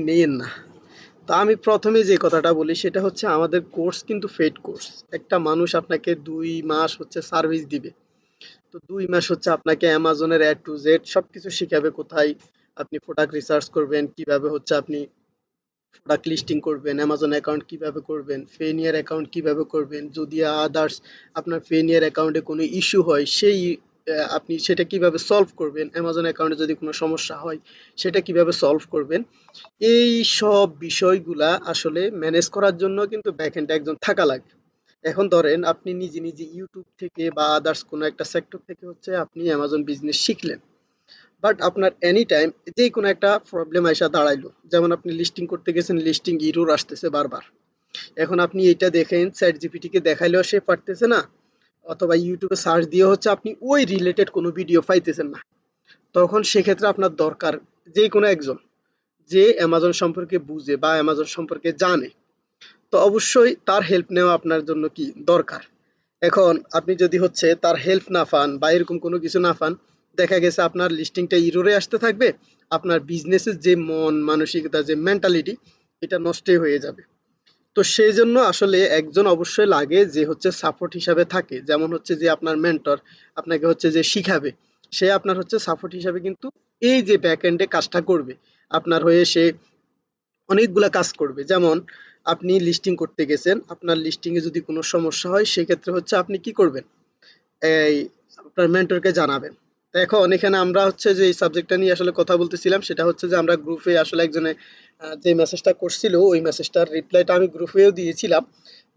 নিয়েন না। তো আমি প্রথমে যে কথাটা বলি সেটা হচ্ছে আমাদের কোর্স কিন্তু পেইড কোর্স। একটা মানুষ আপনাকে 2 মাস হচ্ছে সার্ভিস দিবে। তো 2 মাস হচ্ছে আপনাকে অ্যামাজনের এ টু জেড সবকিছু শিখাবে। কোথায় আপনি প্রোডাক্ট রিসার্চ করবেন, কিভাবে হচ্ছে আপনি প্রোডাক্ট লিস্টিং করবেন, অ্যামাজন অ্যাকাউন্ট কিভাবে করবেন, ফেনিয়ার অ্যাকাউন্ট কিভাবে করবেন, যদি আদার্স আপনার ফেনিয়ার অ্যাকাউন্টে কোনো ইস্যু হয় সেই আপনি সেটা কিভাবে সলভ করবেন, অ্যামাজন অ্যাকাউন্টে যদি কোনো সমস্যা হয় সেটা কিভাবে সলভ করবেন। এই সব বিষয়গুলা আসলে ম্যানেজ করার জন্য কিন্তু ব্যাকএন্ডে একজন থাকা লাগে। এখন ধরেন আপনি নিজে নিজে ইউটিউব থেকে বা আদার্স কোনো একটা সেক্টর থেকে হচ্ছে আপনি অ্যামাজন বিজনেস শিখলেন, বাট আপনার এনি টাইম যে কোনো একটা প্রবলেম আইসা দাঁড়াইলো, যেমন আপনি লিস্টিং করতে গেছেন, লিস্টিং ইরর আসতেছে বারবার। এখন আপনি এটা দেখেন চ্যাট জিপিটি কে দেখাইলেও সে পারতেছে না, অথবা ইউটিউবে সার্চ দিয়ে হচ্ছে আপনি ওই রিলেটেড কোনো ভিডিও পাইতেছেন না। তখন সেক্ষেত্রে আপনার দরকার যে কোনো একজন যে অ্যামাজন সম্পর্কে বুঝে বা অ্যামাজন সম্পর্কে জানে। তো অবশ্যই তার হেল্প নেওয়া আপনার জন্য কি দরকার। এখন আপনি যদি হচ্ছে তার হেল্প না পান বা এরকম কোনো কিছু না পান, দেখা গেছে আপনার লিস্টিংটা ইররে আসতে থাকবে, আপনার বিজনেসের যে মন মানসিকতা যে মেন্টালিটি এটা নষ্টই হয়ে যাবে। তো সেই জন্য আসলে একজন অবশ্যই লাগে যে হচ্ছে সাপোর্ট হিসাবে থাকে, যেমন হচ্ছে যে আপনার মেন্টর আপনাকে হচ্ছে যে শিখাবে, সে আপনার হচ্ছে সাপোর্ট হিসাবে কিন্তু এই যে ব্যাক এন্ডে কাজটা করবে আপনার হয়ে, সে অনেকগুলা কাজ করবে। যেমন আপনি লিস্টিং করতে গেছেন, আপনার লিস্টিং এ যদি কোনো সমস্যা হয় সেক্ষেত্রে হচ্ছে আপনি কি করবেন, এই আপনার মেন্টরকে জানাবেন। তো এখন এখানে আমরা হচ্ছে যে এই সাবজেক্টটা নিয়ে আসলে কথা বলতেছিলাম, সেটা হচ্ছে যে আমরা গ্রুপে আসলে একজনে যে মেসেজটা করছিল ওই মেসেজটার রিপ্লাইটা আমি গ্রুপেও দিয়েছিলাম,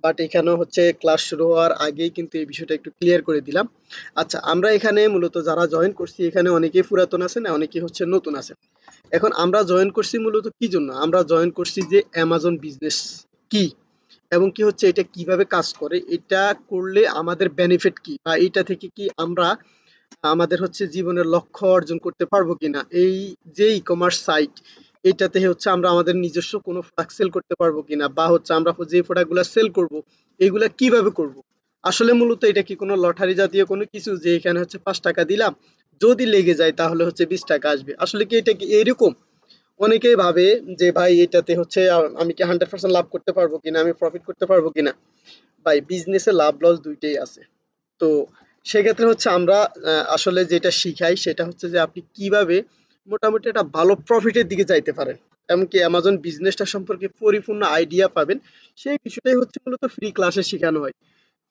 বাট এখানেও হচ্ছে ক্লাস শুরু হওয়ার আগেই কিন্তু এই বিষয়টা একটু ক্লিয়ার করে দিলাম। আচ্ছা, আমরা এখানে মূলত যারা জয়েন করছি এখানে অনেকেই পুরাতন আছেন, অনেকেই হচ্ছে নতুন আছেন। এখন আমরা জয়েন করছি মূলত কি জন্য, আমরা জয়েন করছি যে অ্যামাজন বিজনেস কি, এবং কি হচ্ছে এটা কিভাবে কাজ করে, এটা করলে আমাদের বেনিফিট কি, বা এটা থেকে কি আমরা আমাদের হচ্ছে জীবনের লক্ষ্য অর্জন করতে পারবো কিনা, এই যে ই কমার্স সাইট এটাতে হচ্ছে আমরা আমাদের নিজস্ব কোনো প্রোডাক্ট সেল করতে পারবো কিনা, বা হচ্ছে আমরা যে প্রোডাক্টগুলো সেল করব এগুলা কিভাবে করব। আসলে মূলত এটা কি কোনো লটারি জাতীয় কোনো কিছু যে এখানে হচ্ছে 5 টাকা দিলাম, যদি লেগে যায় তাহলে হচ্ছে 20 টাকা আসবে, আসলে কি এটা কি এরকম? অনেকেই ভাবে যে ভাই এটাতে হচ্ছে আমি কি 100% লাভ করতে পারবো কিনা, আমি প্রফিট করতে পারবো কিনা। ভাই বিজনেসে লাভ লস দুইটাই আছে। তো সেক্ষেত্রে হচ্ছে আমরা আসলে যেটা শিখাই সেটা হচ্ছে যে আপনি কিভাবে মোটামুটি একটা ভালো প্রফিটের দিকে যাইতে পারেন, এমনকি অ্যামাজন বিজনেসটা সম্পর্কে পরিপূর্ণ আইডিয়া পাবেন, সেই বিষয়টাই হচ্ছে মূলত ফ্রি ক্লাসে শেখানো হয়।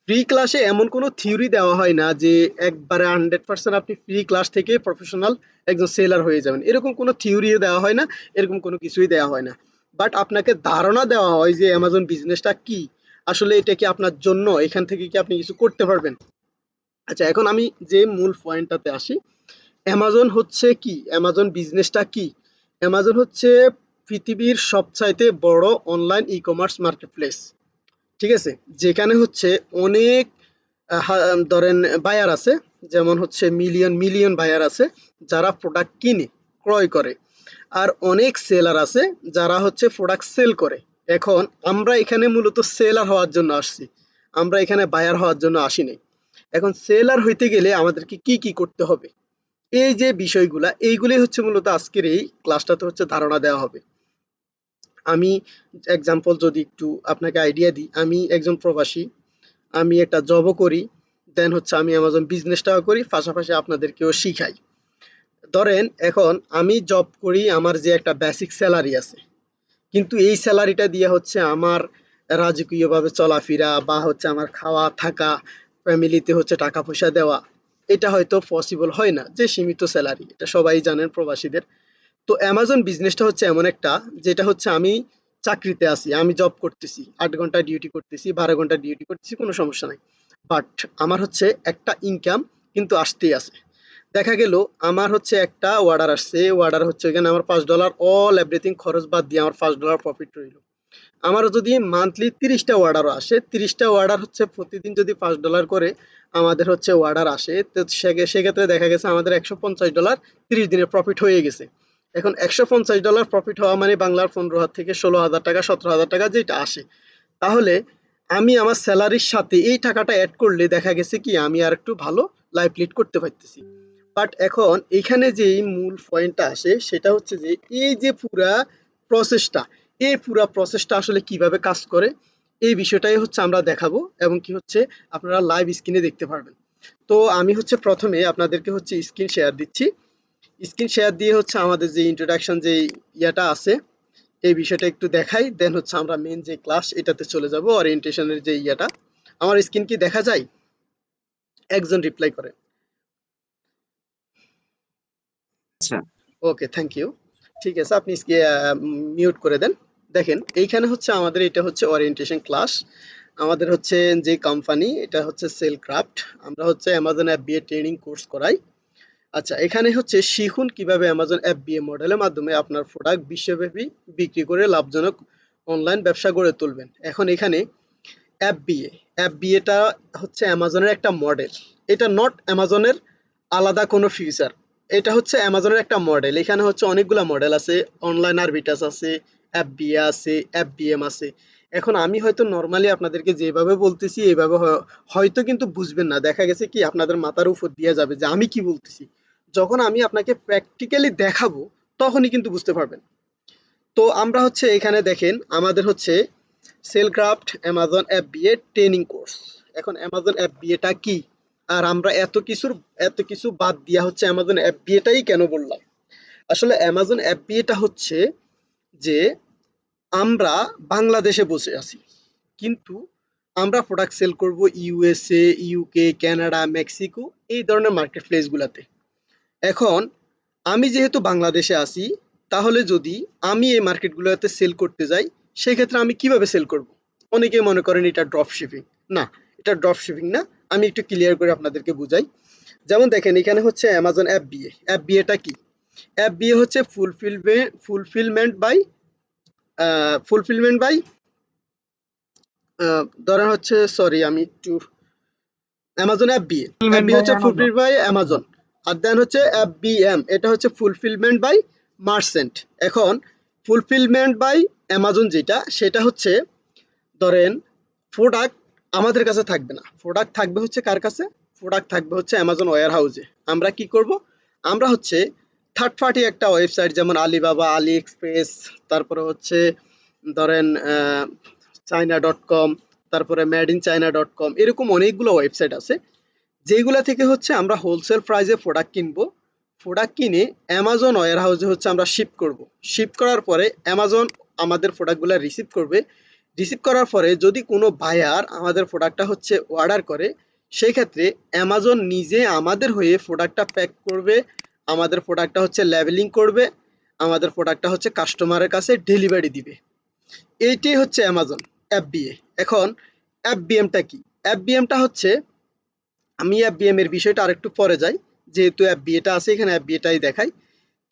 ফ্রি ক্লাসে এমন কোনো থিওরি দেওয়া হয় না যে একবারে 100% আপনি ফ্রি ক্লাস থেকে প্রফেশনাল একজন সেলার হয়ে যাবেন, এরকম কোনো থিওরিও দেওয়া হয় না, এরকম কোনো কিছুই দেওয়া হয় না। বাট আপনাকে ধারণা দেওয়া হয় যে অ্যামাজন বিজনেসটা কি, আসলে এটা কি আপনার জন্য, এখান থেকে কি আপনি কিছু করতে পারবেন। আচ্ছা, এখন আমি যে মূল পয়েন্টটাতে আসি, অ্যামাজন হচ্ছে কি, অ্যামাজন বিজনেসটা কি। অ্যামাজন হচ্ছে পৃথিবীর সবচাইতে বড় অনলাইন ই কমার্স মার্কেটপ্লেস। ঠিক আছে? যেখানে হচ্ছে অনেক ধরেন বায়ার আছে, যেমন হচ্ছে মিলিয়ন মিলিয়ন বায়ার আছে যারা প্রোডাক্ট কিনে ক্রয় করে, আর অনেক সেলার আছে যারা হচ্ছে প্রোডাক্ট সেল করে। এখন আমরা এখানে মূলত সেলার হওয়ার জন্য আসছি, আমরা এখানে বায়ার হওয়ার জন্য আসিনি। এখন সেলার হইতে গেলে আমাদেরকে কি কি করতে হবে, এই যে বিষয়গুলা এইগুলোই হচ্ছে মূলত আজকের এই ক্লাসটাতে হচ্ছে ধারণা দেওয়া হবে। আমি এক্সাম্পল যদি একটু আপনাকে আইডিয়া দিই, আমি একজন প্রবাসী, আমি একটা জবও করি, দেন হচ্ছে আমি অ্যামাজন বিজনেসটাও করি, পাশাপাশি আপনাদেরকেও শিখাই। ধরেন এখন আমি জব করি, আমার যে একটা বেসিক স্যালারি আছে, কিন্তু এই স্যালারিটা দিয়ে হচ্ছে আমার রাজকীয়ভাবে চলাফেরা বা হচ্ছে আমার খাওয়া থাকা, ফ্যামিলিতে হচ্ছে টাকা পয়সা দেওয়া, এটা হয়তো পসিবল হয় না, যে সীমিত স্যালারি এটা সবাই জানেন প্রবাসীদের। তো অ্যামাজন বিজনেসটা হচ্ছে এমন একটা, যেটা হচ্ছে আমি চাকরিতে আছি, আমি জব করতেছি, 8 ঘন্টা ডিউটি করতেছি, 12 ঘন্টা ডিউটি করতেছি, কোনো সমস্যা নাই, বাট আমার হচ্ছে একটা ইনকাম কিন্তু আসতেই আছে। দেখা গেল আমার হচ্ছে একটা অর্ডার আসছে, অর্ডার হচ্ছে এখানে আমার $5, অল এভরিথিং খরচ বাদ দিয়ে আমার $5 প্রফিট রইল। আমার যদি মান্থলি 30টা অর্ডারও আসে, 30টা অর্ডার হচ্ছে প্রতিদিন যদি $5 করে আমাদের হচ্ছে অর্ডার আসে, তো সেক্ষেত্রে দেখা গেছে আমাদের $150 30 দিনের প্রফিট হয়ে গেছে। এখন $150 প্রফিট হওয়া মানে বাংলার 15,000 থেকে 16,000 টাকা, 17,000 টাকা যেটা আসে, তাহলে আমি আমার স্যালারির সাথে এই টাকাটা অ্যাড করলে দেখা গেছে কি আমি আর একটু ভালো লাইফ লিড করতে পারতেছি। বাট এখন এখানে যে মূল পয়েন্টটা আসে সেটা হচ্ছে যে এই যে পুরা প্রসেসটা, এই পুরা প্রসেসটা আসলে কিভাবে কাজ করে, এই বিষয়টাই হচ্ছে আমরা দেখাবো এবং কি হচ্ছে আপনারা লাইভ স্ক্রিনে দেখতে পারবেন। তো আমি হচ্ছে প্রথমে আপনাদেরকে হচ্ছে স্ক্রিন শেয়ার দিচ্ছি। স্ক্রিন শেয়ার দিয়ে হচ্ছে আমাদের যে ইন্ট্রোডাকশন যে ইয়াটা আছে এই বিষয়টা একটু দেখাই, দেন হচ্ছে আমরা মেন যে ক্লাস এটাতে চলে যাব, ওরিয়েন্টেশনের যে ইয়াটা। আমার স্ক্রিন কি দেখা যায়? একজন রিপ্লাই করে। আচ্ছা, ওকে, থ্যাংক ইউ। ঠিক আছে, আপনি মিউট করে দেন। দেখেন এইখানে হচ্ছে আমাদের এটা হচ্ছে ওরিয়েন্টেশন ক্লাস। আমাদের হচ্ছে যে কোম্পানি এটা হচ্ছে সেলক্রাফট। আমরা হচ্ছে অ্যামাজন FBA ট্রেনিং কোর্স করাই। আচ্ছা, এখানে হচ্ছে শিখুন কিভাবে অ্যামাজন FBA মডেলের মাধ্যমে আপনার প্রোডাক্ট বিশ্বব্যাপী বিক্রি করে লাভজনক অনলাইন ব্যবসা গড়ে তুলবেন। এখন এখানে FBA, FBA-টা হচ্ছে অ্যামাজনের একটা মডেল। এটা নট অ্যামাজনের আলাদা কোনো ফিচার। এটা হচ্ছে অ্যামাজনের একটা মডেল। এখানে হচ্ছে অনেকগুলা মডেল আছে। অনলাইন আরবিটাস আছে, FBA আছে, FBM আছে। এখন আমি হয়তো নরমালি আপনাদেরকে যেভাবে বলতেছি এভাবে হয়তো কিন্তু বুঝবেন না। দেখা গেছে কি আপনাদের মাথার উপর দিয়ে যাবে যে আমি কি বলতেছি। যখন আমি আপনাকে প্র্যাকটিক্যালি দেখাবো তখনই কিন্তু বুঝতে পারবেন। তো আমরা হচ্ছে এখানে দেখেন আমাদের হচ্ছে সেলক্রাফট অ্যামাজন FBA ট্রেনিং কোর্স। এখন অ্যামাজন FBA-টা কি? আর আমরা এত কিছু বাদ দিয়া হচ্ছে অ্যামাজন FBA-টাই কেন বললাম? আসলে অ্যামাজন FBA-টা হচ্ছে যে আমরা বাংলাদেশে বসে আছি। কিন্তু আমরা প্রোডাক্ট সেল করব USA, UK, কানাডা, মেক্সিকো এই ধরনের মার্কেট প্লেস গুলাতে। এখন আমি যেহেতু বাংলাদেশে আছি, তাহলে যদি আমি এই মার্কেটগুলোতে সেল করতে যাই, সেক্ষেত্রে আমি কিভাবে সেল করব? অনেকে মনে করেন এটা ড্রপ শিপিং। না, এটা ড্রপ শিপিং না। আমি একটু ক্লিয়ার করে আপনাদেরকে বুঝাই। যেমন দেখেন এখানে হচ্ছে অ্যামাজন FBA। FBA-টা কি? FBA হচ্ছে ফুলফিলমেন্ট বাই ফুলফিলমেন্ট বাই ধরেন হচ্ছে সরি আমি একটু Amazon FBA। Fulfilment FBA by হচ্ছে অ্যামাজন। Fulfil by Amazon. আর দেন হচ্ছে FBM, এটা হচ্ছে ফুলফিলমেন্ট বাই মার্চেন্ট। এখন ফুলফিলমেন্ট বাই অ্যামাজন যেটা সেটা হচ্ছে ধরেন প্রোডাক্ট আমাদের কাছে থাকবে না, প্রোডাক্ট থাকবে হচ্ছে কার কাছে? প্রোডাক্ট থাকবে হচ্ছে অ্যামাজন ওয়্যার হাউসে। আমরা কি করব? আমরা হচ্ছে থার্ড পার্টি একটা ওয়েবসাইট যেমন আলিবাবা, আলি এক্সপ্রেস, তারপরে হচ্ছে ধরেন চায়না.com, তারপরে মেড ইন চায়না.com, এরকম অনেকগুলো ওয়েবসাইট আছে যেগুলা থেকে হচ্ছে আমরা হোলসেল প্রাইসে প্রোডাক্ট কিনবো। প্রোডাক্ট কিনে অ্যামাজন ওয়্যার হাউসে হচ্ছে আমরা শিপ করব। শিপ করার পরে অ্যামাজন আমাদের প্রোডাক্টগুলো রিসিভ করবে। রিসিভ করার পরে যদি কোনো বায়ার আমাদের প্রোডাক্টটা হচ্ছে অর্ডার করে, সেই ক্ষেত্রে অ্যামাজন নিজে আমাদের হয়ে প্রোডাক্টটা প্যাক করবে, আমাদের প্রোডাক্টটা হচ্ছে লেবেলিং করবে, আমাদের প্রোডাক্টটা হচ্ছে কাস্টমারের কাছে ডেলিভারি দিবে। এইটাই হচ্ছে অ্যামাজন FBA। এখন FBM-টা কি? FBM-টা হচ্ছে, আমি FBM এর বিষয়টা আরেকটু পরে যাই, যেহেতু FBA-টা আছে এখানে FBA-টাই দেখাই।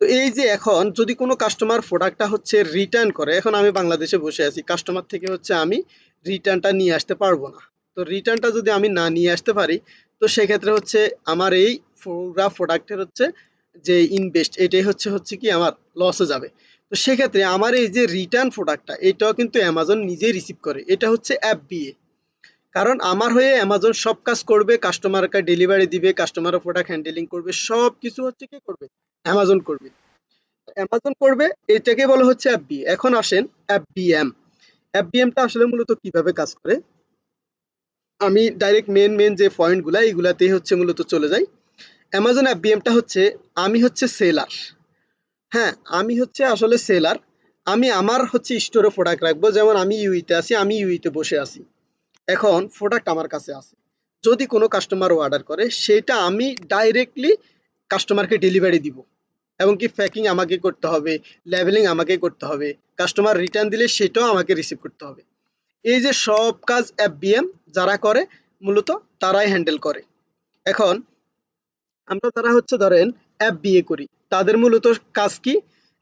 তো এই যে এখন যদি কোনো কাস্টমার প্রোডাক্টটা হচ্ছে রিটার্ন করে, এখন আমি বাংলাদেশে বসে আছি, কাস্টমার থেকে হচ্ছে আমি রিটার্নটা নিয়ে আসতে পারবো না। তো রিটার্নটা যদি আমি না নিয়ে আসতে পারি, তো সেক্ষেত্রে হচ্ছে আমার এই পুরা প্রোডাক্টের হচ্ছে যে ইনভেস্ট এটাই হচ্ছে হচ্ছে কি আমার লসে যাবে। তো সেক্ষেত্রে আমার এই যে রিটার্ন প্রোডাক্টটা এটাও কিন্তু অ্যামাজন নিজেই রিসিভ করে। এটা হচ্ছে FBA। কারণ আমার হয়ে অ্যামাজন সব কাজ করবে, কাস্টমারকে ডেলিভারি দিবে, কাস্টমারের প্রোডাক্ট হ্যান্ডেলিং করবে, সব কিছু হচ্ছে কি করবে? অ্যামাজন করবে। অ্যামাজন করবে, এটাকে বলা হচ্ছে FBA। এখন আসেন FBM। FBM-টা আসলে মূলত কিভাবে কাজ করে? আমি ডাইরেক্ট মেন যে পয়েন্টগুলা এইগুলাতেই হচ্ছে মূলত চলে যাই। অ্যামাজন FBM-টা হচ্ছে আমি হচ্ছে সেলার। হ্যাঁ, আমি হচ্ছে আসলে সেলার। আমি আমার হচ্ছে স্টোরে প্রোডাক্ট রাখবো। যেমন আমি ইউইতে আছি, আমি ইউইতে বসে আছি। এখন প্রোডাক্ট আমার কাছে আছে। যদি কোনো কাস্টমার অর্ডার করে সেটা আমি ডাইরেক্টলি কাস্টমারকে ডেলিভারি দিব। এবং কি প্যাকিং আমাকে করতে হবে, লেবেলিং আমাকে করতে হবে, কাস্টমার রিটার্ন দিলে সেটাও আমাকে রিসিভ করতে হবে। এই যে সব কাজ FBM যারা করে মূলত তারাই হ্যান্ডেল করে। এখন আমরা যারা হচ্ছে ধরেন FBA করি তাদের মূলত কাজ কি?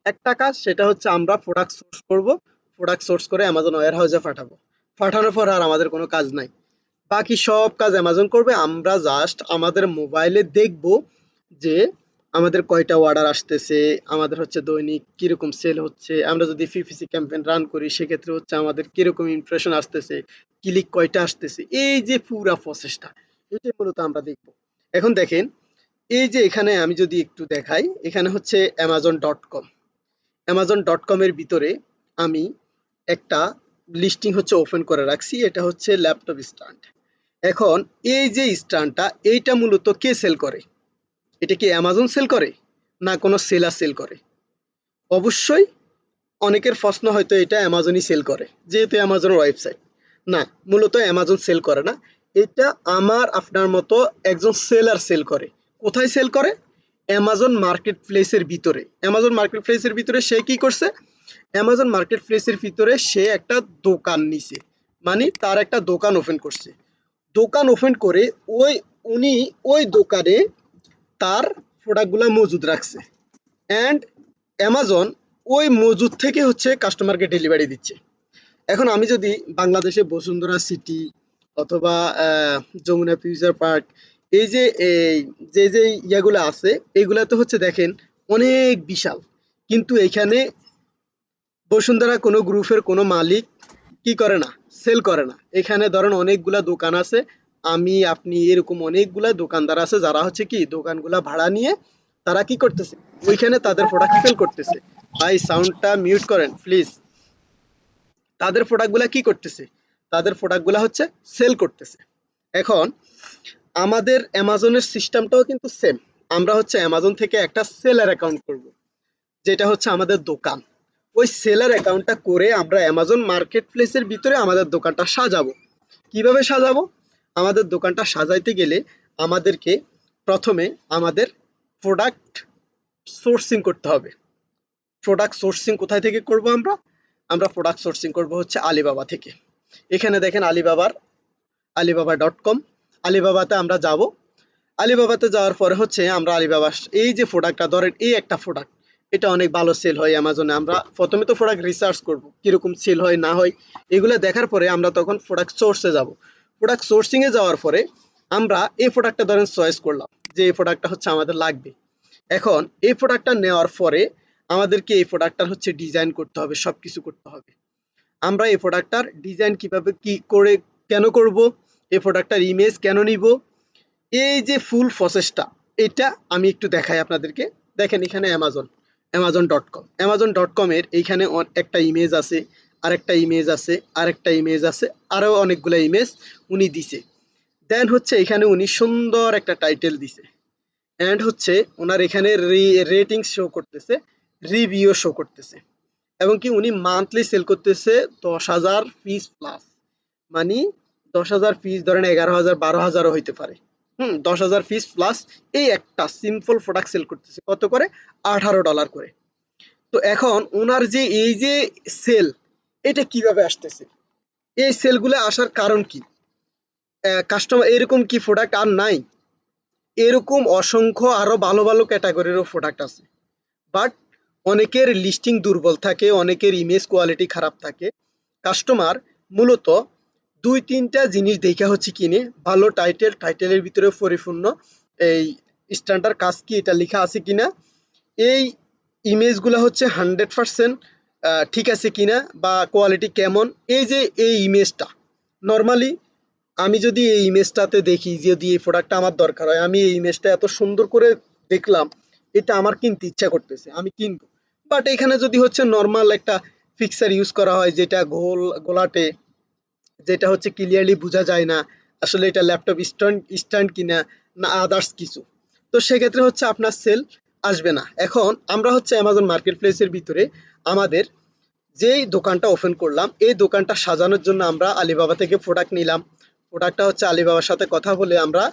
একটা কাজ, সেটা হচ্ছে আমরা প্রোডাক্ট সোর্স করব, প্রোডাক্ট সোর্স করে অ্যামাজন ওয়্যার হাউসে পাঠাবো। পাঠানোর পর আর আমাদের কোনো কাজ নাই। বাকি সব কাজ অ্যামাজন করবে। আমরা জাস্ট আমাদের মোবাইলে দেখব যে আমাদের কয়টা অর্ডার আসতেছে, আমাদের হচ্ছে দৈনিক কিরকম সেল হচ্ছে। আমরা যদি PPC ক্যাম্পেইন রান করি সেক্ষেত্রে হচ্ছে আমাদের কিরকম ইমপ্রেশন আসতেছে, ক্লিক কয়টা আসতেছে, এই যে পুরা প্রসেসটা এটাই মূলত আমরা দেখব। এখন দেখেন এই যে এখানে আমি যদি একটু দেখাই, এখানে হচ্ছে অ্যামাজন.com। অ্যামাজন.com এর ভিতরে আমি একটা লিস্টিং হচ্ছে ওপেন করে রাখছি, এটা হচ্ছে ল্যাপটপ স্ট্যান্ড। এখন এই যে স্ট্যান্ডটা, এইটা মূলত কে সেল করে? এটা কি অ্যামাজন সেল করে, না কোনো সেলার সেল করে? অবশ্যই অনেকের প্রশ্ন হয়তো এটা অ্যামাজনই সেল করে, যেহেতু অ্যামাজনের ওয়েবসাইট। না, মূলত অ্যামাজন সেল করে না, এটা আমার আপনার মতো একজন সেলার সেল করে। কোথায় সেল করে? অ্যামাজন মার্কেট প্লেসের ভিতরে। অ্যামাজন মার্কেট প্লেসের ভিতরে সে কি করছে? অ্যামাজন মার্কেট প্লেসের ভিতরে সে একটা দোকান নিছে, মানে তার একটা দোকান ওপেন করছে। দোকান ওপেন করে ওই উনি ওই দোকানে তার প্রোডাক্টগুলো মজুদ রাখছে, অ্যান্ড অ্যামাজন ওই মজুদ থেকে হচ্ছে কাস্টমারকে ডেলিভারি দিচ্ছে। এখন আমি যদি বাংলাদেশে বসুন্ধরা সিটি অথবা যমুনা ফিউচার পার্ক, এই যে যে ইয়াগুলো আছে, এগুলাতে হচ্ছে দেখেন অনেক বিশাল, কিন্তু এখানে বসুন্ধরা কোনো গ্রুপের কোনো মালিক কি করে না, সেল করে না। এখানে ধরেন অনেকগুলা দোকান আছে, আমি আপনি এরকম অনেকগুলা দোকানদার আছে যারা হচ্ছে কি দোকানগুলা ভাড়া নিয়ে তারা কি করতেছে, ওইখানে তাদের প্রোডাক্ট সেল করতেছে। ভাই সাউন্ডটা মিউট করেন প্লিজ। তাদের প্রোডাক্টগুলা কি করতেছে, তাদের প্রোডাক্টগুলা হচ্ছে সেল করতেছে। এখন আমাদের অ্যামাজনের সিস্টেমটাও কিন্তু সেম। আমরা হচ্ছে অ্যামাজন থেকে একটা সেলার অ্যাকাউন্ট করব, যেটা হচ্ছে আমাদের দোকান। ওই সেলার অ্যাকাউন্টটা করে আমরা অ্যামাজন মার্কেট প্লেসের ভিতরে আমাদের দোকানটা সাজাবো। কিভাবে সাজাবো? আমাদের দোকানটা সাজাইতে গেলে আমাদেরকে প্রথমে আমাদের প্রোডাক্ট সোর্সিং করতে হবে। প্রোডাক্ট সোর্সিং কোথায় থেকে করব আমরা? আমরা প্রোডাক্ট সোর্সিং করব হচ্ছে আলিবাবা থেকে। এখানে দেখেন আলিবাবা.com, আলিবাবাতে আমরা যাব। আলিবাবাতে যাওয়ার পরে হচ্ছে আমরা আলিবাবা, এই যে প্রোডাক্টটা ধরেন এই একটা প্রোডাক্ট, এটা অনেক ভালো সেল হয় অ্যামাজনে। আমরা প্রথমে তো প্রোডাক্ট রিসার্চ করব কিরকম সেল হয় না হয়, এগুলো দেখার পরে আমরা তখন প্রোডাক্ট সোর্সে যাব। প্রোডাক্ট সোর্সিং এ যাওয়ার পরে আমরা এই প্রোডাক্টটা ধরেন চয়েস করলাম যে এই প্রোডাক্টটা হচ্ছে আমাদের লাগবে। এখন এই প্রোডাক্টটা নেওয়ার পরে আমাদেরকে এই প্রোডাক্টটার হচ্ছে ডিজাইন করতে হবে, সবকিছু করতে হবে। আমরা এই প্রোডাক্টটার ডিজাইন কিভাবে কি করে কেন করব, এই প্রোডাক্টটার ইমেজ কেন নিব, এই যে ফুল প্রসেসটা, এটা আমি একটু দেখাই আপনাদেরকে। দেখেন এখানে অ্যামাজন.com এর এইখানে একটা ইমেজ আছে, আরেকটা ইমেজ আছে, আরেকটা ইমেজ আছে, আরো অনেকগুলো ইমেজ উনি দিছে। দেন হচ্ছে এখানে উনি সুন্দর একটা টাইটেল দিছে, এন্ড হচ্ছে ওনার এখানে রেটিং শো করতেছে, রিভিউ শো করতেছে, এবং কি উনি মান্থলি সেল করতেছে 10,000 পিস প্লাস। মানে 10,000 পিস ধরেন 11,000 12,000ও হইতে পারে। 10,000 পিস প্লাস এই একটা সিম্পল প্রোডাক্ট সেল করতেছে কত করে? $18 করে। তো এখন ওনার যে এই যে সেল, এটা কিভাবে আসতেছে? এই সেলগুলো আসার কারণ কি? কাস্টমার এরকম কি প্রোডাক্ট আর নাই? এরকম অসংখ্য আরো ভালো ভালো ক্যাটাগরিরও প্রোডাক্ট আছে, বাট অনেকের লিস্টিং দুর্বল থাকে, অনেকের ইমেজ কোয়ালিটি খারাপ থাকে। কাস্টমার মূলত দুই তিনটা জিনিস দেখা হচ্ছে কিনে, ভালো টাইটেল, টাইটেলের ভিতরে পরিপূর্ণ এই স্ট্যান্ডার্ড কাজ কি এটা লেখা আছে কিনা, এই ইমেজগুলো হচ্ছে 100% ঠিক আছে কিনা, বা কোয়ালিটি কেমন, এই যে এই ইমেজটা নর্মালি আমি যদি এই ইমেজটাতে দেখি, যদি এই প্রোডাক্টটা আমার দরকার হয়, আমি এই ইমেজটা এত সুন্দর করে দেখলাম, এটা আমার কিনতে ইচ্ছা করতেছে, আমি কিনবো। বাট এখানে যদি হচ্ছে নর্মাল একটা ফিক্সার ইউজ করা হয়, যেটা গোলাটে, যেটা হচ্ছে ক্লিয়ারলি বোঝা যায় না আসলে এটা ল্যাপটপ স্ট্যান্ড স্ট্যান্ড কিনা না আদার্স কিছু, তো সেক্ষেত্রে হচ্ছে আপনার সেল আসবে না। এখন আমরা হচ্ছে অ্যামাজন মার্কেট প্লেসের ভিতরে আমাদের যেই দোকানটা ওপেন করলাম, এই দোকানটা সাজানোর জন্য আমরা আলিবাবা থেকে প্রোডাক্ট নিলাম। প্রোডাক্টটা হচ্ছে আলিবাবার সাথে কথা বলে আমরা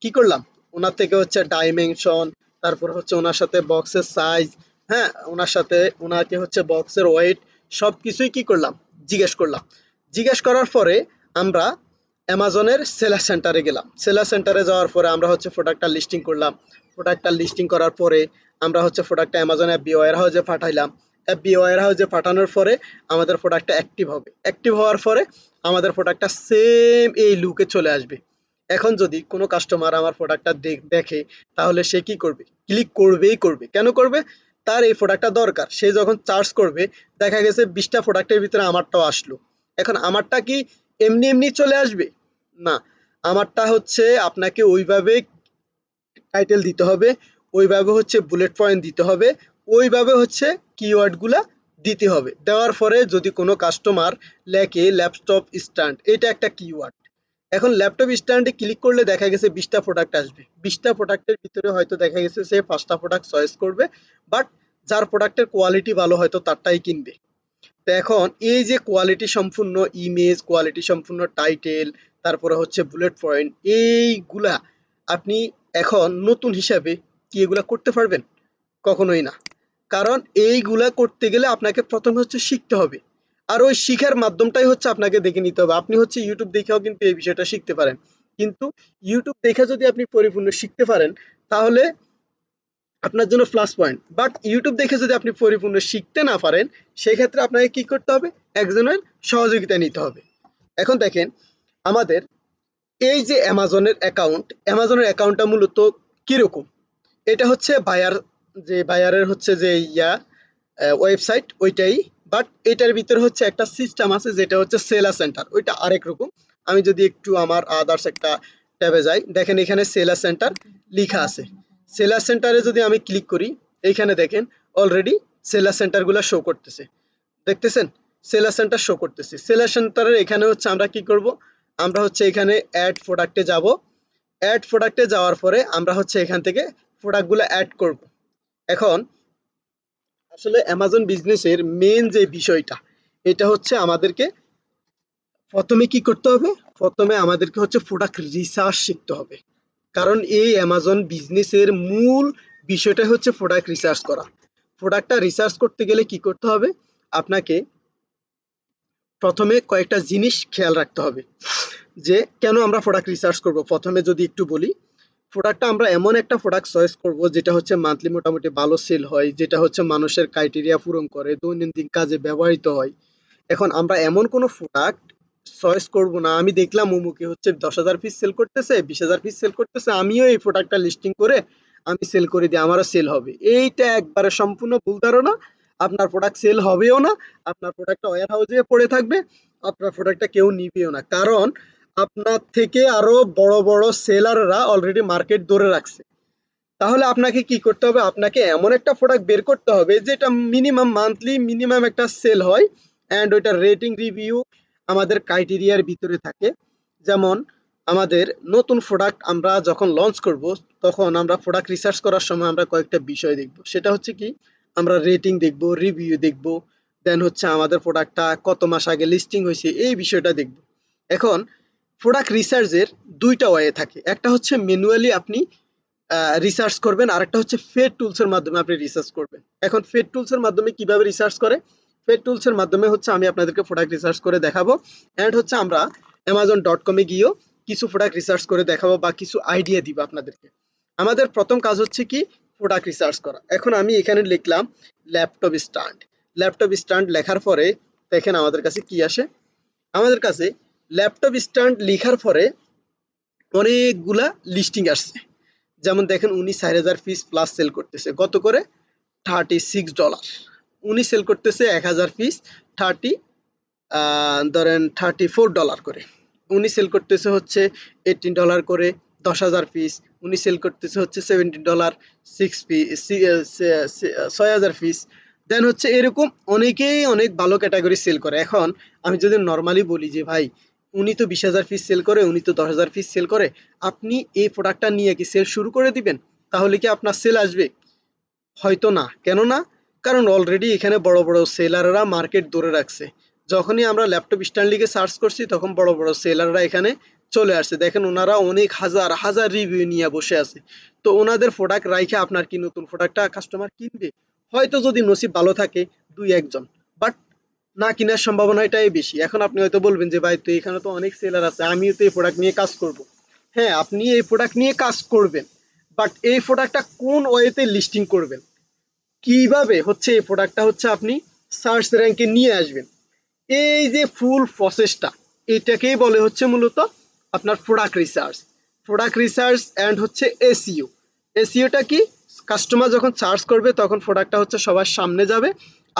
কি করলাম, ওনার থেকে হচ্ছে ডাইমেনশন, তারপর হচ্ছে ওনার সাথে বক্সের সাইজ, হ্যাঁ ওনার সাথে ওনাকে হচ্ছে বক্সের ওয়েট, সব কিছুই কি করলাম, জিজ্ঞেস করলাম। জিজ্ঞেস করার পরে আমরা অ্যামাজনের সেলার সেন্টারে গেলাম। সেলার সেন্টারে যাওয়ার পরে আমরা হচ্ছে প্রোডাক্টটা লিস্টিং করলাম। প্রোডাক্টটা লিস্টিং করার পরে আমরা হচ্ছে প্রোডাক্টটা অ্যামাজন অ্যাপ ওয়্যার হাউসে পাঠাইলাম। অ্যাপ ওয়্যার হাউসে পাঠানোর পরে আমাদের প্রোডাক্টটা অ্যাক্টিভ হবে। অ্যাক্টিভ হওয়ার পরে আমাদের প্রোডাক্টটা সেম এই লুকে চলে আসবে। এখন যদি কোনো কাস্টমার আমার প্রোডাক্টটা দেখে, তাহলে সে কি করবে? ক্লিক করবেই করবে। কেন করবে? তার এই প্রোডাক্টটা দরকার। সে যখন চার্জ করবে, দেখা গেছে 20টা প্রোডাক্টের ভিতরে আমারটাও আসলো। এখন আমারটা কি এমনি এমনি চলে আসবে? না, আমারটা হচ্ছে আপনাকে ওইভাবে টাইটেল দিতে হবে, ওইভাবে হচ্ছে বুলেট পয়েন্ট দিতে হবে, ওইভাবে হচ্ছে কিওয়ার্ডগুলা দিতে হবে। দেওয়ার পরে যদি কোনো কাস্টমার লেখে ল্যাপটপ স্ট্যান্ড, এটা একটা কিওয়ার্ড। এখন ল্যাপটপ স্ট্যান্ডে ক্লিক করলে দেখা গেছে 20টা প্রোডাক্ট আসবে। 20টা প্রোডাক্টের ভিতরে হয়তো দেখা গেছে সে 5টা প্রোডাক্ট চয়েস করবে, বাট যার প্রোডাক্টের কোয়ালিটি ভালো হয়তো তারটাই কিনবে। তো এখন এই যে কোয়ালিটি সম্পূর্ণ ইমেজ, কোয়ালিটি সম্পূর্ণ টাইটেল, তারপরে হচ্ছে বুলেট পয়েন্ট, এইগুলা আপনি এখন নতুন হিসাবে কি এগুলা করতে পারবেন? কখনোই না। কারণ এইগুলা করতে গেলে আপনাকে প্রথমে হচ্ছে শিখতে হবে। আর ওই শিখার মাধ্যমটাই হচ্ছে আপনাকে দেখে নিতে হবে। আপনি হচ্ছে ইউটিউব দেখেও কিন্তু এই বিষয়টা শিখতে পারেন। কিন্তু ইউটিউব দেখে যদি আপনি পরিপূর্ণ শিখতে পারেন, তাহলে আপনার জন্য প্লাস পয়েন্ট। বাট ইউটিউব দেখে যদি আপনি পরিপূর্ণ শিখতে না পারেন, সেক্ষেত্রে আপনাকে কি করতে হবে? একজনের সহযোগিতা নিতে হবে। এখন দেখেন, আমাদের এই যে অ্যামাজনের অ্যাকাউন্টটা মূলত কিরকম? এটা হচ্ছে বায়ার, যে বায়ারের হচ্ছে যে ওয়েবসাইট ওইটাই। বাট এটার ভিতরে হচ্ছে একটা সিস্টেম আছে যেটা হচ্ছে সেলার সেন্টার, ওইটা আরেক রকম। আমি যদি একটু আমার আদার্স একটা ট্যাবে যাই, দেখেন এখানে সেলার সেন্টার লেখা আছে। সেলার সেন্টারে যদি আমি ক্লিক করি, এইখানে দেখেন অলরেডি সেলার সেন্টারগুলো শো করতেছে। দেখতেছেন? সেলার সেন্টার শো করতেছে। সেলার সেন্টারের এখানে হচ্ছে আমরা কি করব? আমরা হচ্ছে এখানে অ্যাড প্রোডাক্টে যাব। অ্যাড প্রোডাক্টে যাওয়ার পরে আমরা হচ্ছে এখান থেকে প্রোডাক্টগুলো অ্যাড করব। এখন আসলে অ্যামাজন বিজনেসের মেন যে বিষয়টা, এটা হচ্ছে আমাদেরকে প্রথমে কি করতে হবে? প্রথমে আমাদেরকে হচ্ছে প্রোডাক্ট রিসার্চ শিখতে হবে। কারণ এই অ্যামাজন বিজনেসের মূল বিষয়টা হচ্ছে প্রোডাক্ট রিসার্চ করা। প্রোডাক্টটা রিসার্চ করতে গেলে কি করতে হবে? আপনাকে প্রথমে কয়েকটা জিনিস খেয়াল রাখতে হবে। যে কেন আমরা প্রোডাক্ট রিসার্চ করব? প্রথমে যদি একটু বলি, প্রোডাক্টটা আমরা এমন একটা প্রোডাক্ট চয়েস করব যেটা হচ্ছে মান্থলি মোটামুটি ভালো সেল হয়, যেটা হচ্ছে মানুষের ক্রাইটেরিয়া পূরণ করে, দৈনন্দিন কাজে ব্যবহৃত হয়। এখন আমরা এমন কোনো প্রোডাক্ট চয়েস করব না, আমি দেখলাম অমুকে হচ্ছে 10,000 পিস সেল করতেছে, 20,000 পিস সেল করতেছে, আমিও এই প্রোডাক্টটা লিস্টিং করে আমি সেল করে দিই, আমারও সেল হবে। এইটা একবারে সম্পূর্ণ ভুল ধারণা। আপনার প্রোডাক্ট সেল হবেও না, আপনার প্রোডাক্টটা ওয়্যার হাউসে পড়ে থাকবে, আপনার প্রোডাক্টটা কেউ নিবেও না। কারণ আপনার থেকে আরো বড় বড় সেলাররা অলরেডি মার্কেট ধরে রাখছে। তাহলে আপনাকে কি করতে হবে? আপনাকে এমন একটা প্রোডাক্ট বের করতে হবে যেটা মিনিমাম মান্থলি মিনিমাম একটা সেল হয়, অ্যান্ড ওইটার রেটিং রিভিউ আমাদের ক্রাইটেরিয়ার ভিতরে থাকে। যেমন আমাদের নতুন প্রোডাক্ট আমরা যখন লঞ্চ করব, তখন আমরা প্রোডাক্ট রিসার্চ করার সময় আমরা কয়েকটা বিষয় দেখব। সেটা হচ্ছে কি, আমরা রেটিং দেখব, রিভিউ দেখব, দেন হচ্ছে আমাদের প্রোডাক্টটা কত মাস আগে লিস্টিং হয়েছে, এই বিষয়টা দেখব। এখন প্রোডাক্ট রিসার্চের দুইটা ওয়ে থাকে। একটা হচ্ছে ম্যানুয়ালি আপনি রিসার্চ করবেন, আর একটা হচ্ছে ফেড টুলসের মাধ্যমে আপনি রিসার্চ করবেন। এখন ফেড টুলসের মাধ্যমে কিভাবে রিসার্চ করে? ফেড টুলসের মাধ্যমে হচ্ছে আমি আপনাদেরকে প্রোডাক্ট রিসার্চ করে দেখাবো, অ্যান্ড হচ্ছে আমরা অ্যামাজন.কমে গিয়েও কিছু প্রোডাক্ট রিসার্চ করে দেখাবো বা কিছু আইডিয়া দিব আপনাদেরকে। আমাদের প্রথম কাজ হচ্ছে কি? প্রোডাক্ট রিসার্চ করা। এখন আমি এখানে লিখলাম ল্যাপটপ স্ট্যান্ড। ল্যাপটপ স্ট্যান্ড লেখার পরে দেখেন আমাদের কাছে কি আসে। আমাদের কাছে ল্যাপটপ স্ট্যান্ড লেখার পরে অনেকগুলা লিস্টিং আসছে। যেমন দেখেন উনি 4,000 পিস প্লাস সেল করতেছে, কত করে? $36। উনি সেল করতেছে 1,000 পিস, থার্টি ধরেন $34 করে। উনি সেল করতেছে হচ্ছে $18 করে 10,000 পিস। উনি সেল করতেছে হচ্ছে $17, 6,000 পিস। দেন হচ্ছে এরকম অনেকেই অনেক ভালো ক্যাটাগরি সেল করে। এখন আমি যদি নর্মালি বলি যে ভাই, উনি তো 20,000 পিস সেল করে, উনি তো 10,000 পিস সেল করে, আপনি এই প্রোডাক্টটা নিয়ে কি সেল শুরু করে দিবেন? তাহলে কি আপনার সেল আসবে? হয়তো না। কেন না? কারণ অলরেডি এখানে বড় বড় সেলাররা মার্কেট ধরে রাখছে। যখনই আমরা ল্যাপটপ স্ট্যান্ড লিখে সার্চ করছি, তখন বড় বড় সেলাররা এখানে চলে আসছে। দেখেন ওনারা অনেক হাজার হাজার রিভিউ নিয়ে বসে আছে। তো ওনাদের প্রোডাক্ট রাইখে আপনার কি নতুন প্রোডাক্টটা কাস্টমার কিনবে? হয়তো যদি নসিব ভালো থাকে, দুই একজন। বাট না কেনার সম্ভাবনা এটাই বেশি। এখন আপনি হয়তো বলবেন যে ভাই, তো এখানে তো অনেক সেলার আছে, আমিও তো এই প্রোডাক্ট নিয়ে কাজ করব। হ্যাঁ, আপনি এই প্রোডাক্ট নিয়ে কাজ করবেন, বাট এই প্রোডাক্টটা কোন ওয়েতে লিস্টিং করবেন, কিভাবে হচ্ছে এই প্রোডাক্টটা হচ্ছে আপনি সার্চ র্যাঙ্কে নিয়ে আসবেন, এই যে ফুল প্রসেসটা, এটাকেই বলে হচ্ছে মূলত আপনার product research. Product research and হচ্ছে এসইও। এসইওটা কি? কাস্টমার যখন সার্চ করবে তখন প্রোডাক্টটা হচ্ছে সবার সামনে যাবে।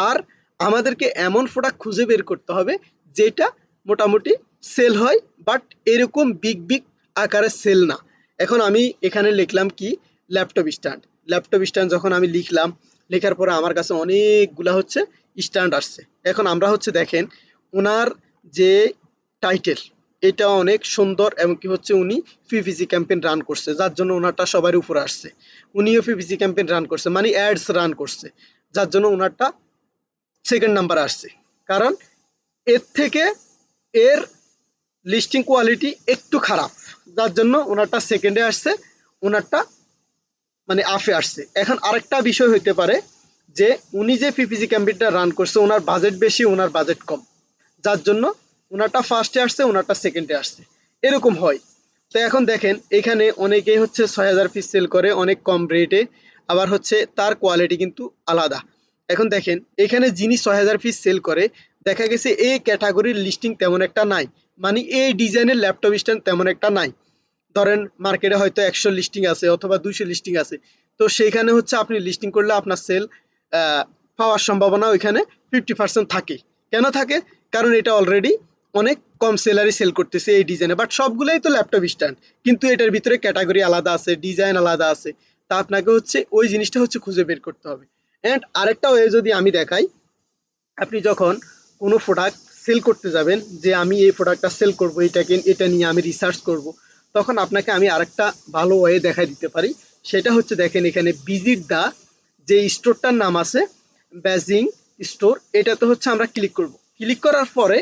আর আমাদেরকে এমন প্রোডাক্ট খুঁজে বের করতে হবে যেটা মোটামুটি সেল হয়, বাট এরকম বিগ বিগ আকারে সেল না। এখন আমি এখানে লিখলাম কি? Laptop stand. ল্যাপটপ স্ট্যান্ড যখন আমি লিখলাম, লেখার পরে আমার কাছে অনেকগুলা হচ্ছে স্ট্যান্ড আসছে। এখন আমরা হচ্ছে দেখেন ওনার যে টাইটেল এটা অনেক সুন্দর এবং কি হচ্ছে উনি পিপিসি ক্যাম্পেইন রান করছে যার জন্য ওনারটা সবার উপরে আসছে। উনিও পিপিসি ক্যাম্পেইন রান করছে মানে অ্যাডস রান করছে যার জন্য ওনারটা সেকেন্ড নাম্বার আসছে। কারণ এর থেকে এর লিস্টিং কোয়ালিটি একটু খারাপ যার জন্য ওনারটা সেকেন্ডে আসছে, ওনারটা মানে আফে আসছে। এখন আরেকটা বিষয় হইতে পারে যে উনি যে পিপিসি ক্যাম্পেইনটা রান করছে ওনার বাজেট বেশি, ওনার বাজেট কম, যার জন্য ওনারটা ফার্স্টে আসছে, ওনারটা সেকেন্ডে আসছে, এরকম হয়। তো এখন দেখেন এখানে অনেকেই হচ্ছে ৬,০০০ পিস সেল করে অনেক কম রেটে, আবার হচ্ছে তার কোয়ালিটি কিন্তু আলাদা। এখন দেখেন এখানে যিনি ৬,০০০ পিস সেল করে দেখা গেছে এই ক্যাটাগরির লিস্টিং তেমন একটা নাই, মানে এই ডিজাইনের ল্যাপটপ স্ট্যান্ড তেমন একটা নাই। ধরেন মার্কেটে হয়তো ১০০ লিস্টিং আছে অথবা ২০০ লিস্টিং আছে, তো সেইখানে হচ্ছে আপনি লিস্টিং করলে আপনার সেল পাওয়ার সম্ভাবনা ওইখানে 50% থাকে। কেন থাকে? কারণ এটা অলরেডি অনেক কম সেলারি সেল করতেছে এই ডিজাইনে, বাট সবগুলোই তো ল্যাপটপ স্ট্যান্ড, কিন্তু এটার ভিতরে ক্যাটাগরি আলাদা আছে, ডিজাইন আলাদা আছে, তা আপনাকে হচ্ছে ওই জিনিসটা হচ্ছে খুঁজে বের করতে হবে। অ্যান্ড আরেকটা ওয়ে যদি আমি দেখাই, আপনি যখন কোনো প্রোডাক্ট সেল করতে যাবেন যে আমি এই প্রোডাক্টটা সেল করব, এটাকে এটা নিয়ে আমি রিসার্চ করব, তখন আপনাকে আমি আরেকটা ভালো ওয়ে দেখাই দিতে পারি। সেটা হচ্ছে দেখেন এখানে ভিজিট দা যে স্টোরটার নাম আছে ব্যাজিং স্টোর, এটাতে হচ্ছে আমরা ক্লিক করব। ক্লিক করার পরে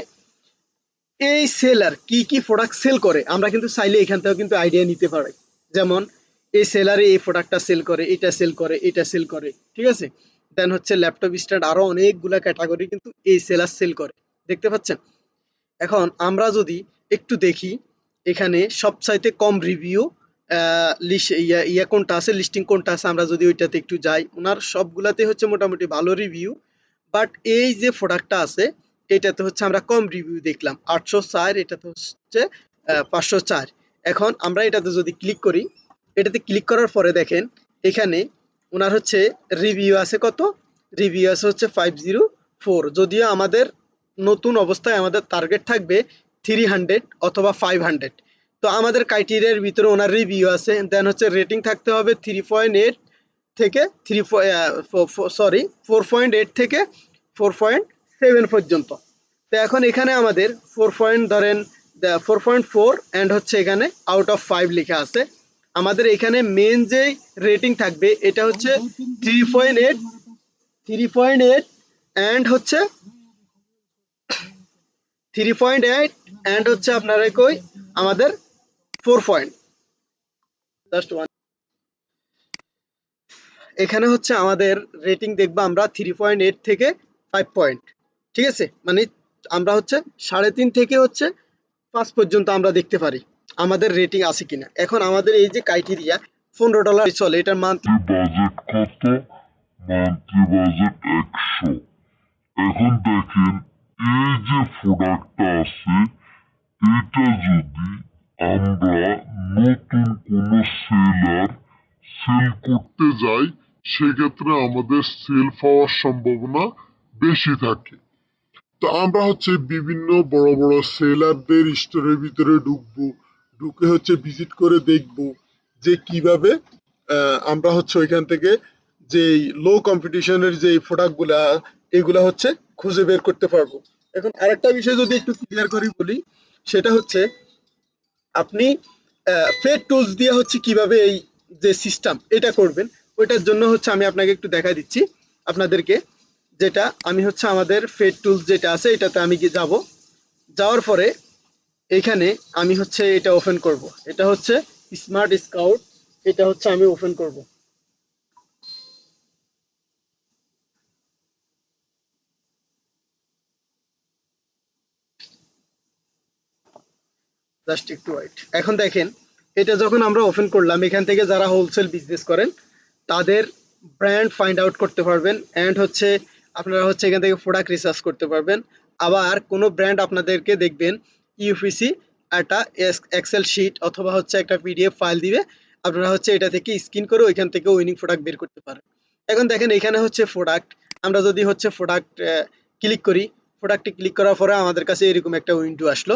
এই সেলার কি কি প্রোডাক্ট সেল করে আমরা কিন্তু চাইলে এখান থেকেও কিন্তু আইডিয়া নিতে পারি। যেমন এই সেলারে এই প্রোডাক্টটা সেল করে, এটা সেল করে, এটা সেল করে, ঠিক আছে। দেন হচ্ছে ল্যাপটপ স্ট্যান্ড আরো অনেকগুলা ক্যাটাগরি কিন্তু এই সেলার সেল করে, দেখতে পাচ্ছেন। এখন আমরা যদি একটু দেখি এখানে সবচাইতে কম রিভিউ ইয়া কোনটা আছে, লিস্টিং কোনটা আছে, আমরা যদি ওইটাতে একটু যাই, ওনার সবগুলাতে হচ্ছে মোটামুটি ভালো রিভিউ, বাট এই যে প্রোডাক্টটা আছে এটাতে হচ্ছে আমরা কম রিভিউ দেখলাম ৮০৪, এটাতে হচ্ছে ৫০৪। এখন আমরা এটাতে যদি ক্লিক করি, এটাতে ক্লিক করার পরে দেখেন এখানে ওনার হচ্ছে রিভিউ আছে কত, রিভিউ আছে হচ্ছে 504। যদিও আমাদের নতুন অবস্থায় আমাদের টার্গেট থাকবে 300 অথবা 500, তো আমাদের ক্রাইটেরিয়ার ভিতরে ওনার রিভিউ আছে। দেন হচ্ছে রেটিং থাকতে হবে 3.8 থেকে 4.8 থেকে 4.7 পর্যন্ত। তো এখন এখানে আমাদের 4 পয়েন্ট ধরেন 4.4 অ্যান্ড হচ্ছে এখানে আউট অফ 5 লেখা আছে। আমাদের এখানে মেন যে রেটিং থাকবে এটা হচ্ছে 3.8, 3.8 অ্যান্ড হচ্ছে 3.8 অ্যান্ড হচ্ছে আপনারা কই আমাদের 4 পয়েন্ট, জাস্ট ওয়ান। এখানে হচ্ছে আমাদের রেটিং দেখবো আমরা 3.8 থেকে 5 পয়েন্ট, ঠিক আছে। মানে আমরা হচ্ছে 3.5 থেকে হচ্ছে 5 পর্যন্ত আমরা দেখতে পারি আমাদের রেটিং আছে কিনা। এখন আমাদের এই যে ক্রাইটেরিয়া $15 চলে, এটার মান্থলি বাজেট কত? Monthly budget 100। এখন দেখেন এই যে প্রোডাক্টটা আছে এটা যদি আমরা নতুন কোনো সেলার সেল করতে যাই সেক্ষেত্রে আমাদের সেল পাওয়ার সম্ভাবনা বেশি থাকে। তো আমরা হচ্ছে বিভিন্ন বড় বড় সেলারদের স্টোরের ভিতরে ঢুকবো, ঢুকে হচ্ছে ভিজিট করে দেখব যে কিভাবে আমরা হচ্ছে ওইখান থেকে যেই লো কম্পিটিশনের যে প্রোডাক্টগুলা এগুলা হচ্ছে খুঁজে বের করতে পারবো। এখন আরেকটা বিষয় যদি একটু ক্লিয়ার করি বলি, সেটা হচ্ছে আপনি পেড টুলস দিয়ে হচ্ছে কিভাবে এই যে সিস্টেম এটা করবেন, ওইটার জন্য হচ্ছে আমি আপনাকে একটু দেখাই দিচ্ছি আপনাদেরকে। যেটা আমি হচ্ছে আমাদের পেড টুলস যেটা আছে এটাতে আমি যাব, যাওয়ার পরে এইখানে আমি হচ্ছে এটা ওপেন করব, এটা হচ্ছে স্মার্ট স্কাউট, এটা হচ্ছে আমি ওপেন করব। জাস্ট একটু ওয়েট। এখন দেখেন এটা যখন আমরা ওপেন করলাম, এখান থেকে যারা হোলসেল বিজনেস করেন তাদের ব্র্যান্ড ফাইন্ড আউট করতে পারবেন, অ্যান্ড হচ্ছে আপনারা হচ্ছে এখান থেকে প্রোডাক্ট রিসার্চ করতে পারবেন। আবার কোনো ব্র্যান্ড আপনাদেরকে দেখবেন ইউপিসি একটা এক্সেল শিট অথবা হচ্ছে একটা পিডিএফ ফাইল দিবে, আপনারা হচ্ছে এটা থেকে স্ক্রিন করে ওইখান থেকে উইনিং প্রোডাক্ট বের করতে পারেন। এখন দেখেন এখানে হচ্ছে প্রোডাক্ট, আমরা যদি হচ্ছে প্রোডাক্ট ক্লিক করি, প্রোডাক্টে ক্লিক করার পরে আমাদের কাছে এরকম একটা উইন্ডো আসলো।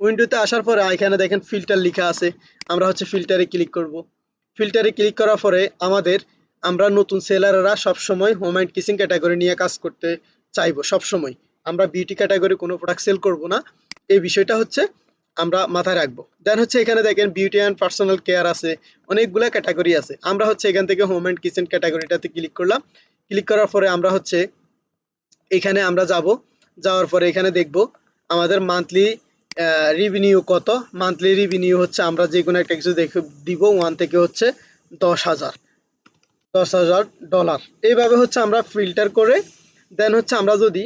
উইন্ডোতে আসার পরে এখানে দেখেন ফিল্টার লেখা আছে, আমরা হচ্ছে ফিল্টারে ক্লিক করব। ফিল্টারে ক্লিক করার পরে আমরা নতুন সেলাররা সবসময় হোম অ্যান্ড কিচেন ক্যাটাগরি নিয়ে কাজ করতে চাইবো সবসময়। আমরা বিউটি ক্যাটাগরি কোনো প্রোডাক্ট সেল করব না, এই বিষয়টা হচ্ছে আমরা মাথায় রাখবো। দেন হচ্ছে এখানে দেখেন বিউটি অ্যান্ড পার্সোনাল কেয়ার আছে, অনেকগুলা ক্যাটাগরি আছে। আমরা হচ্ছে এখান থেকে হোম অ্যান্ড কিচেন ক্যাটাগরিটাতে ক্লিক করলাম। ক্লিক করার পরে আমরা হচ্ছে এখানে আমরা যাব, যাওয়ার পরে এখানে দেখব আমাদের মান্থলি রেভিনিউ কত। মান্থলি রেভিনিউ হচ্ছে আমরা যে কোনো একটা কিছু দেখে দিব 1 থেকে হচ্ছে 10,000, $10,000। এইভাবে হচ্ছে আমরা ফিল্টার করে দেন হচ্ছে আমরা যদি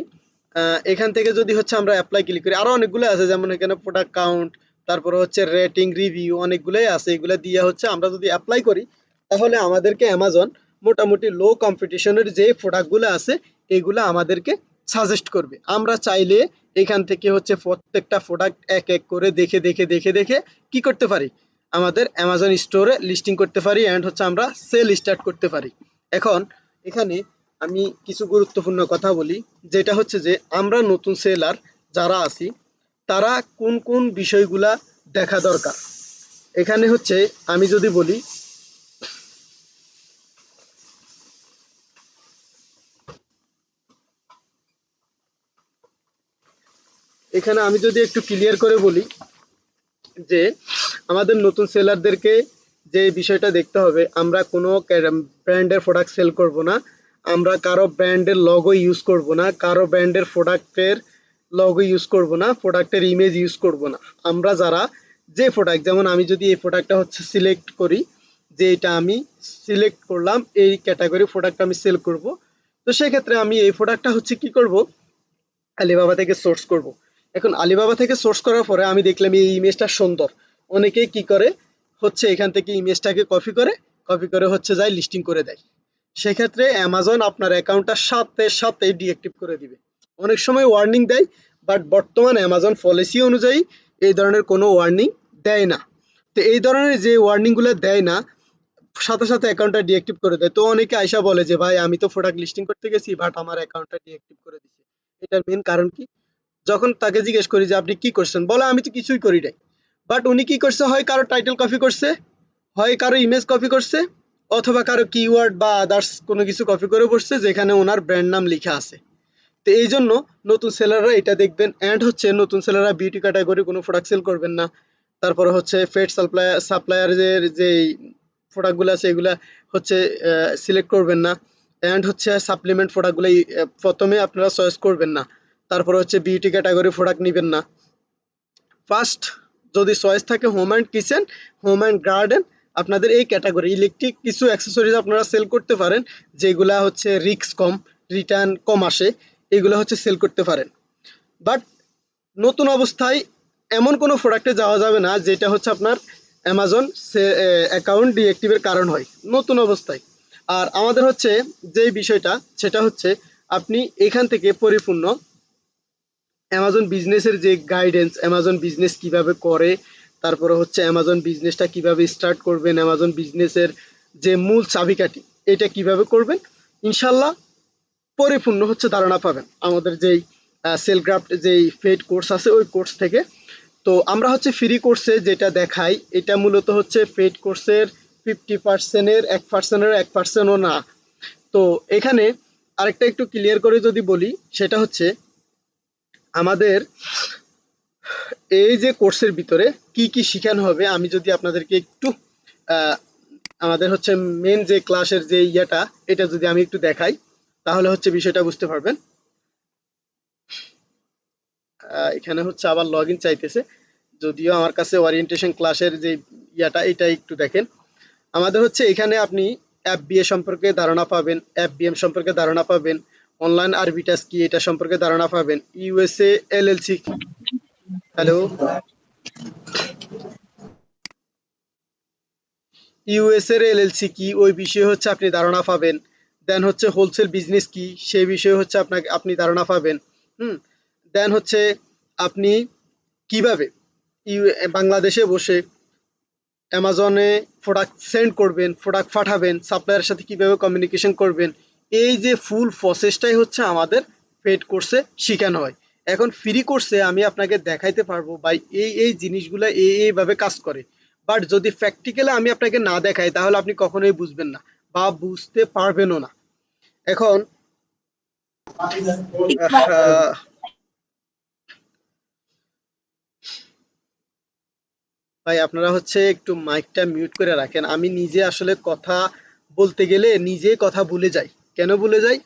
এখান থেকে যদি হচ্ছে আমরা অ্যাপ্লাই ক্লিক করি, আরো অনেকগুলো আছে, যেমন এখানে প্রোডাক্ট কাউন্ট, তারপরে হচ্ছে রেটিং, রিভিউ, অনেকগুলোই আছে। এগুলো দিয়ে হচ্ছে আমরা যদি অ্যাপ্লাই করি, তাহলে আমাদেরকে অ্যামাজন মোটামুটি লো কম্পিটিশনের যে প্রোডাক্টগুলো আছে এগুলো আমাদেরকে সাজেস্ট করবে। আমরা চাইলে এখান থেকে হচ্ছে প্রত্যেকটা প্রোডাক্ট এক এক করে দেখে দেখে দেখে দেখে কি করতে পারি, আমাদের অ্যামাজন স্টোরে লিস্টিং করতে পারি অ্যান্ড হচ্ছে আমরা সেল স্টার্ট করতে পারি। এখন এখানে আমি কিছু গুরুত্বপূর্ণ কথা বলি, যেটা হচ্ছে যে আমরা নতুন সেলার যারা আছি তারা কোন কোন বিষয়গুলা দেখা দরকার। এখানে হচ্ছে আমি যদি বলি, এখানে আমি যদি একটু ক্লিয়ার করে বলি যে আমাদের নতুন সেলারদেরকে যে বিষয়টা দেখতে হবে, আমরা কোনো ব্র্যান্ডের প্রোডাক্ট সেল করব না, আমরা কারো ব্র্যান্ডের লগো ইউজ করব না, কারো ব্র্যান্ডের প্রোডাক্টের লগো ইউজ করব না, প্রোডাক্টের ইমেজ ইউজ করব না। আমরা যারা যে প্রোডাক্ট, যেমন আমি যদি এই প্রোডাক্টটা হচ্ছে সিলেক্ট করি, যে এটা আমি সিলেক্ট করলাম এই ক্যাটাগরি প্রোডাক্ট আমি সেল করব, তো সেক্ষেত্রে আমি এই প্রোডাক্টটা হচ্ছে কি করব, আলিবাবা থেকে সোর্স করব। এখন আলিবাবা থেকে সোর্স করার পরে আমি দেখলাম এই ইমেজটা সুন্দর, অনেকেই কি করে হচ্ছে এখান থেকে ইমেজটাকে কপি করে হচ্ছে যায় লিস্টিং করে দেয়। সেক্ষেত্রে অ্যামাজন আপনার অ্যাকাউন্টটা সাথে সাথে ডিঅ্যাক্টিভ করে দিবে। অনেক সময় ওয়ার্নিং দেয়, বাট বর্তমান অ্যামাজন পলিসি অনুযায়ী এই ধরনের কোনো ওয়ার্নিং দেয় না। তো এই ধরনের যে ওয়ার্নিংগুলো দেয় না, সাথে সাথে অ্যাকাউন্টটা ডিঅ্যাক্টিভ করে দেয়। তো অনেকে আইসা বলে যে ভাই আমি তো প্রোডাক্ট লিস্টিং করতে গেছি বাট আমার অ্যাকাউন্টটা ডিঅ্যাক্টিভ করে দিচ্ছে। এটার মেন কারণ কি? যখন তাকে জিজ্ঞেস করি যে আপনি কি করছেন, বলে আমি তো কিছুই করি নাই। বাট উনি কি করছে, হয় কারো টাইটেল কপি করছে, হয় কারো ইমেজ কপি করছে, অথবা কারো কিওয়ার্ড বা আদার্স কোনো কিছু কপি করে বসছে যেখানে ওনার ব্র্যান্ড নাম লেখা আছে। তো এই জন্য নতুন সেলাররা এটা দেখবেন। অ্যান্ড হচ্ছে নতুন সেলাররা বিউটি ক্যাটাগরি কোনো প্রোডাক্ট সেল করবেন না। তারপরে হচ্ছে ফেড সাপ্লায়ারের যে প্রোডাক্টগুলো আছে এগুলা হচ্ছে সিলেক্ট করবেন না। অ্যান্ড হচ্ছে সাপ্লিমেন্ট প্রোডাক্টগুলো প্রথমে আপনারা চয়েস করবেন না। তারপরে হচ্ছে বিউটি ক্যাটাগরি প্রোডাক্ট নেবেন না। ফার্স্ট যদি চয়েস থাকে home and kitchen, home and garden, আপনাদের এই ক্যাটাগরি ইলেকট্রিক কিছু অ্যাক্সেসরিজ আপনারা সেল করতে পারেন, যেগুলা হচ্ছে রিস্ক কম, রিটার্ন কম আসে, এগুলো হচ্ছে সেল করতে পারেন। বাট নতুন অবস্থায় এমন কোনো প্রোডাক্টে যাওয়া যাবে না যেটা হচ্ছে আপনার অ্যামাজন অ্যাকাউন্ট ডিঅ্যাক্টিভের কারণ হয় নতুন অবস্থায়। আর আমাদের হচ্ছে যে বিষয়টা সেটা হচ্ছে আপনি এখান থেকে পরিপূর্ণ অ্যামাজন বিজনেসের যে গাইডেন্স, অ্যামাজন বিজনেস কিভাবে করে, তারপরে হচ্ছে অ্যামাজন বিজনেসটা কিভাবে স্টার্ট করবেন, অ্যামাজন বিজনেসের যে মূল চাবিকাঠি এটা কিভাবে করবেন, ইনশাল্লাহ পরিপূর্ণ হচ্ছে ধারণা পাবেন আমাদের যেই সেলক্রাফট যেই পেইড কোর্স আছে ওই কোর্স থেকে। তো আমরা হচ্ছে ফ্রি কোর্সে যেটা দেখাই এটা মূলত হচ্ছে পেইড কোর্সের 50%-এর 1%-এর 1%ও না। তো এখানে আরেকটা একটু ক্লিয়ার করে যদি বলি, সেটা হচ্ছে আমাদের এই যে কোর্সের ভিতরে কি কি শেখানো হবে, আমি যদি আপনাদেরকে একটু আহ, আমাদের হচ্ছে মেন যে ক্লাসের যে ইয়েটা এটা যদি আমি একটু দেখাই, তাহলে হচ্ছে বিষয়টা বুঝতে পারবেন। এখানে হচ্ছে আবার লগ ইন চাইতেছে, যদিও আমার কাছে ওরিয়েন্টেশন ক্লাসের যে ইয়াটা এটা একটু দেখেন। আমাদের হচ্ছে এখানে আপনি এফবিএ সম্পর্কে ধারণা পাবেন, এফবিএম সম্পর্কে ধারণা পাবেন, অনলাইন আরবিটাস কি এটা সম্পর্কে ধারণা পাবেন, ইউএসএ এলএলসি। হ্যালো, ইউএস এর এলএলসি কি ওই বিষয়ে হচ্ছে আপনি ধারণা পাবেন। দেন হচ্ছে হোলসেল বিজনেস কি সেই বিষয়ে হচ্ছে আপনাকে আপনি ধারণা পাবেন। হুম। দেন হচ্ছে আপনি কিভাবে বাংলাদেশে বসে অ্যামাজনে প্রোডাক্ট সেন্ড করবেন, প্রোডাক্ট পাঠাবেন, সাপ্লায়ারের সাথে কিভাবে কমিউনিকেশন করবেন, এই যে ফুল প্রসেসটাই হচ্ছে আমাদের পেড কোর্সে শেখানো হয়। এখন ফ্রি কোর্সে আমি আপনাকে দেখাইতে পারবো ভাই এই জিনিসগুলো এইভাবে কাজ করে, বাট যদি প্র্যাকটিক্যালি আমি আপনাকে না দেখাই তাহলে আপনি কখনোই বুঝবেন না বা বুঝতে পারবেনও না। এখন আহ, ভাই আপনারা হচ্ছে একটু মাইকটা মিউট করে রাখেন। আমি নিজে আসলে কথা বলতে গেলে নিজেই কথা ভুলে যাই। কেন ভুলে যাই?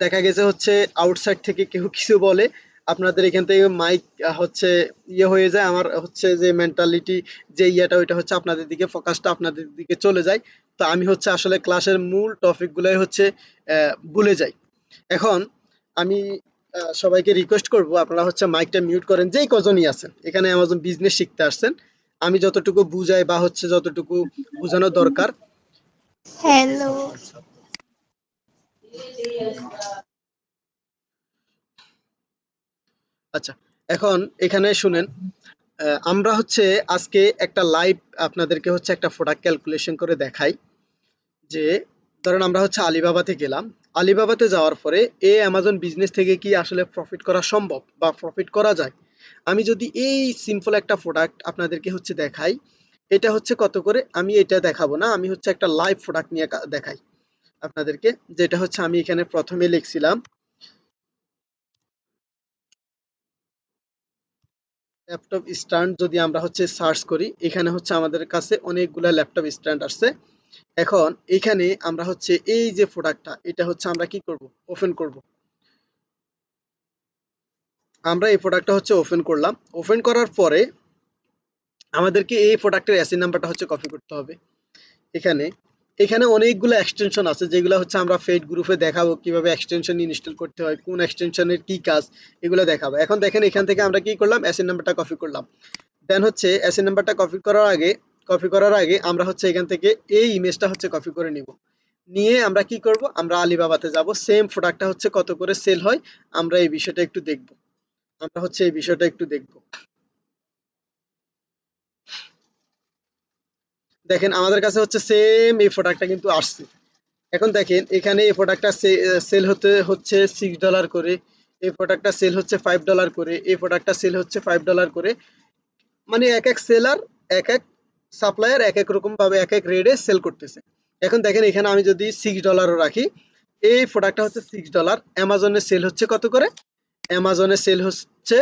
দেখা গেছে হচ্ছে আউটসাইড থেকে কেউ কিছু বলে, আপনাদের এখান থেকে মাইক হচ্ছে ইয়ে হয়ে যায়, আমার হচ্ছে যে মেন্টালিটি যে ইয়েটা ওইটা হচ্ছে আপনাদের দিকে, ফোকাসটা আপনাদের দিকে চলে যায়। তো আমি হচ্ছে আসলে ক্লাসের মূল টপিক গুলাই হচ্ছে ভুলে যাই। এখন আমি সবাইকে রিকোয়েস্ট করব আপনারা হচ্ছে মাইকটা মিউট করেন, যেই কজনই আছেন এখানে অ্যামাজন বিজনেস শিখতে আসছেন। আমি যতটুকু বুঝাই বা হচ্ছে যতটুকু বোঝানো দরকার। হ্যালো। আচ্ছা, এখন এখানে শুনেন, আমরা হচ্ছে আজকে একটা লাইভ আপনাদেরকে হচ্ছে একটা প্রোডাক্ট ক্যালকুলেশন করে দেখাই। যে ধরেন আমরা হচ্ছে আলিবাবাতে গেলাম, আলিবাবাতে যাওয়ার পরে অ্যামাজন বিজনেস থেকে কি আসলে প্রফিট করা সম্ভব বা প্রফিট করা যায়? আমি যদি এই সিম্পল একটা প্রোডাক্ট আপনাদেরকে হচ্ছে দেখাই, এটা হচ্ছে কত করে, আমি এটা দেখাবো না, আমি হচ্ছে একটা লাইভ প্রোডাক্ট নিয়ে দেখাই আপনাদেরকে। যেটা হচ্ছে আমি এখানে প্রথমে লিখছিলাম ল্যাপটপ স্ট্যান্ড। যদি আমরা হচ্ছে সার্চ করি, এখানে হচ্ছে আমাদের কাছে অনেকগুলা ল্যাপটপ স্ট্যান্ড আসছে। এখন এখানে আমরা হচ্ছে এই যে প্রোডাক্টটা, এটা হচ্ছে আমরা কি করব, ওপেন করব। আমরা এই প্রোডাক্টটা হচ্ছে ওপেন করলাম। ওপেন করার পরে আমাদেরকে এই প্রোডাক্টের এসি নাম্বারটা হচ্ছে কপি করতে হবে। এখানে এখানে অনেকগুলো এক্সটেনশন আছে যেগুলো হচ্ছে আমরা ফেড গ্রুপে দেখাবো, কিভাবে এক্সটেনশন ইনস্টল করতে হয়, কোন এক্সটেনশনের কি কাজ, এগুলো দেখাবো। এখন দেখেন এখান থেকে আমরা কি করলাম, এসি নাম্বারটা কপি করলাম। দেন হচ্ছে এসি নাম্বারটা কপি করার আগে আমরা হচ্ছে এখান থেকে এই ইমেজটা হচ্ছে কপি করে নিব। নিয়ে আমরা কি করব, আমরা আলিবাবাতে যাব, সেম প্রোডাক্টটা হচ্ছে কত করে সেল হয় আমরা এই বিষয়টা একটু দেখব। আমরা হচ্ছে এই বিষয়টা একটু দেখব। দেখেন আমাদের কাছে হচ্ছে সেম এই প্রোডাক্টটা কিন্তু আসছে। এখন দেখেন এখানে এই প্রোডাক্টটা সেল হতে হচ্ছে $6 করে, এই প্রোডাক্টটা সেল হচ্ছে $5 করে, এই প্রোডাক্টটা সেল হচ্ছে $5 করে। মানে এক এক সেলার, এক এক সাপ্লায়ার এক এক রকম ভাবে এক এক রেটে সেল করতেছে। এখন দেখেন এখানে আমি যদি $6 রাখি, এই প্রোডাক্টটা হচ্ছে $6, অ্যামাজনে সেল হচ্ছে কত করে, অ্যামাজনে সেল হচ্ছে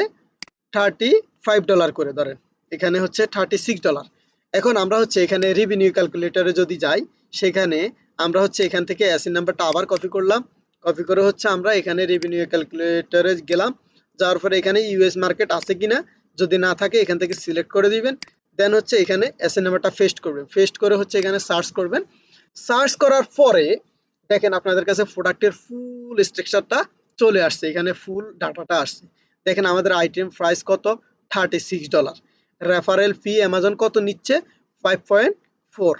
$35 করে ধরেন, এখানে হচ্ছে $36। এখন আমরা হচ্ছে এখানে রেভিনিউ ক্যালকুলেটরে যদি যাই, সেখানে আমরা হচ্ছে এখান থেকে এসি নাম্বারটা আবার কপি করলাম। কপি করে হচ্ছে আমরা এখানে রেভিনিউ ক্যালকুলেটরে গেলাম। যাওয়ার পরে এখানে ইউএস মার্কেট আছে কিনা, যদি না থাকে এখান থেকে সিলেক্ট করে দিবেন। দেন হচ্ছে এখানে এসি নাম্বারটা পেস্ট করবেন, পেস্ট করে হচ্ছে এখানে সার্চ করবেন। সার্চ করার পরে দেখেন আপনাদের কাছে প্রোডাক্টের ফুল স্ট্রাকচারটা চলে আসছে, এখানে ফুল ডাটাটা আসছে। দেখেন আমাদের আইটেম প্রাইস কত, $36। রেফারেল ফি অ্যামাজন কত নিচ্ছে, 5.4।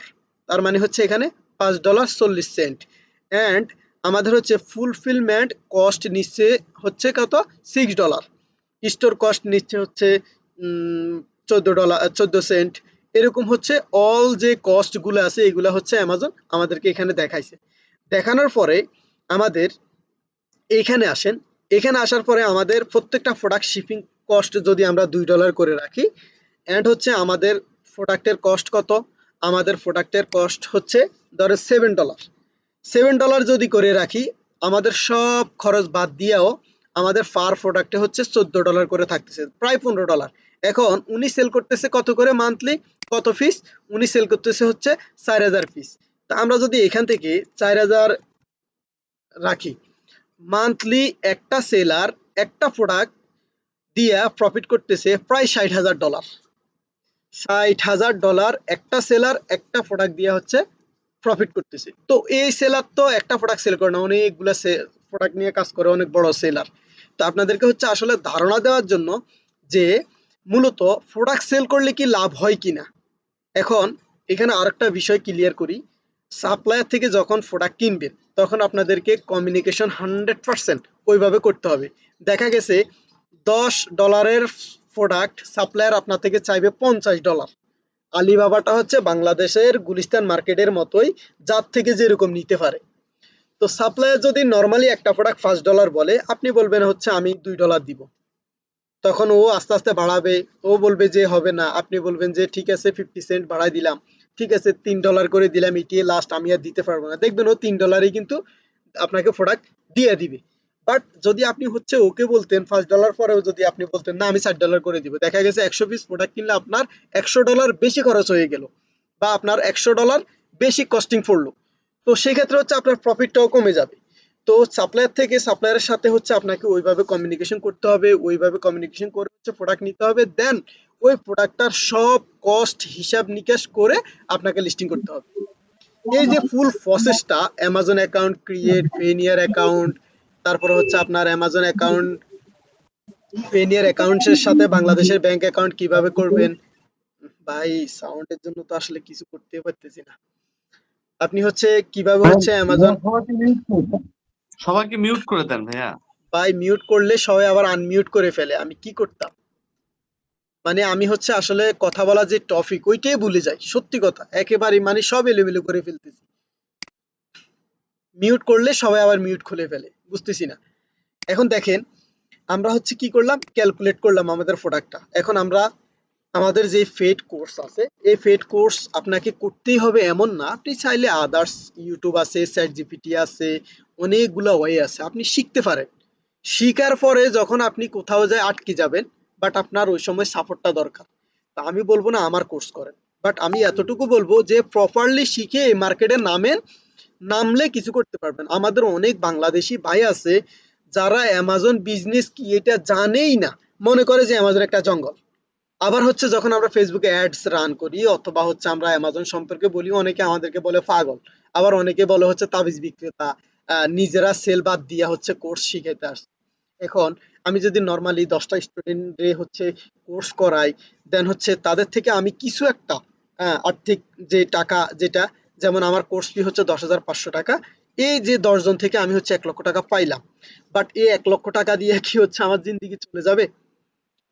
তার মানে হচ্ছে এখানে $5.40। অ্যান্ড আমাদের হচ্ছে ফুলফিলমেন্ট কস্ট নিচ্ছে হচ্ছে কত, $6। স্টোর কস্ট নিচ্ছে হচ্ছে $14, 14 সেন্ট। এরকম হচ্ছে অল যে কস্ট গুলো আছে এগুলা হচ্ছে অ্যামাজন আমাদেরকে এখানে দেখাইছে। দেখানোর পরে আমাদের এইখানে আসেন, এখানে আসার পরে আমাদের প্রত্যেকটা প্রোডাক্ট শিপিং কস্ট যদি আমরা $2 করে রাখি, অ্যান্ড হচ্ছে আমাদের প্রোডাক্টের কস্ট কত, আমাদের প্রোডাক্টের কস্ট হচ্ছে ধরো $7। $7 যদি করে রাখি, আমাদের সব খরচ বাদ দিয়েও আমাদের পার প্রোডাক্টে হচ্ছে $14 করে থাকতেছে, প্রায় $15। এখন উনি সেল করতেছে কত করে মান্থলি, কত পিস, উনি সেল করতেছে হচ্ছে 4000 পিস। তা আমরা যদি এখান থেকে 4000 রাখি, মান্থলি একটা সেলার একটা প্রোডাক্ট দিয়া প্রফিট করতেছে প্রায় $60,000। $60,000 একটা সেলার একটা প্রোডাক্ট দিয়ে হচ্ছে প্রফিট করতেছে। তো এই সেলার তো একটা প্রোডাক্ট সেল করে না, অনেকগুলা প্রোডাক্ট নিয়ে কাজ করে, অনেক বড় সেলার। তো আপনাদেরকে হচ্ছে আসলে ধারণা দেওয়ার জন্য যে মূলত প্রোডাক্ট সেল করলে কি লাভ হয় কিনা। এখন এখানে আরেকটা বিষয় ক্লিয়ার করি, সাপ্লায়ার থেকে যখন প্রোডাক্ট কিনবেন তখন আপনাদেরকে কমিউনিকেশন 100% ওইভাবে করতে হবে। দেখা গেছে $10 প্রোডাক্ট সাপ্লায়ার আপনার থেকে চাইবে $50। আলিবাবাটা হচ্ছে বাংলাদেশের গুলিস্তান মার্কেটের মতোই, যার থেকে যেরকম নিতে পারে। তো সাপ্লায়ার যদি নর্মালি একটা প্রোডাক্ট $5 বলে, আপনি বলবেন হচ্ছে আমি $2 দিব, তখন ও আস্তে আস্তে বাড়াবে। ও বলবে যে হবে না, আপনি বলবেন যে ঠিক আছে 50 সেন্ট বাড়াই দিলাম, ঠিক আছে $3 করে দিলাম, এটিয়ে লাস্ট আমি আর দিতে পারবো না, দেখবেন ও $3 কিন্তু আপনাকে প্রোডাক্ট দিয়ে দিবে। বাট যদি আপনি হচ্ছে ওকে বলতেন $5 পরেও যদি আপনি বলতেন না আমি $60 করে দিব, দেখা গেছে 100 পিস প্রোডাক্ট কিনলে আপনার $100 বেশি খরচ হয়ে গেল বা আপনার $100 বেশি কস্টিং পড়লো। তো সেক্ষেত্রে হচ্ছে আপনার প্রফিটটাও কমে যাবে। তো সাপ্লায়ার থেকে সাপ্লায়ারের সাথে হচ্ছে আপনাকে ওইভাবে কমিউনিকেশন করতে হবে, ওইভাবে কমিউনিকেশন করে হচ্ছে প্রোডাক্ট নিতে হবে, দেন ওই প্রোডাক্টটার সব কস্ট হিসাব নিকাশ করে আপনাকে লিস্টিং করতে হবে। এই যে ফুল প্রসেসটা, অ্যামাজন অ্যাকাউন্ট ক্রিয়েট, পেনিয়ার অ্যাকাউন্ট, তারপরে হচ্ছে আপনার অ্যামাজন অ্যাকাউন্ট, পেনিয়ার অ্যাকাউন্টের সাথে বাংলাদেশের ব্যাংক অ্যাকাউন্ট কিভাবে করবেন। ভাই সাউন্ডের জন্য তো আসলে কিছু করতে পারতেছি না। আপনি হচ্ছে কিভাবে হচ্ছে অ্যামাজন, সবাইকে মিউট করে দেন ভাইয়া। ভাই মিউট করলে সবাই আবার আনমিউট করে ফেলে, আমি কি করতাম। মানে আমি হচ্ছে আসলে কথা বলা যে টপিক ওইটাই ভুলে যাই, সত্যি কথা একেবারে মানে সব এলোমেলো করে ফেলতেছি। মিউট করলে সবাই আবার মিউট খুলে ফেলে, বুঝতেছি না। এখন দেখেন আমরা হচ্ছে কি করলাম, ক্যালকুলেট করলাম আমাদের প্রোডাক্টটা। এখন আমরা আমাদের যে ফেড কোর্স আছে, এই ফেড কোর্স আপনাকে করতেই হবে এমন না, আপনি চাইলে আদার্স ইউটিউব আছে, চ্যাট জিপিটি আছে, অনেকগুলো ওয়ে আছে, আপনি শিখতে পারেন। শিখার পরে যখন আপনি কোথাও যায় আটকে যাবেন, বাট আপনার ওই সময় সাপোর্টটা দরকার। তা আমি বলবো না আমার কোর্স করেন, বাট আমি এতটুকু বলবো যে প্রপারলি শিখে এই মার্কেটে নামেন, নামলে কিছু করতে পারবেন। আমাদের অনেক বাংলাদেশি ভাই আছে যারা অ্যামাজন বিজনেস কি এটা জানেই না, মনে করে যে অ্যামাজন একটা জঙ্গল। আবার হচ্ছে যখন আমরা ফেসবুকে অ্যাডস রান করি অথবা হচ্ছে আমরা অ্যামাজন সম্পর্কে বলি, অনেকে আমাদেরকে বলে পাগল, আবার অনেকে বলে হচ্ছে তাবিজ বিক্রেতা, নিজেরা সেল বাদ দিয়া হচ্ছে কোর্স শিখাইতে আসছে। এখন আমি যদি নর্মালি 10টা স্টুডেন্টে হচ্ছে কোর্স করাই, দেন হচ্ছে তাদের থেকে আমি কিছু একটা আর্থিক যে টাকা যেটা, যেমন আমার কোর্স ফি হচ্ছে 10,500 টাকা, এই যে 10 জন থেকে আমি হচ্ছে 1 লক্ষ টাকা পাইলাম, বাট এই 1 লক্ষ টাকা দিয়ে কি হচ্ছে আমার জিন্দিগি চলে যাবে?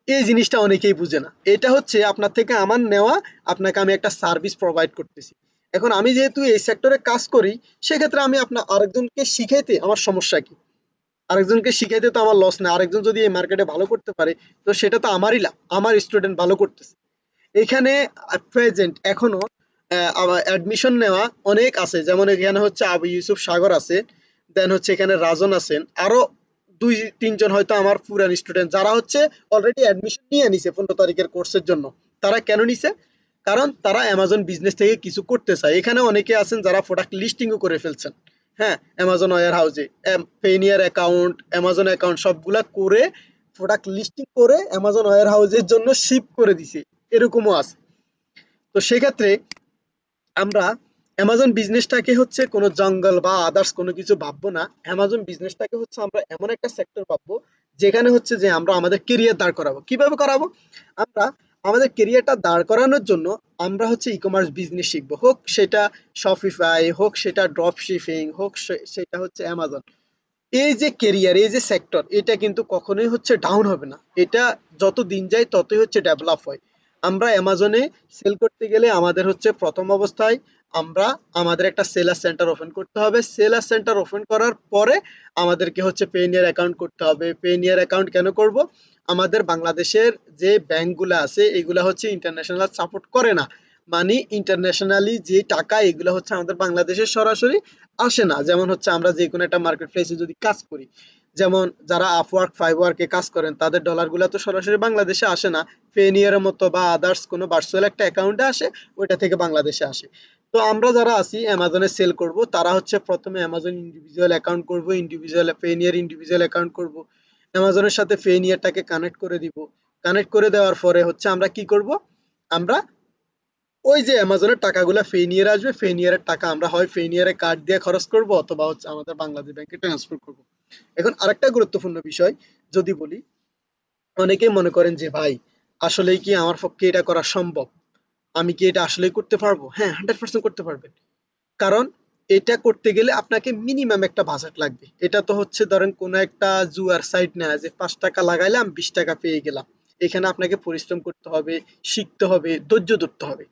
এই জিনিসটা অনেকেই বুঝে না। এটা হচ্ছে আপনার থেকে আমার নেওয়া, আপনাকে আমি একটা সার্ভিস প্রোভাইড করতেছি। এখন আমি যেহেতু এই সেক্টরে কাজ করি, সেক্ষেত্রে আমি আপনার আরেকজনকে শিখাইতে আমার সমস্যা কি? আরেকজনকে শিখাইতে তো আমার লস না। আরেকজন যদি এই মার্কেটে ভালো করতে পারে, তো সেটা তো আমারই লাভ, আমার স্টুডেন্ট ভালো করতেছে। এখানে প্রেজেন্ট এখনো অ্যাডমিশন নেওয়া অনেক আছে, যেমন এখানে হচ্ছে আবু ইউসুফ সাগর আছে, দেন হচ্ছে এখানে রাজন আছেন, আরো 2-3 জন হয়তো আমার পুরান স্টুডেন্ট যারা হচ্ছে অলরেডি অ্যাডমিশন নিয়ে নিছে 15 তারিখের কোর্সের জন্য। তারা কেন নিছে? কারণ তারা অ্যামাজন বিজনেস থেকে কিছু করতে চায়। এখানে অনেকে আছেন যারা প্রোডাক্ট লিস্টিংও করে ফেলছেন, হ্যাঁ, অ্যামাজন ওয়্যার হাউসে পেনিয়ার অ্যাকাউন্ট, অ্যামাজন অ্যাকাউন্ট সবগুলা করে প্রোডাক্ট লিস্টিং করে অ্যামাজন ওয়্যার হাউসের জন্য শিপ করে দিছে, এরকমও আছে। তো সেক্ষেত্রে আমরা অ্যামাজন বিজনেসটাকে হচ্ছে কোনো জঙ্গল বা আদার্স কোনো কিছু ভাববো না। অ্যামাজন বিজনেসটাকে হচ্ছে আমরা এমন একটা সেক্টর ভাববো যেখানে হচ্ছে যে আমরা আমাদের কেরিয়ার দাঁড় করাবো। কিভাবে করাবো? আমরা আমাদের কেরিয়ারটা দাঁড় করানোর জন্য আমরা হচ্ছে ই কমার্স বিজনেস শিখবো, হোক সেটা শপিফাই, হোক সেটা ড্রপ শিপিং, হোক সেটা হচ্ছে অ্যামাজন। এই যে কেরিয়ার, এই যে সেক্টর, এটা কিন্তু কখনোই হচ্ছে ডাউন হবে না। এটা যত দিন যায় ততই হচ্ছে ডেভেলপ হয়। আমরা অ্যামাজনে সেল করতে গেলে আমাদের হচ্ছে প্রথম অবস্থায় আমরা আমাদের একটা সেলার সেন্টার ওপেন করতে হবে। সেলার সেন্টার ওপেন করার পরে আমাদেরকে হচ্ছে পেনিয়ার অ্যাকাউন্ট করতে হবে। পেনিয়ার অ্যাকাউন্ট কেন করব? আমাদের বাংলাদেশের যে ব্যাংকগুলো আছে এগুলা হচ্ছে ইন্টারন্যাশনাল সাপোর্ট করে না। মানে ইন্টারন্যাশনালি যে টাকা এগুলো হচ্ছে আমাদের বাংলাদেশের সরাসরি আসে না। যেমন হচ্ছে আমরা যে কোনো একটা মার্কেট প্লেসে যদি কাজ করি, যেমন যারা আপওয়ার্ক ফাইবারকে কাজ করেন তাদের ডলারগুলো তো সরাসরি বাংলাদেশে আসে না, পেনিয়ারের মতো বা আদার্স কোনো ভার্চুয়াল একটা অ্যাকাউন্টে আসে, ওইটা থেকে বাংলাদেশে আসে। তো আমরা যারা আছি অ্যামাজনে সেল করব, তারা হচ্ছে প্রথমে অ্যামাজন ইন্ডিভিজুয়াল অ্যাকাউন্ট করব, ইন্ডিভিজুয়াল পেনিয়ার ইন্ডিভিজুয়াল অ্যাকাউন্ট করব, অ্যামাজনের সাথে পেনিয়ারটাকে কানেক্ট করে দিব। কানেক্ট করে দেওয়ার পরে হচ্ছে আমরা কি করব, আমরা ওই যে অ্যামাজনের টাকাগুলা ফেনিয়ার আসবে, ফেনিয়ারের টাকা আমরা হয় ফেনিয়ারে কার্ড দিয়ে খরচ করব অথবা হচ্ছে আমাদের বাংলাদেশ ব্যাংকে ট্রান্সফার করব। এখন আরেকটা গুরুত্বপূর্ণ বিষয় যদি বলি, অনেকেই মনে করেন যে ভাই আসলেই কি আমার পক্ষে এটা করা সম্ভব, আমি কি এটা আসলেই করতে পারবো? হ্যাঁ, 100% করতে পারবেন। কারণ এটা করতে গেলে আপনাকে মিনিমাম একটা বাজেট লাগবে। এটা তো হচ্ছে ধরেন কোনো একটা জুয়ার সাইট না যে 5 টাকা লাগাইলাম 20 টাকা পেয়ে গেলাম। এখানে আপনাকে পরিশ্রম করতে হবে, শিখতে হবে, ধৈর্য ধরতে হবে।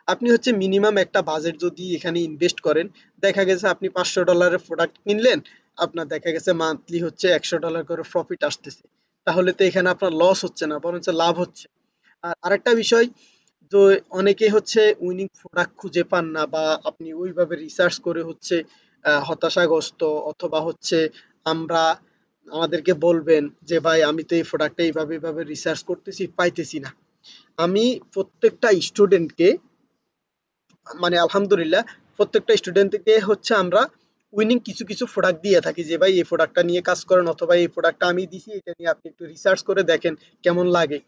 আপনি হচ্ছে মিনিমাম একটা বাজেট যদি এখানে ইনভেস্ট করেন, দেখা গেছে আপনি $500 প্রোডাক্ট কিনলেন, আপনার দেখা গেছে মান্থলি হচ্ছে $100 করে প্রফিট আসতেছে। তাহলে তো এখানে আপনার লস হচ্ছে না, বরঞ্চ লাভ হচ্ছে। আর আরেকটা বিষয়, তো অনেকে হচ্ছে উইনিং প্রোডাক্ট খুঁজে পান না, বা আপনি ওইভাবে রিসার্চ করে হচ্ছে হতাশাগ্রস্ত, অথবা হচ্ছে আমরা আমাদেরকে বলবেন যে ভাই আমি তো এই প্রোডাক্টটা এইভাবে এইভাবে রিসার্চ করতেছি পাইতেছি না। আমি প্রত্যেকটা স্টুডেন্টকে মানে আলহামদুলিল্লাহ প্রত্যেকটা স্টুডেন্টকে হচ্ছে আমরা উইনিং কিছু কিছু প্রোডাক্ট দিয়ে থাকি যে ভাই এই প্রোডাক্টটা নিয়ে কাজ করেন অথবা এই প্রোডাক্টটা আমি দিছি এটা নিয়ে আপনি একটু রিসার্চ করে দেখেন কেমন লাগে।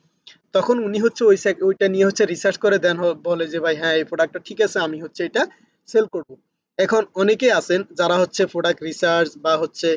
তখন উনি হচ্ছে ওইটা নিয়ে হচ্ছে রিসার্চ করে দেন বলে যে ভাই হ্যাঁ এই প্রোডাক্টটা ঠিক আছে আমি হচ্ছে এটা সেল করব। এখন অনেকেই আছেন যারা হচ্ছে প্রোডাক্ট রিসার্চ বা হচ্ছে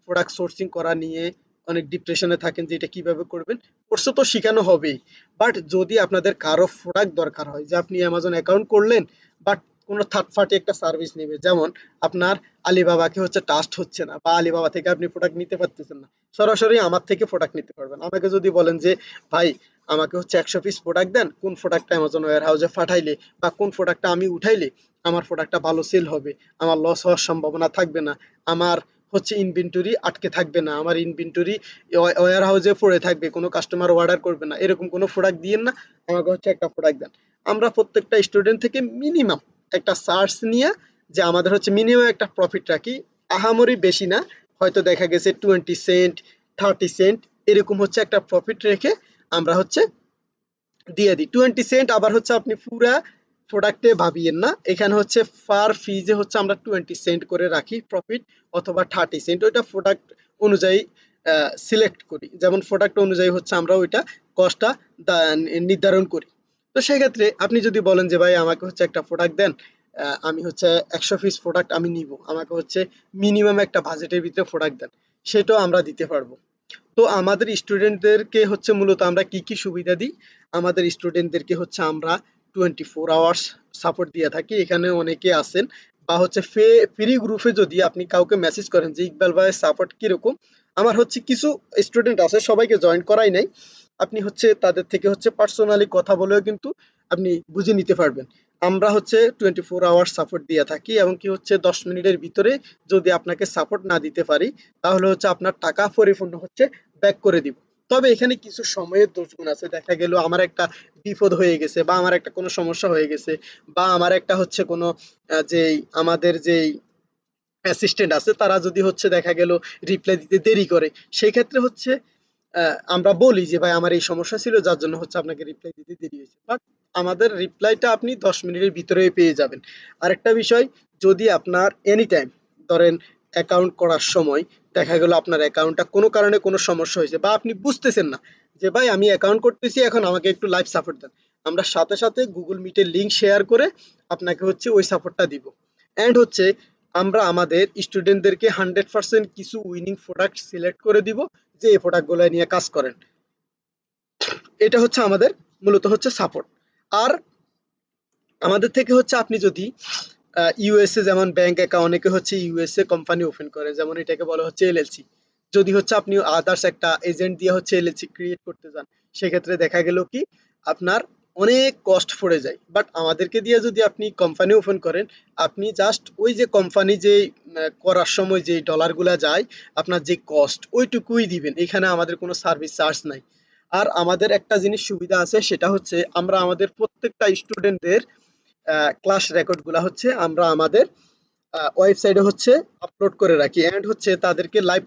প্রোডাক্ট সোর্সিং করা নিয়ে অনেক ডিপ্রেশনে থাকেন যে এটা কিভাবে করবেন। কোর্সে তো শেখানো হবেই, বাট যদি আপনাদের কারো প্রোডাক্ট দরকার হয় যে আপনি অ্যামাজন অ্যাকাউন্ট করলেন বাট কোনো থার্ড পার্টি একটা সার্ভিস নেবে, যেমন আপনার আলিবাবাকে হচ্ছে ট্রাস্ট হচ্ছে না বা আলিবাবা থেকে আপনি প্রোডাক্ট নিতে পারতেছেন না, সরাসরি আমার থেকে প্রোডাক্ট নিতে পারবেন। আমাকে যদি বলেন যে ভাই আমাকে হচ্ছে 100 পিস প্রোডাক্ট দেন, কোন প্রোডাক্টটা অ্যামাজন ওয়্যার হাউসে পাঠাইলে বা কোন প্রোডাক্টটা আমি উঠাইলে আমার প্রোডাক্টটা ভালো সেল হবে, আমার লস হওয়ার সম্ভাবনা থাকবে না, আমার হচ্ছে ইনভেন্টরি আটকে থাকবে না, আমার ইনভেন্টরি ওয়্যার হাউসে পড়ে থাকবে, কোনো কাস্টমার অর্ডার করবে না, এরকম কোনো প্রোডাক্ট দিয়েন না, আমাকে হচ্ছে একটা প্রোডাক্ট দেন। আমরা প্রত্যেকটা স্টুডেন্ট থেকে মিনিমাম একটা সার্চ নিয়ে যে আমাদের হচ্ছে মিনিমাম একটা প্রফিট রাখি, আহামরি বেশি না, হয়তো দেখা গেছে 20 সেন্ট 30 সেন্ট এরকম হচ্ছে একটা প্রফিট রেখে আমরা হচ্ছে দিয়ে দিই 20 সেন্ট। আবার হচ্ছে আপনি পুরা প্রোডাক্টে ভাবিয়েন না, এখানে হচ্ছে পার ফিজে হচ্ছে আমরা 20 সেন্ট করে রাখি প্রফিট অথবা 30 সেন্ট, ওইটা প্রোডাক্ট অনুযায়ী সিলেক্ট করি, যেমন প্রোডাক্ট অনুযায়ী হচ্ছে আমরা ওইটা কস্টটা নির্ধারণ করি। তো সেক্ষেত্রে আপনি যদি বলেন যে ভাই আমাকে হচ্ছে একটা প্রোডাক্ট দেন, আমি হচ্ছে 100 পিস প্রোডাক্ট আমি নিব, আমাকে হচ্ছে মিনিমাম একটা বাজেটের ভিতরে প্রোডাক্ট দেন, সেটাও আমরা দিতে পারবো। তো আমাদের স্টুডেন্টদেরকে হচ্ছে মূলত আমরা কি কি সুবিধা দিই, আমাদের স্টুডেন্টদেরকে হচ্ছে আমরা 24 আওয়ার্স সাপোর্ট দিয়ে থাকি। এখানে অনেকে আছেন বা হচ্ছে ফ্রি গ্রুপে যদি আপনি কাউকে মেসেজ করেন যে ইকবাল ভাইয়ের সাপোর্ট কিরকম, আমার হচ্ছে কিছু স্টুডেন্ট আছে সবাইকে জয়েন করাই নাই, আপনি হচ্ছে তাদের থেকে হচ্ছে পার্সোনালি কথা বলেও কিন্তু আপনি বুঝে নিতে পারবেন। আমরা হচ্ছে 24 আওয়ার্স সাপোর্ট দিয়ে থাকি এবং কি হচ্ছে 10 মিনিটের ভিতরে যদি আপনাকে সাপোর্ট না দিতে পারি তাহলে হচ্ছে আপনার টাকা পরিপূর্ণ হচ্ছে ব্যাক করে দিব। তবে এখানে কিছু সময়ের দোষগুণ আছে, দেখা গেল আমার একটা বিপদ হয়ে গেছে বা আমার একটা কোনো সমস্যা হয়ে গেছে বা আমার একটা হচ্ছে কোনো যেই আমাদের যেই অ্যাসিস্ট্যান্ট আছে তারা যদি হচ্ছে দেখা গেল রিপ্লাই দিতে দেরি করে, সেই ক্ষেত্রে হচ্ছে আমরা বলি যে ভাই আমার এই সমস্যা ছিল যার জন্য হচ্ছে আপনাকে রিপ্লাই দিতে দেরি হয়েছে, বাট আমাদের রিপ্লাইটা আপনি 10 মিনিটের ভিতরেই পেয়ে যাবেন। আরেকটা বিষয়, যদি আপনার এনি টাইম ধরেন অ্যাকাউন্ট করার সময় দেখা গেল আপনার অ্যাকাউন্টটা কোনো কারণে কোনো সমস্যা হয়েছে বা আপনি বুঝতেছেন না যে ভাই আমি অ্যাকাউন্ট করতেছি এখন আমাকে একটু লাইভ সাপোর্ট দেন, আমরা সাথে সাথে গুগল মিটের লিঙ্ক শেয়ার করে আপনাকে হচ্ছে ওই সাপোর্টটা দিব। অ্যান্ড হচ্ছে আমরা আমাদের স্টুডেন্টদেরকে 100% কিছু উইনিং প্রোডাক্ট সিলেক্ট করে দিব যে এই প্রোডাক্টগুলো নিয়ে কাজ করেন। এটা হচ্ছে আমাদের মূলত হচ্ছে সাপোর্ট। আর আমাদের থেকে হচ্ছে আপনি যদি ইউএসএ যেমন ব্যাংক অ্যাকাউন্ট, অনেকে হচ্ছে ইউএসএ কোম্পানি ওপেন করে, যেমন এটাকে বলা হচ্ছে এলএলসি, যদি হচ্ছে আপনি আদার্স একটা এজেন্ট দিয়ে হচ্ছে এলএলসি ক্রিয়েট করতে চান, সেক্ষেত্রে দেখা গেল কি আপনার অনেক কস্ট পড়ে যায়। বাট আমাদেরকে দিয়ে যদি আপনি কোম্পানি ওপেন করেন, আপনি জাস্ট ওই যে কোম্পানি যে করার সময় যে ডলারগুলা যায় আপনার যে কস্ট ওইটুকুই দিবেন, এখানে আমাদের কোনো সার্ভিস চার্জ নাই। আর আমাদের একটা জিনিস সুবিধা আছে, সেটা হচ্ছে আমরা আমাদের প্রত্যেকটা স্টুডেন্টদের ক্লাস রেকর্ড গুলা হচ্ছে আমরা আমাদের ওয়েবসাইটে হচ্ছে আপলোড করে রাখি, এন্ড হচ্ছে তাদেরকে লাইফ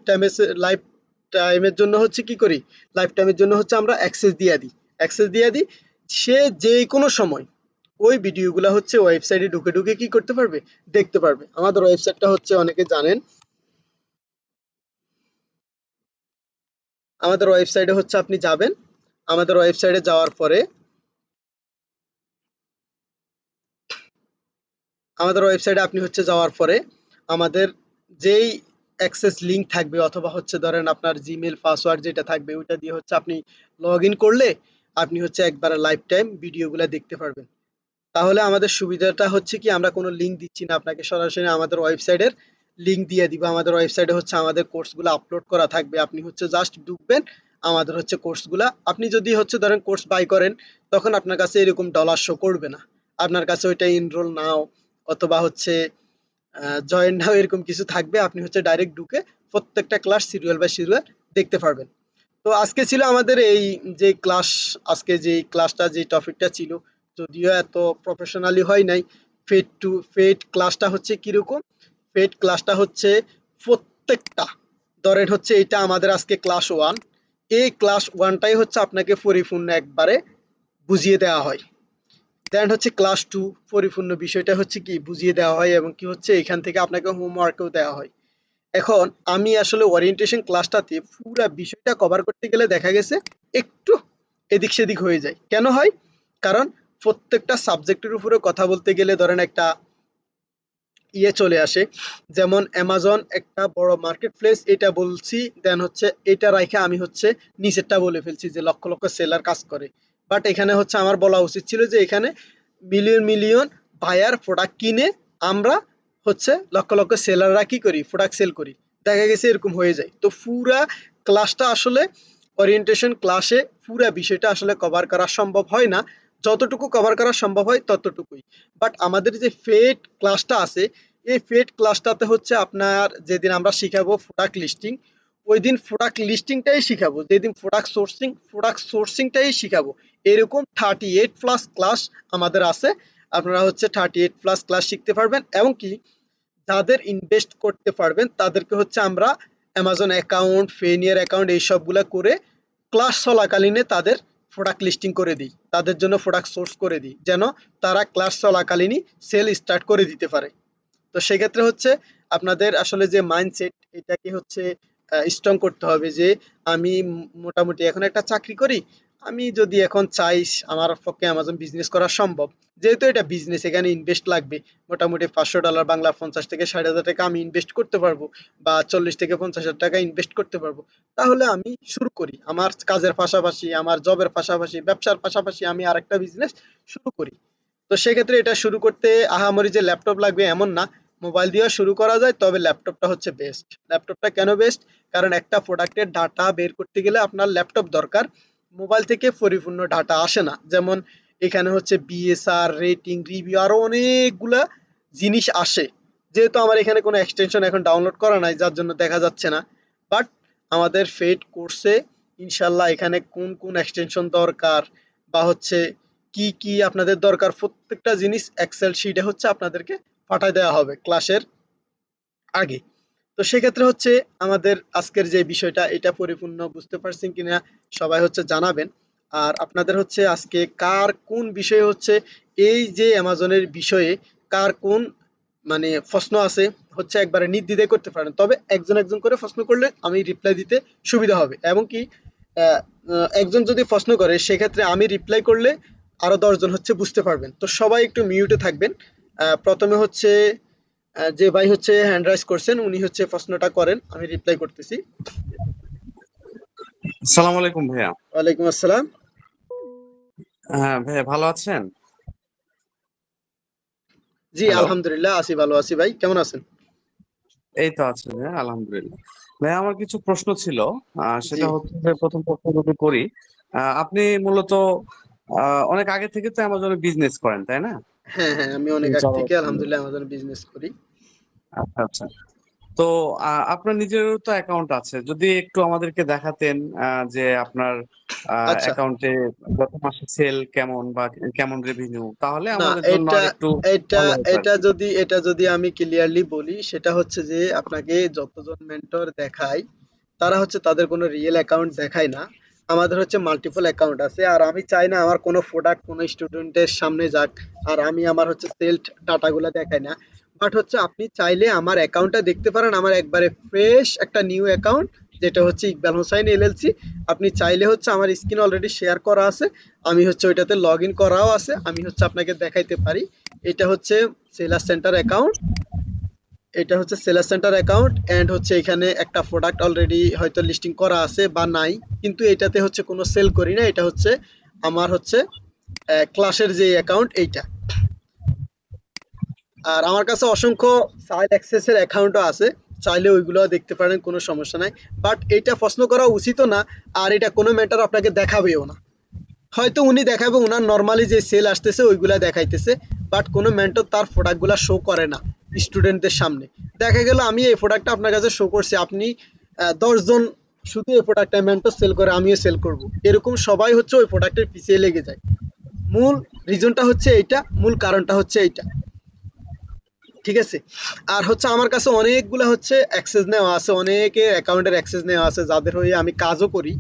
টাইমের জন্য হচ্ছে কি করি, লাইফ টাইমের জন্য হচ্ছে আমরা অ্যাক্সেস দিয়ে দিই। সে যে কোনো সময় ওই ভিডিওগুলা হচ্ছে ওয়েবসাইটে ঢুকে ঢুকে কি করতে পারবে, দেখতে পারবে। আমাদের ওয়েবসাইটটা হচ্ছে অনেকে জানেন, আমাদের ওয়েবসাইটে হচ্ছে আপনি যাবেন, আমাদের ওয়েবসাইটে যাওয়ার পরে আমাদের ওয়েবসাইটে আপনি হচ্ছে যাওয়ার পরে আমাদের যেই অ্যাক্সেস লিংক থাকবে অথবা হচ্ছে ধরেন আপনার জিমেল পাসওয়ার্ড যেটা থাকবে ওইটা দিয়ে হচ্ছে আপনি লগ ইন করলে আপনি হচ্ছে একবারে লাইফ টাইম ভিডিওগুলো দেখতে পারবেন। তাহলে আমাদের সুবিধাটা হচ্ছে কি আমরা কোনো লিঙ্ক দিচ্ছি না আপনাকে, সরাসরি আমাদের ওয়েবসাইটের লিঙ্ক দিয়ে দিব। আমাদের ওয়েবসাইটে হচ্ছে আমাদের কোর্সগুলো আপলোড করা থাকবে, আপনি হচ্ছে জাস্ট ঢুকবেন, আমাদের হচ্ছে কোর্সগুলা আপনি যদি হচ্ছে ধরেন কোর্স বাই করেন তখন আপনার কাছে এরকম ডলার শো করবে না, আপনার কাছে ওইটা এনরোল নাও অথবা হচ্ছে জয়েন নাও এরকম কিছু থাকবে, আপনি হচ্ছে ডাইরেক্ট ঢুকে প্রত্যেকটা ক্লাস সিরিয়াল বাই সিরিয়াল দেখতে পারবেন। তো আজকে ছিল আমাদের এই যে ক্লাস, আজকে যে ক্লাসটা যে টপিকটা ছিল, যদিও এত প্রফেশনালি হয় নাই। ফেড ক্লাসটা হচ্ছে কিরকম, ফেড ক্লাসটা হচ্ছে প্রত্যেকটা ধরেন হচ্ছে এটা আমাদের আজকে ক্লাস 1, এই ক্লাস 1টাই হচ্ছে আপনাকে পরিপূর্ণ একবারে বুঝিয়ে দেওয়া হয়। দেন হচ্ছে ক্লাস 2 পরিপূর্ণ বিষয়টা হচ্ছে কি বুঝিয়ে দেওয়া হয় এবং কি হচ্ছে এখান থেকে আপনাকে হোমওয়ার্কও দেওয়া হয়। এখন আমি আসলে ওরিয়েন্টেশন ক্লাসটাতে পুরা বিষয়টা কভার করতে গেলে দেখা গেছে একটু এদিক সেদিক হয়ে যায়। কেন হয়? কারণ প্রত্যেকটা সাবজেক্টের উপরে কথা বলতে গেলে ধরেন একটা চলে আসে, যেমন অ্যামাজন একটা বড় মার্কেট প্লেস এটা বলছি, দেন হচ্ছে এটা রাইখে আমি হচ্ছে নিচেরটা বলে ফেলছি যে লক্ষ লক্ষ সেলার কাজ করে। বাট এখানে হচ্ছে আমার বলা উচিত ছিল যে এখানে মিলিয়ন মিলিয়ন বায়ার প্রোডাক্ট কিনে আমরা হচ্ছে লক্ষ লক্ষ সেলাররা কি করি প্রোডাক্ট সেল করি। দেখা গেছে এরকম হয়ে যায়। তো পুরা ক্লাসটা আসলে ওরিয়েন্টেশন ক্লাসে পুরা বিষয়টা আসলে কভার করা সম্ভব হয় না, যতটুকু কভার করা সম্ভব হয় ততটুকুই। বাট আমাদের যে ফেড ক্লাসটা আছে, এই ফেড ক্লাসটাতে হচ্ছে আপনার যেদিন আমরা শিখাবো প্রোডাক্ট লিস্টিং, ওই দিন প্রোডাক্ট লিস্টিংটাই শিখাবো, যেদিন প্রোডাক্ট সোর্সিংটাই শিখাবো। এরকম 38+ ক্লাস আমাদের আছে। আপনারা হচ্ছে 38+ ক্লাস শিখতে পারবেন এবং কি যাদের ইনভেস্ট করতে পারবেন তাদেরকে হচ্ছে আমরা অ্যামাজন অ্যাকাউন্ট, ফেনিয়ার অ্যাকাউন্ট এই সবগুলা করে ক্লাস চলাকালীনে তাদের প্রোডাক্ট লিস্টিং করে দিই, তাদের জন্য প্রোডাক্ট সোর্স করে দিই, যেন তারা ক্লাস চলাকালীনই সেল স্টার্ট করে দিতে পারে। তো সেক্ষেত্রে হচ্ছে আপনাদের আসলে যে মাইন্ডসেট এটাকে হচ্ছে স্ট্রং করতে হবে যে আমি মোটামুটি এখন একটা চাকরি করি, আমি যদি এখন চাই আমার পক্ষে অ্যামাজন বিজনেস করা সম্ভব, যেহেতু এটা বিজনেস এখানে ইনভেস্ট লাগবে মোটামুটি $500 বাংলা 50 থেকে 60 হাজার টাকা আমি ইনভেস্ট করতে পারবো, বা 40 থেকে 50 হাজার টাকা ইনভেস্ট করতে পারবো। তাহলে আমি শুরু করি আমার কাজের পাশাপাশি, আমার জবের পাশাপাশি, ব্যবসার পাশাপাশি আমি আরেকটা বিজনেস শুরু করি। তো সেক্ষেত্রে এটা শুরু করতে আহামরি যে ল্যাপটপ লাগবে এমন না, মোবাইল দিয়েও শুরু করা যায়, তবে ল্যাপটপটা হচ্ছে বেস্ট। ল্যাপটপটা কেন বেস্ট? কারণ একটা প্রোডাক্টের ডাটা বের করতে গেলে আপনার ল্যাপটপ দরকার, মোবাইল থেকে পরিপূর্ণ ডাটা আসে না। যেমন এখানে হচ্ছে বিএসআর, রেটিং, রিভিউ আরো অনেকগুলা জিনিস আসে। যেহেতু আমার এখানে কোনো এক্সটেনশন এখন ডাউনলোড করা নাই যার জন্য দেখা যাচ্ছে না, বাট আমাদের ফেড কোর্সে ইনশাল্লাহ এখানে কোন কোন এক্সটেনশন দরকার বা হচ্ছে কি কি আপনাদের দরকার প্রত্যেকটা জিনিস এক্সেল শিটে হচ্ছে আপনাদেরকে পাঠায় দেওয়া হবে ক্লাসের আগে। তো সেক্ষেত্রে হচ্ছে আমাদের আজকের যে বিষয়টা এটা পরিপূর্ণ বুঝতে পারছেন কিনা সবাই হচ্ছে জানাবেন। আর আপনাদের হচ্ছে আজকে কার কোন বিষয়ে হচ্ছে এই যে অ্যামাজনের বিষয়ে কার কোন মানে প্রশ্ন আছে হচ্ছে একবারে নির্দ্বিধায় করতে পারেন, তবে একজন একজন করে প্রশ্ন করলে আমি রিপ্লাই দিতে সুবিধা হবে। এবং কি একজন যদি প্রশ্ন করে সেক্ষেত্রে আমি রিপ্লাই করলে আরো 10 জন হচ্ছে বুঝতে পারবেন। তো সবাই একটু মিউটে থাকবেন। প্রথমে হচ্ছে যে ভাই হচ্ছে হ্যান্ড রাইজ করছেন উনি হচ্ছে প্রশ্নটা করেন, আমি রিপ্লাই করতেছি। আসসালামু আলাইকুম ভাইয়া। ওয়ালাইকুম আসসালাম। হ্যাঁ ভাইয়া, ভালো আছেন? জি হ্যালো। আলহামদুলিল্লাহ আছি, ভালো আছি। ভাই কেমন আছেন? এই তো আছে ভাইয়া, আলহামদুলিল্লাহ। ভাইয়া আমার কিছু প্রশ্ন ছিল। জি সেটা হচ্ছে যে প্রথম প্রশ্ন যদি করি, আপনি মূলত অনেক আগে থেকে তো অ্যামাজনে বিজনেস করেন, তাই না? হ্যাঁ হ্যাঁ, আমি অনেক তিন আগ চার থেকে বছর ধরে। আলহামদুলিল্লাহ আমাদের বিজনেস করি। আচ্ছা আচ্ছা। তো আপনার নিজেরও তো অ্যাকাউন্ট আছে, যদি একটু আমাদেরকে দেখাতেন যে আপনার আচ্ছা, অ্যাকাউন্টে গত মাসে সেল কেমন বা কেমন রেভিনিউ, তাহলে না আমাদের জন্য এটা আর একটু এটা ভালো হতো আর এটা কি। যদি এটা যদি আমি ক্লিয়ারলি বলি সেটা হচ্ছে যে আপনাকে যতজন মেন্টর দেখায় তারা হচ্ছে তাদের কোনো রিয়েল অ্যাকাউন্ট দেখায় না। আমাদের হচ্ছে মাল্টিপল অ্যাকাউন্ট আছে, আর আমি চাই না আমার কোনো প্রোডাক্ট কোনো স্টুডেন্টের সামনে যাক আর আমি আমার হচ্ছে সেলড ডাটাগুলো দেখাই না। বাট হচ্ছে আপনি চাইলে আমার অ্যাকাউন্টটা দেখতে পারেন, আমার একবারে ফ্রেশ একটা নিউ অ্যাকাউন্ট যেটা হচ্ছে ইকবাল হোসাইন এলএলসি। আপনি চাইলে হচ্ছে আমার স্ক্রিন অলরেডি শেয়ার করা আছে, আমি হচ্ছে ওইটাতে লগ ইন করাও আছে, আমি হচ্ছে আপনাকে দেখাইতে পারি। এটা হচ্ছে সেলার সেন্টার অ্যাকাউন্ট, এটা হচ্ছে সেলার সেন্টার অ্যাকাউন্ট এন্ড হচ্ছে এখানে একটা প্রোডাক্ট অলরেডি হয়তো লিস্টিং করা আছে বা নাই, কিন্তু এটাতে হচ্ছে কোনো সেল করি না। এটা হচ্ছে আমার হচ্ছে ক্লাসের যে অ্যাকাউন্ট এইটা। আর আমার কাছে অসংখ্য সাইড অ্যাক্সেসের অ্যাকাউন্টও আছে, চাইলে ওইগুলো দেখতে পারেন, কোনো সমস্যা নাই। বাট এটা প্রশ্ন করা উচিত না, আর এটা কোনো ম্যাটার আপনাকে দেখাবেও না। হয়তো উনি দেখাবে উনার নর্মালি যে সেল আসতেছে ওইগুলা দেখাইতেছে, বাট কোনো মেন্টর তার প্রোডাক্টগুলা শো করে না স্টুডেন্টদের সামনে। দেখা গেল আমি এই প্রোডাক্টটা আপনার কাছে শো করছি, আপনি 10 জন শুধু এই প্রোডাক্টটা মেন্টর সেল করে আমিও সেল করব, এরকম সবাই হচ্ছে ওই প্রোডাক্টের পিছিয়ে লেগে যায়। মূল রিজনটা হচ্ছে এইটা, মূল কারণটা হচ্ছে এইটা। ঠিক আছে। আর হচ্ছে আমার কাছে অনেকগুলা হচ্ছে অ্যাক্সেস নেওয়া আছে, অনেকের অ্যাকাউন্টের অ্যাক্সেস নেওয়া আছে যাদের হয়ে আমি কাজও করি,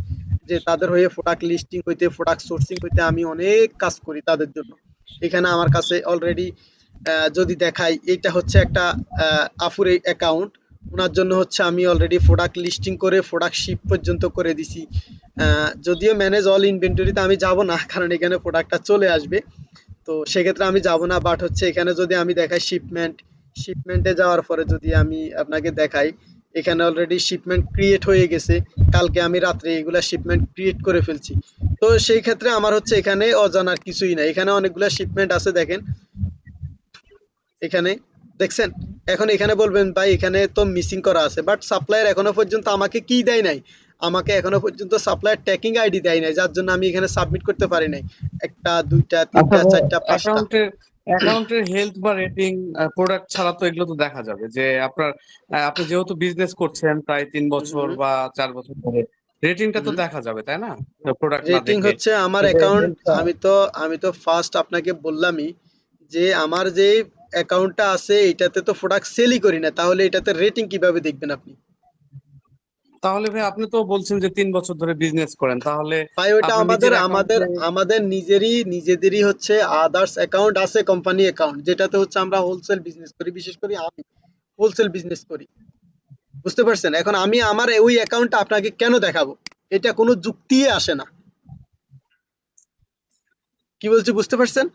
যে তাদের হয়ে প্রোডাক্ট লিস্টিং হইতে প্রোডাক্ট সোর্সিং হইতে আমি অনেক কাজ করি তাদের জন্য। এখানে আমার কাছে অলরেডি যদি দেখাই, এটা হচ্ছে একটা আফুর অ্যাকাউন্ট। ওনার জন্য হচ্ছে আমি অলরেডি প্রোডাক্ট লিস্টিং করে প্রোডাক্ট শিপ পর্যন্ত করে দিছি। যদিও ম্যানেজ অল ইনভেন্টরিতে আমি যাব না, কারণ এখানে প্রোডাক্টটা চলে আসবে, তো সেক্ষেত্রে আমি যাব না। বাট হচ্ছে এখানে যদি আমি দেখাই শিপমেন্টে যাওয়ার পরে যদি আমি আপনাকে দেখাই, এখানে অলরেডি শিপমেন্ট ক্রিয়েট হয়ে গেছে। কালকে আমি রাত্রে এগুলা শিপমেন্ট ক্রিয়েট করে ফেলছি। তো সেই ক্ষেত্রে আমার হচ্ছে এখানে অজানার কিছুই নাই, এখানে অনেকগুলা শিপমেন্ট আছে দেখেন এখানে, দেখছেন? এখন এখানে বলবেন ভাই এখানে তো মিসিং করা আছে, বাট সাপ্লায়ার এখনো পর্যন্ত আমাকে কি দেয় নাই, আমাকে এখনো পর্যন্ত সাপ্লায়ার ট্র্যাকিং আইডি দেয় নাই, যার জন্য আমি এখানে সাবমিট করতে পারি নাই। একটা দুইটা আচ্ছা তিনটা ভাই, চারটা পাঁচটা। অ্যাকাউন্টের হেলথ বা রেটিং, প্রোডাক্ট ছাড়া তো এগুলো তো দেখা যাবে যে আপনার আপনি যেহেতু বিজনেস করছেন প্রায় 3 বছর হুম বা 4 বছর ধরে, রেটিংটা তো হুম। দেখা যাবে তাই না? প্রোডাক্ট না রেটিং দেখে হচ্ছে আমার যে অ্যাকাউন্ট, হেলথটা। আমি তো ফার্স্ট আপনাকে বললামই যে আমার যে অ্যাকাউন্টটা আছে এটাতে তো প্রোডাক্ট সেলই করি না, তাহলে এটাতে রেটিং কিভাবে দেখবেন আপনি? তাহলে ভাই আপনি তো বলছেন যে 3 বছর ধরে বিজনেস করেন, তাহলে ভাই ওইটা আপনার আমাদের নিজের আমাদের অ্যাকাউন্টে। আমাদের নিজেদেরই হচ্ছে আদার্স অ্যাকাউন্ট আছে, কোম্পানি অ্যাকাউন্ট, যেটাতে হচ্ছে আমরা হোলসেল বিজনেস করি, বিশেষ করে আমি হোলসেল বিজনেস করি। বুঝতে পারছেন? এখন আমি আমার ওই অ্যাকাউন্টটা আপনাকে কেন দেখাবো? এটা কোনো যুক্তিই আসে না। কি বলছি বুঝতে পারছেন?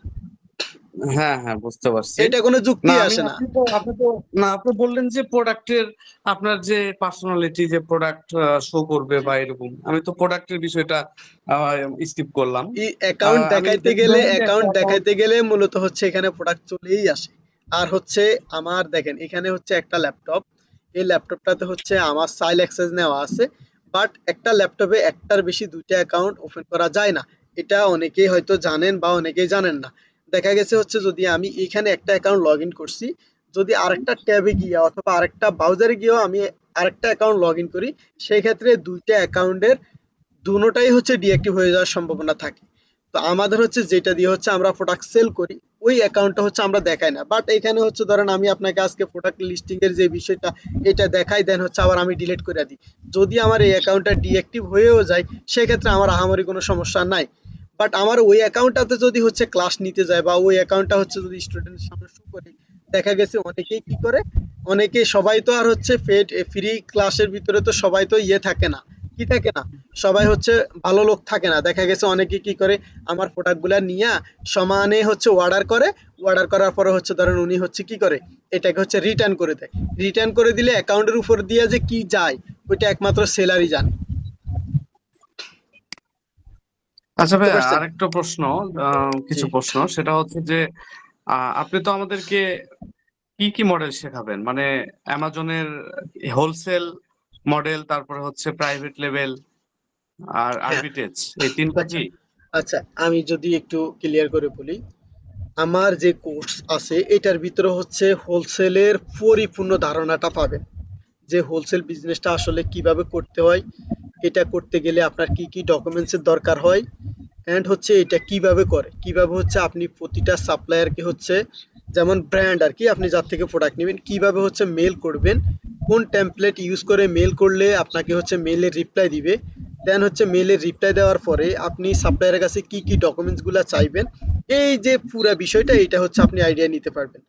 হ্যাঁ হ্যাঁ, বুঝতে পারছি। এটা কোনো না যুক্তি আমি, আসে না। আপনি তো না, আপনি বললেন যে প্রোডাক্টের আপনার যে পার্সোনালিটি, যে প্রোডাক্ট শো করবে জি। বা এরকম, আমি তো প্রোডাক্টের বিষয়টা স্কিপ করলাম। অ্যাকাউন্ট আমি দেখাইতে যদি গেলে ধরেন যে একটা অ্যাকাউন্ট অ্যাকাউন্ট। দেখাইতে গেলে মূলত হচ্ছে এখানে প্রোডাক্ট চলেই আসে। আর হচ্ছে আমার দেখেন এখানে হচ্ছে একটা ল্যাপটপ, এই ল্যাপটপটাতে হচ্ছে আমার সাইল অ্যাক্সেস নেওয়া আছে, বাট একটা ল্যাপটপে একটার বেশি দুইটা অ্যাকাউন্ট ওপেন করা যায় না। এটা অনেকেই হয়তো জানেন বা অনেকেই জানেন না। দেখা গেছে হচ্ছে যদি আমি এখানে একটা অ্যাকাউন্ট লগ ইন করছি, যদি আরেকটা ট্যাবে গিয়ে অথবা আরেকটা ব্রাউজারে গিয়েও আমি আরেকটা অ্যাকাউন্ট লগ ইন করি, সেই ক্ষেত্রে দুইটা অ্যাকাউন্টের দুটোটাই হচ্ছে ডিঅ্যাক্টিভ হয়ে যাওয়ার সম্ভাবনা থাকে। তো আমাদের হচ্ছে যেটা দিয়ে হচ্ছে আমরা প্রোডাক্ট সেল করি, ওই অ্যাকাউন্টটা হচ্ছে আমরা দেখাই না। বাট এখানে হচ্ছে ধরেন আমি আপনাকে আজকে প্রোডাক্ট লিস্টিং এর যে বিষয়টা এটা দেখাই, দেন হচ্ছে আবার আমি ডিলিট করে দিই। যদি আমার এই অ্যাকাউন্টটা ডিঅ্যাক্টিভ হয়েও যায়, সেক্ষেত্রে আমার আহামরি কোনো সমস্যা নাই। বাট আমার ওই অ্যাকাউন্টটাতে যদি হচ্ছে ক্লাস নিতে যায় বা ওই অ্যাকাউন্টটা হচ্ছে যদি স্টুডেন্টের সামনে শো করে, দেখা গেছে অনেকেই কি করে, অনেকে সবাই তো আর হচ্ছে পেড ফ্রি ক্লাসের ভিতরে তো সবাই তো ইয়ে থাকে না, কি থাকে না, সবাই হচ্ছে ভালো লোক থাকে না। দেখা গেছে অনেকে কি করে, আমার প্রোডাক্টগুলা নিয়ে সমানে হচ্ছে অর্ডার করে, অর্ডার করার পরে হচ্ছে ধরেন উনি হচ্ছে কি করে, এটাকে হচ্ছে রিটার্ন করে দেয়। রিটার্ন করে দিলে অ্যাকাউন্টের উপর দিয়ে যে কি যায়, ওইটা একমাত্র সেলারই জানে। আচ্ছা বুঝতে ভাই, পারছেন? আরেকটা প্রশ্ন, জি। কিছু প্রশ্ন, সেটা হচ্ছে যে আপনি তো আমাদেরকে কি কি মডেল শেখাবেন, মানে অ্যামাজনের হোলসেল মডেল, তারপরে হচ্ছে প্রাইভেট লেভেল আর হ্যাঁ। আরবিটেজ, এই তিনটা আচ্ছা কি? আচ্ছা, আমি যদি একটু ক্লিয়ার করে বলি, আমার যে কোর্স আছে এটার ভিতরে হচ্ছে হোলসেলের পরিপূর্ণ ধারণাটা পাবেন, যে হোলসেল বিজনেসটা আসলে কিভাবে করতে হয়, এটা করতে গেলে আপনার কি কি ডকুমেন্টসের দরকার হয়, এন্ড হচ্ছে এটা কিভাবে করে, কিভাবে হচ্ছে আপনি প্রতিটা সাপ্লায়ারকে হচ্ছে, যেমন ব্র্যান্ড আর কি, আপনি যার থেকে প্রোডাক্ট নেবেন কিভাবে হচ্ছে মেল করবেন, কোন টেমপ্লেট ইউজ করে মেল করলে আপনাকে হচ্ছে মেলের রিপ্লাই দিবে, দেন হচ্ছে মেলের রিপ্লাই দেওয়ার পরে আপনি সাপ্লায়ারের কাছে কি কি ডকুমেন্টস গুলা চাইবেন, এই যে পুরো বিষয়টা এটা হচ্ছে আপনি আইডিয়া নিতে পারবেন।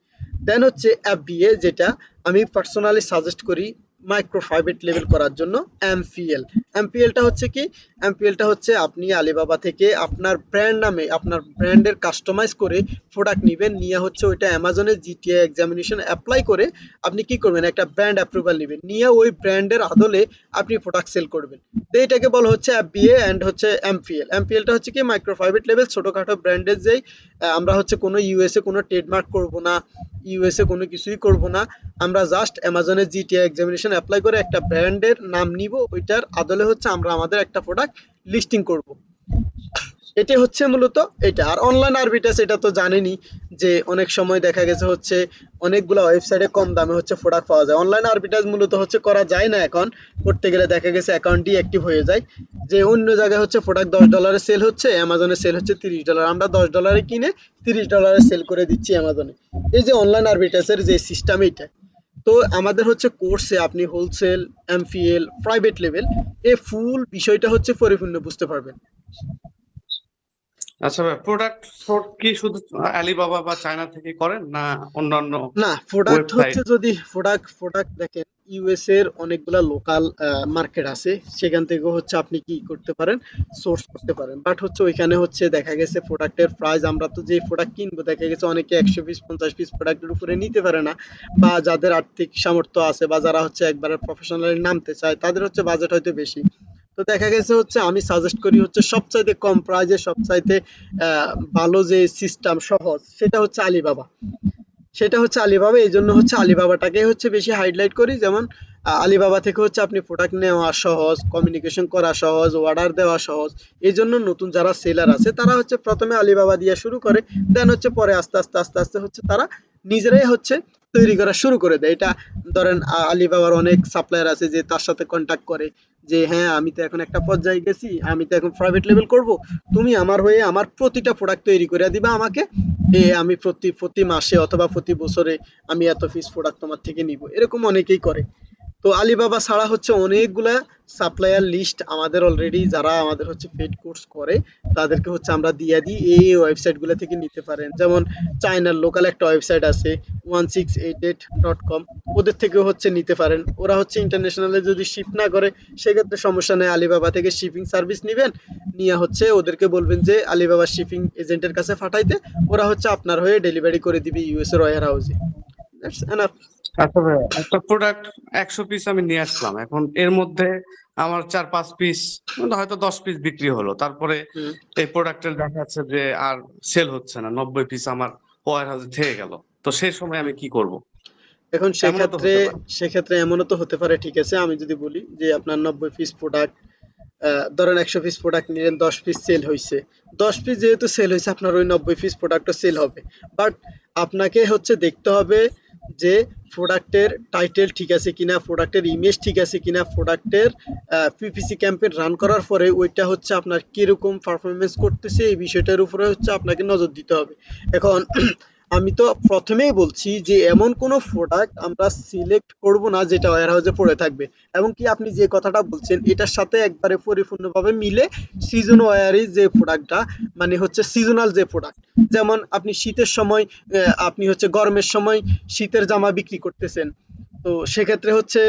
দেন হচ্ছে এফবিএ, যেটা আমি পার্সোনালি সাজেস্ট করি মাইক্রো প্রাইভেট লেভেল করার জন্য। এমপিএল, এমপিএলটা হচ্ছে কি, এমপিএলটা হচ্ছে আপনি আলিবাবা থেকে আপনার ব্র্যান্ড নামে আপনার ব্র্যান্ডের কাস্টমাইজ করে প্রোডাক্ট নিবেন, নিয়ে হচ্ছে ওইটা অ্যামাজনে জিটিআই এক্সামিনেশন অ্যাপ্লাই করে আপনি কি করবেন, একটা ব্র্যান্ড অ্যাপ্রুভাল নেবেন, নিয়ে ওই ব্র্যান্ডের আদলে আপনি প্রোডাক্ট সেল করবেন। তো এটাকে বলা হচ্ছে এফবিএ অ্যান্ড হচ্ছে এমপিএল। এমপিএলটা হচ্ছে কি মাইক্রো প্রাইভেট লেভেল, ছোটখাটো ব্র্যান্ডের যেই আমরা হচ্ছে কোনো ইউএসএ কোনো ট্রেডমার্ক করব না, ইউএসএ কোনো কিছুই করব না, আমরা জাস্ট অ্যামাজনের জিটিআই এক্সামিনেশন অ্যাপ্লাই করে একটা ব্র্যান্ডের নাম নিব, ওইটার আদলে হচ্ছে আমরা আমাদের একটা প্রোডাক্ট লিস্টিং করব। এটা হচ্ছে মূলত এটা। আর অনলাইন আরবিটাজ এটা তো জানেনই, যে অনেক সময় দেখা গেছে হচ্ছে অনেকগুলো ওয়েবসাইটে কম দামে হচ্ছে প্রোডাক্ট পাওয়া যায়। অনলাইন আর্বিট্রাজ মূলত হচ্ছে করা যায় না এখন, করতে গেলে দেখা গেছে অ্যাকাউন্ট ডিঅ্যাক্টিভ হয়ে যায়। যে অন্য জায়গায় হচ্ছে প্রোডাক্ট $10 সেল হচ্ছে, অ্যামাজনে সেল হচ্ছে $30, আমরা $10 কিনে $30 সেল করে দিচ্ছি অ্যামাজনে। এই যে অনলাইন আর্বিট্রাজের যে সিস্টেম এইটা। তো আমাদের হচ্ছে কোর্সে আপনি হোলসেল, এমপিএল, প্রাইভেট লেভেল এই ফুল বিষয়টা হচ্ছে পরিপূর্ণ বুঝতে পারবেন। আচ্ছা ভাই, প্রোডাক্ট সোর্স কি শুধু আলিবাবা বা চায়না থেকে করেন, না অন্যান্য না, প্রোডাক্ট ওয়েবসাইট? হচ্ছে যদি প্রোডাক্ট দেখেন, ইউএস এর অনেকগুলা লোকাল মার্কেট আছে, সেখান থেকে হচ্ছে আপনি কি করতে পারেন, সোর্স করতে পারেন। বাট হচ্ছে ওইখানে হচ্ছে দেখা গেছে প্রোডাক্টের প্রাইস, আমরা তো যে প্রোডাক্ট কিনবো দেখা গেছে অনেকে 100 পিস 50 পিস প্রোডাক্টের উপরে নিতে পারে না, বা যাদের আর্থিক সামর্থ্য আছে বা যারা হচ্ছে একবারে প্রফেশনালি নামতে চায় তাদের হচ্ছে বাজেট হয়তো বেশি। তো দেখা গেছে হচ্ছে আমি সাজেস্ট করি হচ্ছে সবচাইতে কম প্রাইজে সবচাইতে ভালো যে সিস্টেম সহজ সেটা হচ্ছে আলিবাবা। সেটা হচ্ছে আলিবাবা, এই জন্য হচ্ছে আলিবাবাটাকে হচ্ছে বেশি হাইলাইট করি। যেমন আলিবাবা থেকে হচ্ছে আপনি প্রোডাক্ট নেওয়া সহজ, কমিউনিকেশন করা সহজ, অর্ডার দেওয়া সহজ। এই জন্য নতুন যারা সেলার আছে তারা হচ্ছে প্রথমে আলিবাবা দিয়ে শুরু করে, দেন হচ্ছে পরে আস্তে আস্তে আস্তে আস্তে হচ্ছে তারা নিজেরাই হচ্ছে তৈরি করা শুরু করে দেয়। এটা ধরেন আলিবাবার অনেক সাপ্লায়ার আছে যে তার সাথে কন্ট্যাক্ট করে যে হ্যাঁ আমি তো এখন একটা পর্যায়ে গেছি, আমি তো এখন প্রাইভেট লেভেল করব, তুমি আমার হয়ে আমার প্রতিটা প্রোডাক্ট তৈরি করে দিবা আমাকে, আমি প্রতি প্রতি মাসে অথবা প্রতি বছরে আমি এত পিস প্রোডাক্ট তোমার থেকে নিব, এরকম অনেকেই করে। তো আলিবাবা ছাড়া হচ্ছে অনেকগুলা সাপ্লায়ার লিস্ট আমাদের অলরেডি, যারা আমাদের হচ্ছে পেড কোর্স করে তাদেরকে হচ্ছে আমরা দিয়ে দিই, এই ওয়েবসাইট গুলো থেকে নিতে পারেন। যেমন চায়নার লোকাল একটা ওয়েবসাইট আছে 1688.com, ওদের থেকেও হচ্ছে নিতে পারেন। ওরা হচ্ছে ইন্টারন্যাশনালে যদি শিপ না করে সেক্ষেত্রে সমস্যা নেই, আলিবাবা থেকে শিপিং সার্ভিস নিবেন, নিয়ে হচ্ছে ওদেরকে বলবেন যে আলিবাবা শিপিং এজেন্টের কাছে পাঠাইতে, ওরা হচ্ছে আপনার হয়ে ডেলিভারি করে দিবে ইউএস এর ওয়্যার হাউসে। That's enough. আচ্ছা ভাই, একটা প্রোডাক্ট 100 পিস আমি নিয়ে আসলাম, এখন এর মধ্যে আমার 4-5 পিস, হয়তো 10 পিস বিক্রি হলো, তারপরে এই প্রোডাক্টের দেখা যাচ্ছে যে আর সেল হচ্ছে না, 90 পিস আমার ওয়ার হাউসে থেকে গেল। তো সেই সময় আমি কি করব? এখন এমনও তো সেক্ষেত্রে হতে পারে। সেক্ষেত্রে এমনও তো হতে পারে, ঠিক আছে আমি যদি বলি যে আপনার 90 পিস প্রোডাক্ট, ধরেন 100 পিস প্রোডাক্ট নিলেন, 10 পিস সেল হয়েছে, 10 পিস যেহেতু সেল হয়েছে আপনার ওই 90 পিস প্রোডাক্টও সেল হবে। বাট আপনাকে হচ্ছে দেখতে হবে যে প্রোডাক্টের টাইটেল ঠিক আছে কিনা, প্রোডাক্টের ইমেজ ঠিক আছে কিনা, প্রোডাক্টের পিপিসি ক্যাম্পেইন রান করার পরে ওইটা হচ্ছে আপনার কিরকম পারফরমেন্স করতেছে, এই বিষয়টার উপরে হচ্ছে আপনাকে নজর দিতে হবে। এখন আমি তো প্রথমেই বলছি যে এমন কোনো প্রোডাক্ট আমরা সিলেক্ট করব না যেটা ওয়্যার হাউসে পড়ে থাকবে, এবং কি আপনি যে কথাটা বলছেন এটার সাথে একবারে পরিপূর্ণভাবে মিলে সিজন ওয়্যারই যে প্রোডাক্টটা, মানে হচ্ছে সিজনাল যে প্রোডাক্ট। যেমন আপনি শীতের সময়, আপনি হচ্ছে গরমের সময় শীতের জামা বিক্রি করতেছেন, তো সেক্ষেত্রে হচ্ছে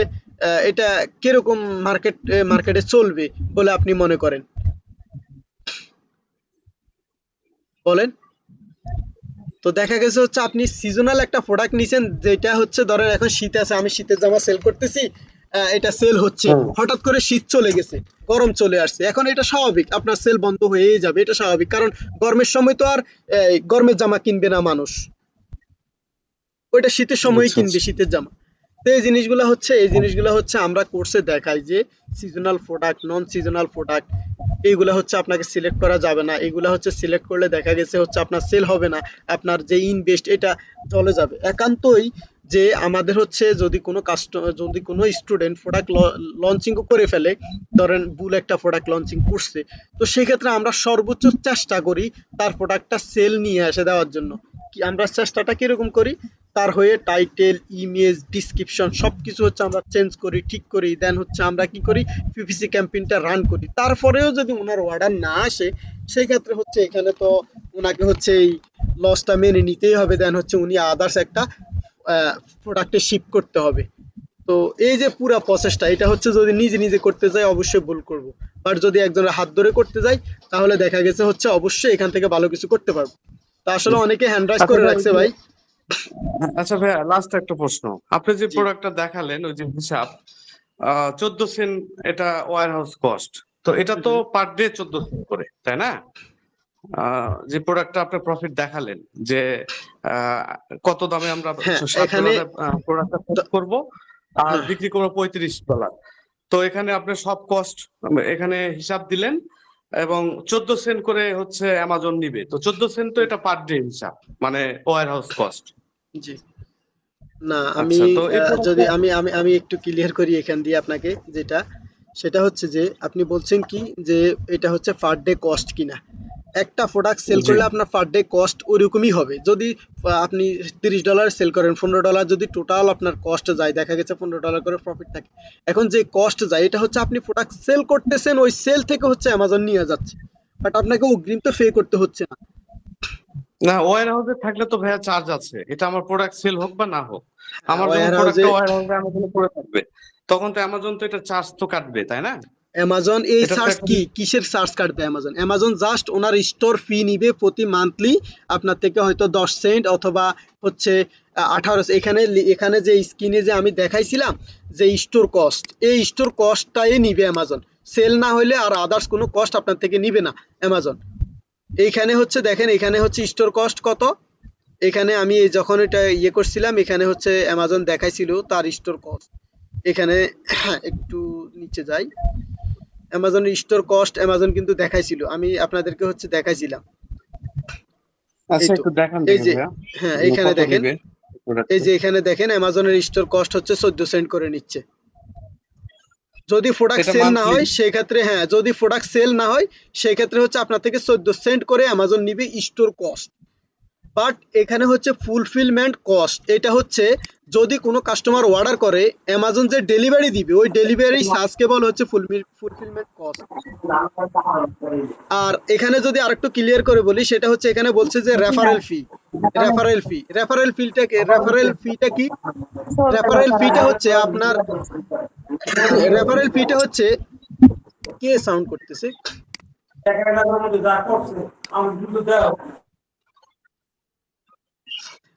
এটা কিরকম মার্কেটে চলবে বলে আপনি মনে করেন, বলেন? তো দেখা গেছে হচ্ছে আপনি সিজনাল একটা প্রোডাক্ট নিছেন, যেটা হচ্ছে ধরেন এখন শীত আছে, আমি শীতের জামা সেল করতেছি, এটা সেল হচ্ছে, হুম। হঠাৎ করে শীত চলে গেছে, গরম চলে আসছে, এখন এটা স্বাভাবিক আপনার সেল বন্ধ হয়েই যাবে, এটা স্বাভাবিক, কারণ গরমের সময় তো আর গরমের জামা কিনবে না মানুষ, ওইটা শীতের সময়ই আচ্ছা কিনবে আচ্ছা। শীতের জামা। তো এই জিনিসগুলো হচ্ছে আমরা কোর্সে দেখাই যে seasonal product, non seasonal product, এইগুলা হচ্ছে আপনাকে সিলেক্ট করা যাবে না, এগুলা হচ্ছে সিলেক্ট করলে দেখা গেছে হচ্ছে আপনার সেল হবে না, আপনার যে ইনভেস্ট এটা চলে যাবে একান্তই। যে আমাদের হচ্ছে যদি কোনো স্টুডেন্ট প্রোডাক্ট লঞ্চিং করে ফেলে, ধরেন ভুল একটা প্রোডাক্ট লঞ্চিং করছে, তো সেক্ষেত্রে আমরা সর্বোচ্চ চেষ্টা করি তার প্রোডাক্টটা সেল নিয়ে এসে দেওয়ার জন্য। কি আমরা চেষ্টাটা কিরকম করি, তার হয়ে টাইটেল, ইমেজ, ডিসক্রিপশন সবকিছু হচ্ছে আমরা চেঞ্জ করি, ঠিক করি, দেন হচ্ছে আমরা কি করি, পিপিসি ক্যাম্পেইনটা রান করি। তারপরেও যদি ওনার অর্ডার না আসে সেই ক্ষেত্রে হচ্ছে এখানে তো ওনাকে হচ্ছে এই লসটা মেনে নিতেই হবে, দেন হচ্ছে উনি আদার্স একটা প্রোডাক্টে শিফট করতে হবে। তো এই যে পুরা প্রসেসটা, এটা হচ্ছে যদি নিজে নিজে করতে যাই অবশ্যই ভুল করব, বাট যদি একজনের হাত ধরে করতে যাই তাহলে দেখা গেছে হচ্ছে অবশ্যই এখান থেকে ভালো কিছু করতে পারবো। তা আসলে অনেকে হ্যান্ড রাইজ আচ্ছা করে ভাই, ওই রাখছে যে ভাই। আচ্ছা ভাইয়া, লাস্ট একটা প্রশ্ন। আপনি যে জি। প্রোডাক্টটা দেখালেন, ওই যে হিসাব 14 সেন্ট, এটা ওয়্যার হাউস কস্ট, তো এটা হুম, তো হুম। পার ডে 14 সেন্ট করে, তাই না? যে প্রোডাক্টটা আপনি প্রফিট দেখালেন যে আহ, কত দামে আমরা হ্যাঁ, এখানে $7 প্রোডাক্টটা সেল দ- করবো আর হ্যাঁ, বিক্রি করবো $35। তো এখানে আপনি সব কস্ট এখানে হিসাব দিলেন, এবং 14 সেন্ট করে হচ্ছে অ্যামাজন নিবে, তো 14 সেন্ট তো এটা পার ডে হিসাব, মানে ওয়্যার হাউস কস্ট। জি। না, আমি আচ্ছা, তো এই যদি প্রোডাক্টটা আমি একটু ক্লিয়ার করি এখান দিয়ে আপনাকে, যেটা সেটা হচ্ছে যে আপনি বলছেন কি যে এটা হচ্ছে পার ডে কস্ট কিনা। একটা প্রোডাক্ট সেল জি করলে আপনার পার ডে কস্ট ওইরকমই হবে। যদি আপনি $30 সেল করেন, $15 যদি টোটাল আপনার কস্ট যায়, দেখা গেছে $15 করে প্রফিট থাকে। এখন যে কস্ট যায় এটা হচ্ছে আপনি প্রোডাক্ট সেল করতেছেন, ওই সেল থেকে হচ্ছে অ্যামাজন নিয়ে যাচ্ছে, বাট আপনাকে অগ্রিম তো পে করতে হচ্ছে না। না, ওয়্যার হাউসে থাকলে তো ভাইয়া চার্জ আছে, এটা আমার প্রোডাক্ট সেল হোক বা না হোক। আমার যখন ওয়্যার হাউসে প্রোডাক্টটা ওয়্যার হাউসে অ্যামাজনে পড়ে থাকবে, তখন তো অ্যামাজন তো এটা চার্জ তো কাটবে, তাই না? অ্যামাজন এই এটা তো চার্জ একটা কি কিসের চার্জ কাটবে? অ্যামাজন অ্যামাজন জাস্ট ওনার স্টোর ফি নিবে প্রতি মান্থলি আপনার থেকে, হয়তো 10 সেন্ট অথবা হচ্ছে 18। এখানে যে স্ক্রিনে যে আমি দেখাইছিলাম যে স্টোর কস্ট, এই স্টোর কস্টটাই নিবে অ্যামাজন। সেল না হইলে আর আদার্স কোনো কস্ট আপনার থেকে নিবে না অ্যামাজন। এইখানে হচ্ছে দেখেন, এখানে হচ্ছে স্টোর কস্ট কত। এখানে আমি যখন এটা ইয়ে করছিলাম, এখানে হচ্ছে অ্যামাজন দেখাইছিল তার স্টোর কস্ট। এখানে একটু নিচে যাই, অ্যামাজনের স্টোর কস্ট অ্যামাজন কিন্তু দেখাইছিল, আমি আপনাদেরকে হচ্ছে দেখাইছিলাম। এই আচ্ছা, তো, একটু দেখান এই দেখি যে, ভাইয়া। হ্যাঁ এখানে কত দেখেন, নিবে এই প্রোডাক্টে? যে এখানে দেখেন অ্যামাজনের স্টোর কস্ট হচ্ছে 14 সেন্ট করে নিচ্ছে। যদি প্রোডাক্ট এটা সেল না মান্থলি? হয় সেক্ষেত্রে, হ্যাঁ যদি প্রোডাক্ট সেল না হয় সেক্ষেত্রে হচ্ছে আপনার থেকে 14 সেন্ট করে অ্যামাজন নিবে স্টোর কস্ট। বাট এখানে হচ্ছে ফুলফিলমেন্ট কস্ট, এটা হচ্ছে যদি কোনো কাস্টমার অর্ডার করে, অ্যামাজন যে ডেলিভারি দিবে ওই ডেলিভারি চার্জকে বলা হচ্ছে ফুলফিলমেন্ট কস্ট। আর এখানে যদি আরেকটু ক্লিয়ার করে বলি, সেটা হচ্ছে এখানে বলছে যে রেফারেল ফি। রেফারেল ফিটা কি? রেফারেল ফিটা হচ্ছে আপনার রেফারেল ফিটা হচ্ছে, কে সাউন্ড করতেছে?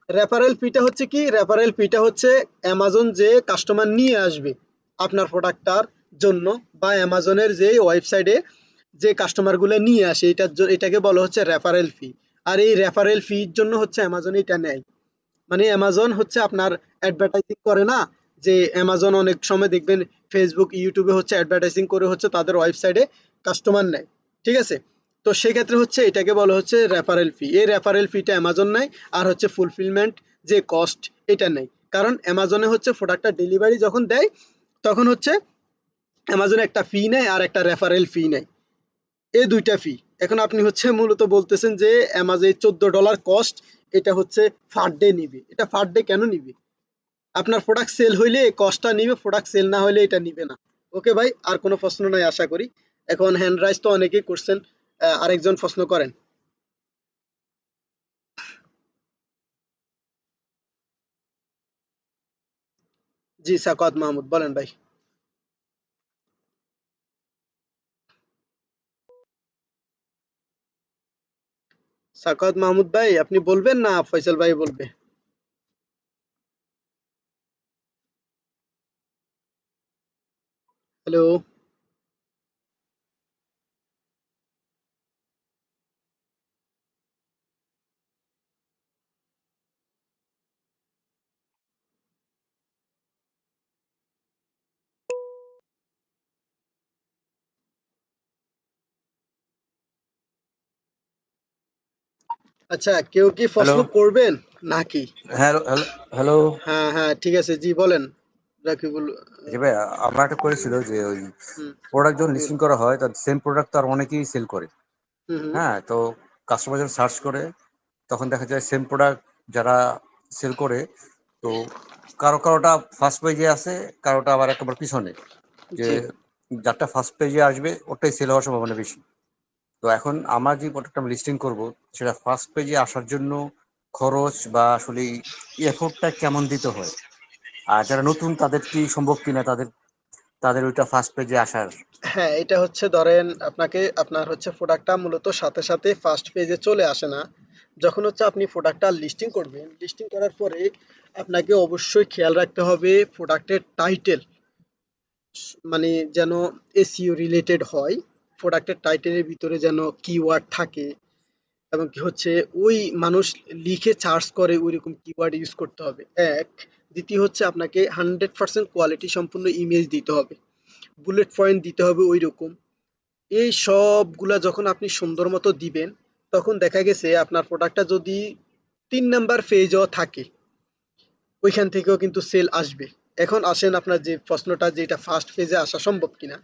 রেফারেল ফিটা হচ্ছে কি? রেফারেল ফিটা হচ্ছে অ্যামাজন যে কাস্টমার নিয়ে আসবে আপনার প্রোডাক্টটার জন্য, বা অ্যামাজনের যে ওয়েবসাইটে যে কাস্টমার গুলো নিয়ে আসে, এটাকে বলা হচ্ছে রেফারেল ফি। আর এই রেফারেল ফির জন্য হচ্ছে অ্যামাজন এটা নেয়। মানে অ্যামাজন হচ্ছে আপনার অ্যাডভার্টাইজিং করে না, যে অ্যামাজন অনেক সময় দেখবেন ফেসবুক ইউটিউবে হচ্ছে অ্যাডভার্টাইজিং করে হচ্ছে তাদের ওয়েবসাইটে কাস্টমার নেয়, ঠিক আছে? তো সেক্ষেত্রে হচ্ছে এটাকে বলা হচ্ছে রেফারেল ফি। এই রেফারেল ফিটা অ্যামাজন নেয়, আর হচ্ছে ফুলফিলমেন্ট যে কস্ট এটা নেয়। কারণ অ্যামাজনে হচ্ছে প্রোডাক্টটা ডেলিভারি যখন দেয় তখন হচ্ছে অ্যামাজন একটা ফি নেয় আর একটা রেফারেল ফি নেয়, এই দুইটা ফি। এখন আপনি হচ্ছে মূলত বলতেছেন যে অ্যামাজন $14 কস্ট, এটা হচ্ছে পার ডে নিবে। এটা পার ডে কেন নিবে? আপনার প্রোডাক্ট সেল হইলে এই কস্টটা নিবে, প্রোডাক্ট সেল না হইলে এটা নিবে না। ওকে ভাই, আর কোনো প্রশ্ন নাই আশা করি। এখন হ্যান্ড রাইজ তো অনেকেই করছেন, আরেকজন প্রশ্ন করেন। জি সাকাত মাহমুদ, বলেন ভাই। সাকাত মাহমুদ ভাই, আপনি বলবেন না ফয়সাল ভাই বলবে? হ্যালো। আচ্ছা, কেউ কি হ্যালো। প্রশ্ন করবেন নাকি? Hello hello hello. হ্যাঁ হ্যাঁ, ঠিক আছে, জি বলেন। রাকিবুল। জি ভাই, আমার একটা করেছিল যে ওই হুম। প্রোডাক্ট যখন রাকিবুল। লিস্টিং করা হয় তার সেম প্রোডাক্ট তো আর অনেকেই সেল করে। হুম হুম। হ্যাঁ, তো কাস্টমার যখন সার্চ করে তখন দেখা যায় সেম প্রোডাক্ট যারা সেল করে, তো কারোটা ফার্স্ট পেজে আছে, কারোটা আবার একেবারে পিছনে। যে জি। যারটা ফার্স্ট পেজে আসবে ওটাই সেল হওয়ার সম্ভাবনা বেশি। তো এখন আমার যে প্রোডাক্ট আমি লিস্টিং করব সেটা ফার্স্ট পেজে আসার জন্য খরচ বা আসলে এফোর্টটা কেমন দিতে হয়, আর যারা নতুন তাদের কি সম্ভব কিনা তাদের তাদের ওইটা ফার্স্ট পেজে আসার। হ্যাঁ, এটা হচ্ছে ধরেন আপনার হচ্ছে প্রোডাক্টটা মূলত সাথে সাথে ফার্স্ট পেজে চলে আসে না। যখন হচ্ছে আপনি প্রোডাক্টটা লিস্টিং করবেন, লিস্টিং করার পরে আপনাকে অবশ্যই খেয়াল রাখতে হবে প্রোডাক্টের টাইটেল, মানে যেন এসইও রিলেটেড হয়। প্রোডাক্টের টাইটেলের ভিতরে যেন কিওয়ার্ড থাকে, এবং কি হচ্ছে ওই মানুষ লিখে সার্চ করে ওইরকম কিওয়ার্ড ইউজ করতে হবে, এক। দ্বিতীয় হচ্ছে আপনাকে 100% কোয়ালিটি সম্পূর্ণ ইমেজ দিতে হবে, বুলেট পয়েন্ট দিতে হবে ওই রকম। এই সবগুলা যখন আপনি সুন্দর মতো দিবেন, তখন দেখা গেছে আপনার প্রোডাক্টটা যদি ৩ নাম্বার পেজও থাকে, ওইখান থেকেও কিন্তু সেল আসবে। এখন আসেন আপনার যে প্রশ্নটা যে এটা ফার্স্ট ফেজে আসা সম্ভব কিনা।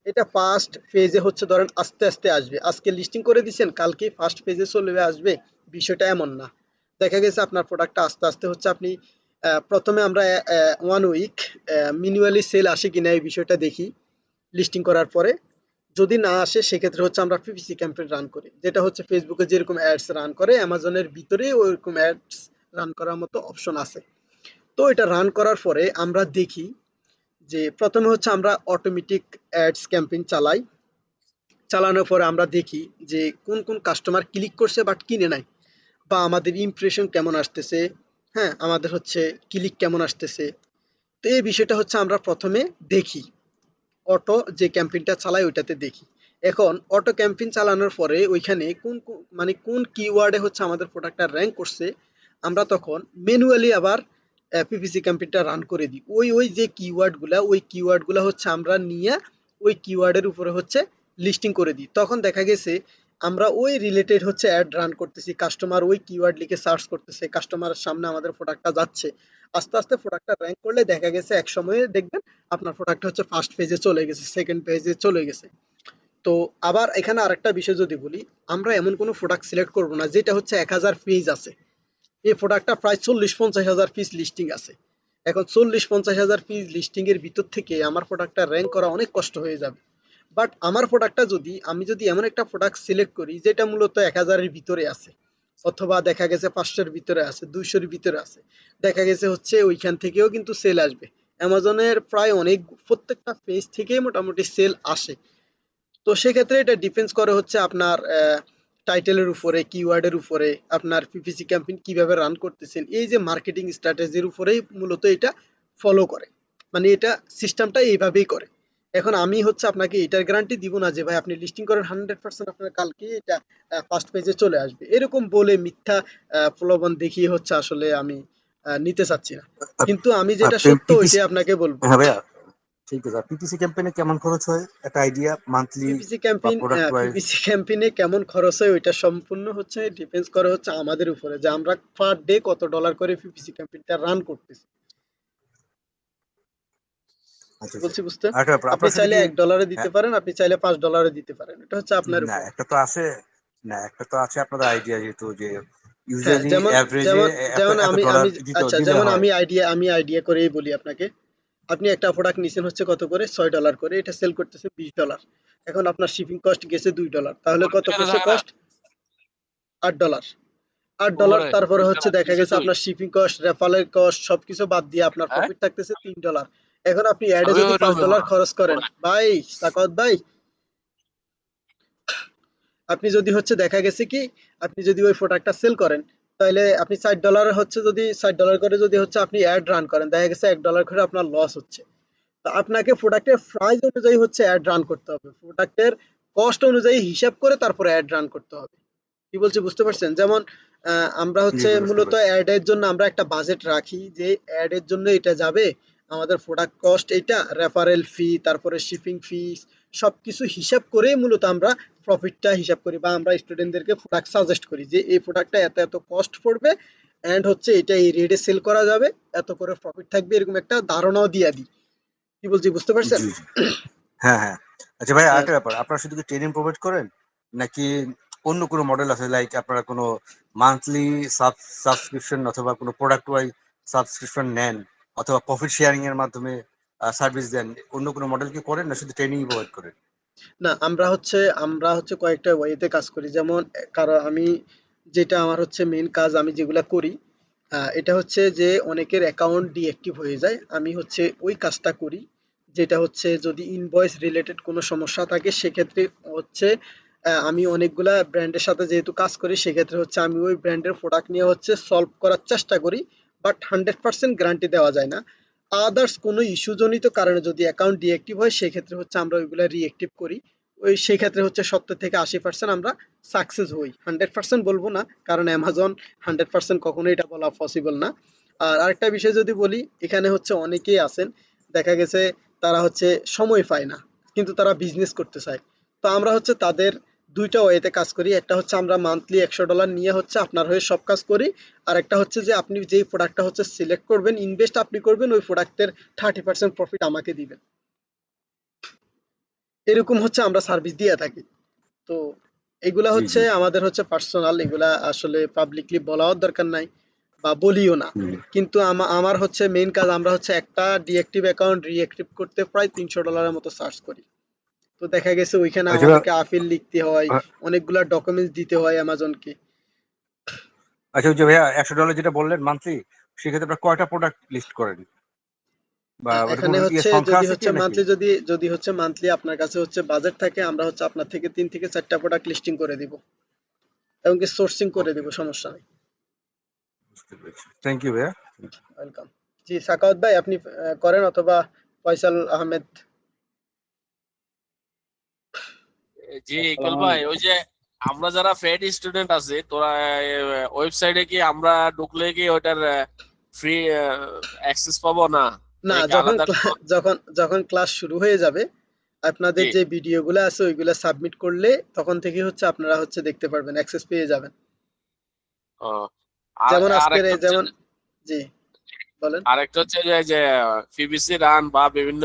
এটা ফার্স্ট ফেজে হচ্ছে ধরেন আস্তে, আস্তে আসবে। আজকে লিস্টিং করে দিছেন, কালকেই ফার্স্ট ফেজে চলে আসবে, বিষয়টা এমন না। দেখা গেছে আপনার প্রোডাক্টটা আস্তে, আস্তে হচ্ছে আপনি ১ম এ আমরা 1 উইক ম্যানুয়ালি সেল আসে কিনা এই বিষয়টা দেখি লিস্টিং করার পরে। যদি না আসে সেক্ষেত্রে হচ্ছে আমরা পিপিসি ক্যাম্পেইন রান করি। যেটা হচ্ছে ফেসবুকে যেরকম অ্যাডস রান করে অ্যামাজনের ভিতরেই ওইরকম অ্যাডস রান করার মতো অপশন আছে। তো এটা রান করার পরে আমরা দেখি যে প্রথমে হচ্ছে আমরা অটোমেটিক অ্যাডস ক্যাম্পেইন চালাই। চালানোর পরে আমরা দেখি যে কোন কোন কাস্টমার ক্লিক করছে বাট কিনে নাই, বা আমাদের ইমপ্রেশন কেমন আসতেছে, হ্যাঁ আমাদের হচ্ছে ক্লিক কেমন আসতেছে। তো এই বিষয়টা হচ্ছে আমরা প্রথমে দেখি, অটো যে ক্যাম্পেইনটা চালাই ওইটাতে দেখি। এখন অটো ক্যাম্পেইন চালানোর পরে ওইখানে মানে কোন কিওয়ার্ডে হচ্ছে আমাদের প্রোডাক্টটা র্যাঙ্ক করছে, আমরা তখন ম্যানুয়ালি আবার পিপিসি ক্যাম্পেইনটা রান করে দিই। ওই যে কিওয়ার্ডগুলা হচ্ছে আমরা নিয়ে ওই কিওয়ার্ডের উপরে হচ্ছে লিস্টিং করে দিই। তখন দেখা গেছে আমরা ওই রিলেটেড হচ্ছে অ্যাড রান করতেছি, কাস্টমার ওই কিওয়ার্ড লিখে সার্চ করতেছে, কাস্টমারের সামনে আমাদের প্রোডাক্টটা যাচ্ছে। আস্তে আস্তে প্রোডাক্টটা র্যাঙ্ক করলে দেখা গেছে এক সময়ে দেখবেন আপনার প্রোডাক্ট হচ্ছে ফার্স্ট পেজে চলে গেছে, সেকেন্ড পেজে চলে গেছে। তো আবার এখানে আরেকটা বিষয় যদি বলি, আমরা এমন কোনো প্রোডাক্ট সিলেক্ট করব না যেটা হচ্ছে ১,০০০ পেজ আছে। এই প্রোডাক্টটা প্রায় ৪০-৫০ হাজার পিস লিস্টিং আছে। এখন ৪০-৫০ হাজার পিস লিস্টিং এর ভিতর থেকে আমার প্রোডাক্টটা র্যাঙ্ক করা অনেক কষ্ট হয়ে যাবে। বাট আমার প্রোডাক্টটা আমি যদি এমন একটা প্রোডাক্ট সিলেক্ট করি যেটা মূলত ১,০০০-এর ভিতরে আছে, অথবা দেখা গেছে ৫০০-এর ভিতরে আছে, ২০০-এর ভিতরে আছে, দেখা গেছে হচ্ছে ওইখান থেকেও কিন্তু সেল আসবে। অ্যামাজনের প্রায় প্রত্যেকটা পেজ থেকেই মোটামুটি সেল আসে। তো সেক্ষেত্রে এটা ডিপেন্ডস করে হচ্ছে আপনার টাইটেলের উপরে, কিওয়ার্ডের উপরে, আপনার পিপিসি ক্যাম্পেইন কিভাবে রান করতেছেন। এই যে মার্কেটিং স্ট্র্যাটেজির উপরেই মূলত এটা ফলো করে। মানে এটা সিস্টেমটা এইভাবেই করে। এখন আমি হচ্ছে আপনাকে এটার গ্যারান্টি দিব না যে ভাই আপনি লিস্টিং করেন 100% আপনার কালকেই এটা ফার্স্ট পেজে চলে আসবে। এরকম বলে মিথ্যা প্রলোভন দেখিয়ে হচ্ছে আসলে আমি নিতে চাচ্ছি না। কিন্তু আমি যেটা সত্য পিপিসি, ওইটাই আপনাকে বলব। হ্যাঁ ভাইয়া, ঠিক আছে। পিপিসি ক্যাম্পেইনে কেমন খরচ হয় একটা আইডিয়া, মান্থলি বা প্রোডাক্ট ওয়াইজ? পিপিসি ক্যাম্পেইনে কেমন খরচ হয় ওইটা সম্পূর্ণ হচ্ছে ডিপেন্ডস করে হচ্ছে আমাদের উপরে যে আমরা পার ডে কত ডলার করে পিপিসি ক্যাম্পেইনটা রান করতেছি। আচ্ছা আচ্ছা। বলছি বুঝতে, আর একটা ব্যাপার, আপনি আপনার সাথে চাইলে কি, $1 দিতে হ্যাঁ, পারেন, আপনি চাইলে $5 দিতে পারেন, এটা হচ্ছে আপনার না উপরে। একটা তো আছে, না একটা তো আছে আপনাদের আইডিয়া, যেহেতু যে হ্যাঁ, ইউজুয়ালি যেমন অ্যাভারেজে যেমন এত যেমন এত আমি ডলার আমি দিতে আচ্ছা, দিলে যেমন হয়। আমি আইডিয়া করেই বলি আপনাকে। আপনি একটা প্রোডাক্ট নিছেন হচ্ছে কত করে, $6 করে, এটা সেল করতেছে $20। এখন আপনার শিপিং কস্ট গেছে $2, তাহলে কত পড়ছে কস্ট? $8। $8, তারপরে হচ্ছে দেখা গেছে আপনার শিপিং কস্ট, রেফারেল কস্ট সবকিছু বাদ দিয়ে আপনার প্রফিট থাকতেছে $3। এখন আপনি অ্যাডে যদি $5 খরচ করেন, ভাই সাকাওয়াত ভাই, আপনি যদি হচ্ছে দেখা গেছে কি আপনি যদি ওই প্রোডাক্টটা সেল করেন, তাহলে আপনি $60 হচ্ছে যদি $60 করে যদি হচ্ছে আপনি অ্যাড রান করেন, দেখা গেছে $1 করে আপনার লস হচ্ছে। তো আপনাকে প্রোডাক্টের প্রাইস অনুযায়ী হচ্ছে অ্যাড রান করতে হবে, প্রোডাক্টের কস্ট অনুযায়ী হিসাব করে তারপরে অ্যাড রান করতে হবে। কি বলছি বুঝতে পারছেন? যেমন আমরা জি হচ্ছে জি, বুঝতে মূলত পারছি। অ্যাড এর জন্য আমরা একটা বাজেট রাখি যে অ্যাড এর জন্য এটা যাবে, আমাদের প্রোডাক্ট কস্ট এইটা, রেফারেল ফি, তারপরে শিপিং ফিস সবকিছু হিসাব করেই মূলত আমরা প্রফিটটা হিসাব করি, বা আমরা স্টুডেন্টদেরকে প্রোডাক্ট সাজেস্ট করি যে এই প্রোডাক্টটা এত এত কস্ট পড়বে, এন্ড হচ্ছে এটা এই রেটে সেল করা যাবে, এত করে প্রফিট থাকবে, এরকম একটা ধারণাও দিয়ে দিই। কি বলছি বুঝতে পারছেন? জি জি, হ্যাঁ হ্যাঁ। আচ্ছা ভাই, হ্যাঁ, আরেকটা ব্যাপার, আপনারা শুধু কি ট্রেনিং প্রোভাইড করেন, নাকি অন্য কোনো মডেল আছে, লাইক আপনারা কোনো মান্থলি সাবস্ক্রিপশন অথবা কোনো প্রোডাক্ট ওয়াইজ সাবস্ক্রিপশন নেন, অথবা প্রফিট শেয়ারিং এর মাধ্যমে সার্ভিস দেন? অন্য কোনো মডেল কি করেন, না শুধু ট্রেনিং প্রোভাইড করেন? না আমরা হচ্ছে কয়েকটা ওয়েতে কাজ করি। যেমন কারণ যেটা আমার হচ্ছে মেইন কাজ, আমি যেগুলা করি এটা হচ্ছে যে অনেকের অ্যাকাউন্ট ডিঅ্যাক্টিভ হয়ে যায়, আমি হচ্ছে ওই কাজটা করি। যেটা হচ্ছে যদি ইনভয়েস রিলেটেড কোনো সমস্যা থাকে সেক্ষেত্রে হচ্ছে আমি অনেকগুলা ব্র্যান্ডের সাথে যেহেতু কাজ করি, সেক্ষেত্রে হচ্ছে আমি ওই ব্র্যান্ডের প্রোডাক্ট নিয়ে হচ্ছে সলভ করার চেষ্টা করি, বাট 100% গ্যারান্টি দেওয়া যায় না। আদার্স কোনো ইস্যু জনিত কারণে যদি অ্যাকাউন্ট ডিঅ্যাক্টিভ হয় সেক্ষেত্রে হচ্ছে আমরা ওইগুলা রিঅ্যাক্টিভ করি। সেক্ষেত্রে হচ্ছে 70 থেকে 80% আমরা সাকসেস হই, 100% বলবো না, কারণ অ্যামাজন 100% কখনোই এটা বলা পসিবল না। আর আরেকটা বিষয় যদি বলি, এখানে হচ্ছে অনেকেই আছেন দেখা গেছে তারা হচ্ছে সময় পায় না, কিন্তু তারা বিজনেস করতে চায়। তো তো আমরা হচ্ছে তাদের দুইটা ওয়েতে কাজ করি। একটা হচ্ছে আমরা মান্থলি $100 নিয়ে হচ্ছে আপনার হয়ে সব কাজ করি। আর একটা হচ্ছে যে আপনি যেই প্রোডাক্টটা হচ্ছে সিলেক্ট করবেন, ইনভেস্ট আপনি করবেন, ওই প্রোডাক্টের 30% প্রফিট আমাকে দিবেন। এরকম হচ্ছে আমরা সার্ভিস দিয়ে থাকি। তো এগুলা জি হচ্ছে জি। আমাদের হচ্ছে পার্সোনাল, এগুলা আসলে পাবলিকলি বলাও দরকার নাই বা বলিও না। হুম। কিন্তু আমার হচ্ছে মেইন কাজ, আমরা হচ্ছে একটা ডিএক্টিভ অ্যাকাউন্ট রিঅ্যাক্টিভ করতে প্রায় $300 মতো চার্জ করি। তো দেখা গেছে ওইখানে আচ্ছা আমাদেরকে আপিল লিখতে হয়, আ- অনেকগুলা ডকুমেন্টস দিতে হয় অ্যামাজনকে। আচ্ছা, ওই যে ভাইয়া $100 যেটা বললেন মান্থলি, সেক্ষেত্রে আপনার কয়টা প্রোডাক্ট লিস্ট করেন, বা ওটা এখানে কোনো ইয়ে হচ্ছে সংখ্যা যদি আছে কি হচ্ছে নাকি? মান্থলি, যদি হচ্ছে মান্থলি আপনার কাছে হচ্ছে বাজেট থাকে, আমরা হচ্ছে আপনার থেকে 3 থেকে 4টা প্রোডাক্ট লিস্টিং করে দিব এবং কি সোর্সিং করে ওকে, দিব, সমস্যা নেই। বুঝতে পেরেছি। থ্যাংক ইউ ভাইয়া। ওয়েলকাম। জি সাকাওয়াত ভাই, আপনি করেন, অথবা ফয়সাল আহমেদ। জি ইকবাল আসসালামু ভাই, আলাইকুম। ওই যে আমরা যারা ফেড স্টুডেন্ট আছি, তোরা ওয়েবসাইটে কি আমরা ঢুকলে কি ওটার ফ্রি অ্যাক্সেস পাবো না, না, নাকি যখন আলাদা যখন ক্লাস শুরু হয়ে যাবে, আপনাদের জি? যে ভিডিওগুলো আছে ওইগুলো সাবমিট করলে তখন থেকে হচ্ছে আপনারা হচ্ছে দেখতে পারবেন, অ্যাক্সেস পেয়ে যাবেন। ও, আর যেমন আজকের আরেকটা হচ্ছে, যেমন, জি বলেন। আরেকটা হচ্ছে যে পিবিসি রান বা বিভিন্ন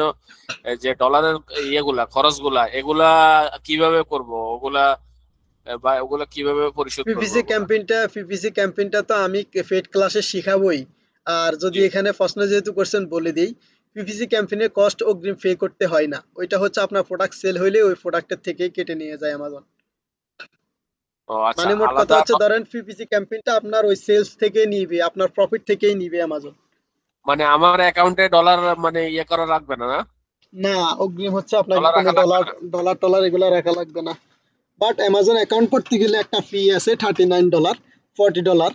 যে ডলারের ইয়েগুলা খরচগুলা এগুলা কিভাবে করব ওগুলা, বা ওগুলা কিভাবে পরিশোধ করবো ওগুলা? পিপিসি ক্যাম্পেইনটা তো আমি ফেড ক্লাসে শিখাবোই। আর যদি জি। এখানে প্রশ্ন যেহেতু করছেন বলে দিই, পিপিসি ক্যাম্পেইনের কস্ট অগ্রিম পে করতে হয় না। ওইটা হচ্ছে আপনার প্রোডাক্ট সেল হইলে ওই প্রোডাক্টের থেকেই কেটে নিয়ে যায় অ্যামাজন। ও আচ্ছা, মানে মোট কথা আলাদা হচ্ছে, ধরেন পিপিসি ক্যাম্পেইনটা আপনার ওই সেলস থেকে নিবে, আপনার প্রফিট থেকেই নিবে অ্যামাজন। মানে আমার অ্যাকাউন্টে ডলার মানে ইয়ে করা লাগবে না, না? না, অগ্রিম হচ্ছে আপনাকে ডলার কোনো রাখা লাগবে ডলার না? ডলার টলার এগুলো রাখা লাগবে না। বাট অ্যামাজন অ্যাকাউন্ট করতে গেলে একটা ফি আছে $39, $40,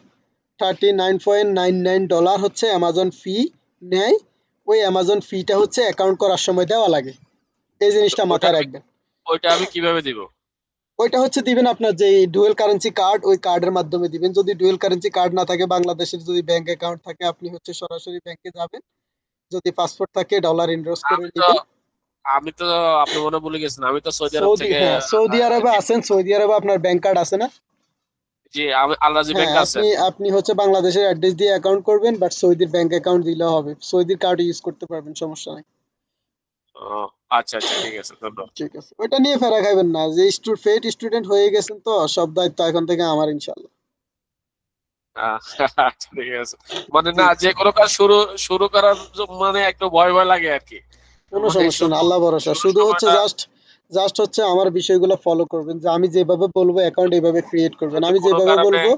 $39.99 হচ্ছে অ্যামাজন ফি নেয়। ওই অ্যামাজন ফিটা হচ্ছে অ্যাকাউন্ট করার সময় দেওয়া লাগে। এই তো জিনিসটা ওইটা মাথায় আমি রাখবেন। ওইটা আমি কিভাবে দিব? ওইটা হচ্ছে দিবেন আপনার যে ডুয়েল কারেন্সি কার্ড, ওই কার্ডের মাধ্যমে দিবেন। যদি ডুয়েল কারেন্সি কার্ড না থাকে, বাংলাদেশের যদি ব্যাংক অ্যাকাউন্ট থাকে, আপনি হচ্ছে সরাসরি ব্যাংকে যাবেন। যদি পাসপোর্ট থাকে ডলার ইনভেস্ট করে আমি তো নেবেন। আমি তো আপনি মনে ভুলে গেছেন, আমি তো সৌদি আরব সৌদি, থেকে হ্যাঁ সৌদি আরবে জি, আছেন, সৌদি আরবে আপনার ব্যাংক কার্ড আছে না? জি, আমি আল্লাজি হ্যাঁ, ব্যাংক আছে। আপনি আপনি হচ্ছে বাংলাদেশের অ্যাড্রেস দিয়ে অ্যাকাউন্ট করবেন, বাট সৌদির ব্যাংক অ্যাকাউন্ট দিলেও হবে, সৌদির কার্ড ইউজ করতে পারবেন, সমস্যা নাই। ও আচ্ছা আচ্ছা, ঠিক আছে, ধন্যবাদ। ঠিক আছে, ওইটা নিয়ে ফেরা খাইবেন না, যে ফেড স্টুডেন্ট হয়ে গেছেন তো সব দায়িত্ব এখন থেকে আমার, ইনশাল্লাহ। আহ, আচ্ছা, ঠিক আছে। মানে জি, না, যে কোনো কাজ শুরু শুরু করার মানে একটু ভয় ভয় লাগে আর কি। কোনো মানে সমস্যা না, শুরু আল্লাহ ভরসা। শুরুর শুধু হচ্ছে সময়টা জাস্ট জাস্ট হচ্ছে আমার বিষয়গুলো ফলো করবেন, যে আমি যেভাবে বলবো অ্যাকাউন্ট এইভাবে ক্রিয়েট করবেন, যদি আমি কোনো যেভাবে কারণে বলবো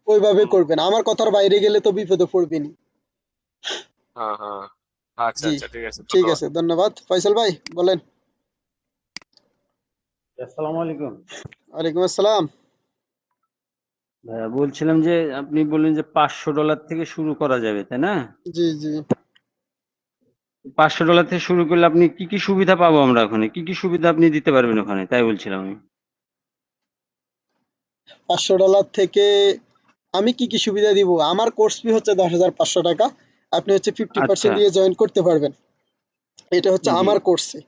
ওইভাবে হুম, করবেন। আমার কথার বাইরে গেলে তো বিপদে পড়বেনই। হ্যাঁ হ্যাঁ, আচ্ছা জি, আচ্ছা, ঠিক আছে, ঠিক ধন্যবাদ। আছে, ধন্যবাদ। ফয়সাল ভাই বলেন। আসসালামু আলাইকুম। ওয়ালাইকুম আসসালাম। ভাইয়া বলছিলাম যে আপনি বললেন যে $500 থেকে শুরু করা যাবে, তাই না? জি জি, $500 থেকে শুরু করলে আপনি কি কি সুবিধা পাবো আমরা ওখানে? কি কি সুবিধা আপনি দিতে পারবেন ওখানে? তাই বলছিলাম আমি। $500 থেকে আমি কি কি সুবিধা দিব? আমার কোর্স ফি হচ্ছে $10,500। আপনি হচ্ছে আচ্ছা। 50% দিয়ে জয়েন করতে পারবেন। এটা হচ্ছে জি। আমার কোর্সে।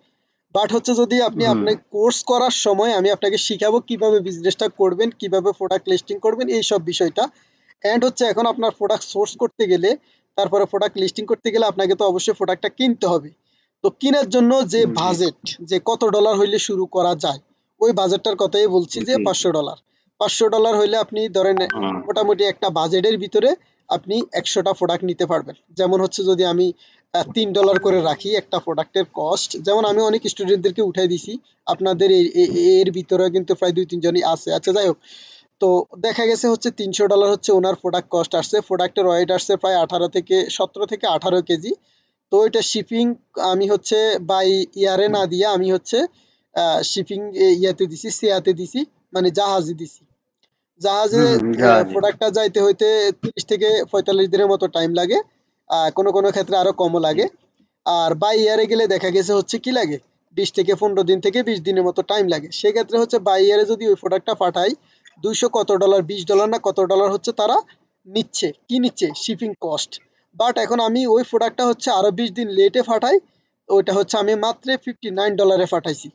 বাট হচ্ছে যদি আপনি হুম। আপনার কোর্স করার সময় আমি আপনাকে শিখাবো কিভাবে বিজনেসটা করবেন, কিভাবে প্রোডাক্ট লিস্টিং করবেন, এই সব বিষয়টা। এন্ড হচ্ছে এখন আপনার প্রোডাক্ট সোর্স করতে গেলে, তারপরে প্রোডাক্ট লিস্টিং করতে গেলে আপনাকে তো অবশ্যই প্রোডাক্টটা কিনতে হবে। তো কেনার জন্য যে জি। বাজেট, যে কত ডলার হইলে শুরু করা যায়, ওই বাজেটটার কথাই বলছি, যে জি। $500। $500 হইলে আপনি ধরেন হুম। মোটামুটি একটা বাজেটের ভিতরে আপনি 100টা প্রোডাক্ট নিতে পারবেন। যেমন হচ্ছে যদি আমি $3 করে রাখি একটা প্রোডাক্টের কস্ট, যেমন আমি অনেক স্টুডেন্টদেরকে উঠাই দিছি, আপনাদের এর ভিতরে কিন্তু প্রায় 2-3 জনই আছে। আচ্ছা যাই হোক, তো দেখা গেছে হচ্ছে $300 হচ্ছে ওনার প্রোডাক্ট কস্ট আসছে, প্রোডাক্টের ওয়েট আসছে প্রায় 17 থেকে 18 কেজি। তো এটা শিপিং আমি হচ্ছে বাই ইয়ারে না দিয়ে আমি হচ্ছে শিপিং ইয়াতে দিছি, সিয়াতে দিছি, মানে জাহাজে দিছি। জাহাজে হুম, হুম, জাহাজে। প্রোডাক্টটা যাইতে হইতে 30 থেকে 45 দিনের মতো টাইম লাগে। কোনো কোনো ক্ষেত্রে আরো কমও জি। লাগে। আর বাই এয়ারে গেলে দেখা গেছে হচ্ছে কি লাগে, 20 থেকে 15 দিন থেকে 20 দিনের মতো টাইম লাগে। সেক্ষেত্রে হচ্ছে বাই এয়ারে যদি ওই প্রোডাক্টটা পাঠাই, 200 কত ডলার, $20 না কত ডলার হচ্ছে তারা নিচ্ছে, কি নিচ্ছে, শিপিং কস্ট। বাট এখন আমি ওই প্রোডাক্টটা হচ্ছে আরো 20 দিন লেটে পাঠাই, ওইটা হচ্ছে আমি মাত্র $59 পাঠাইছি।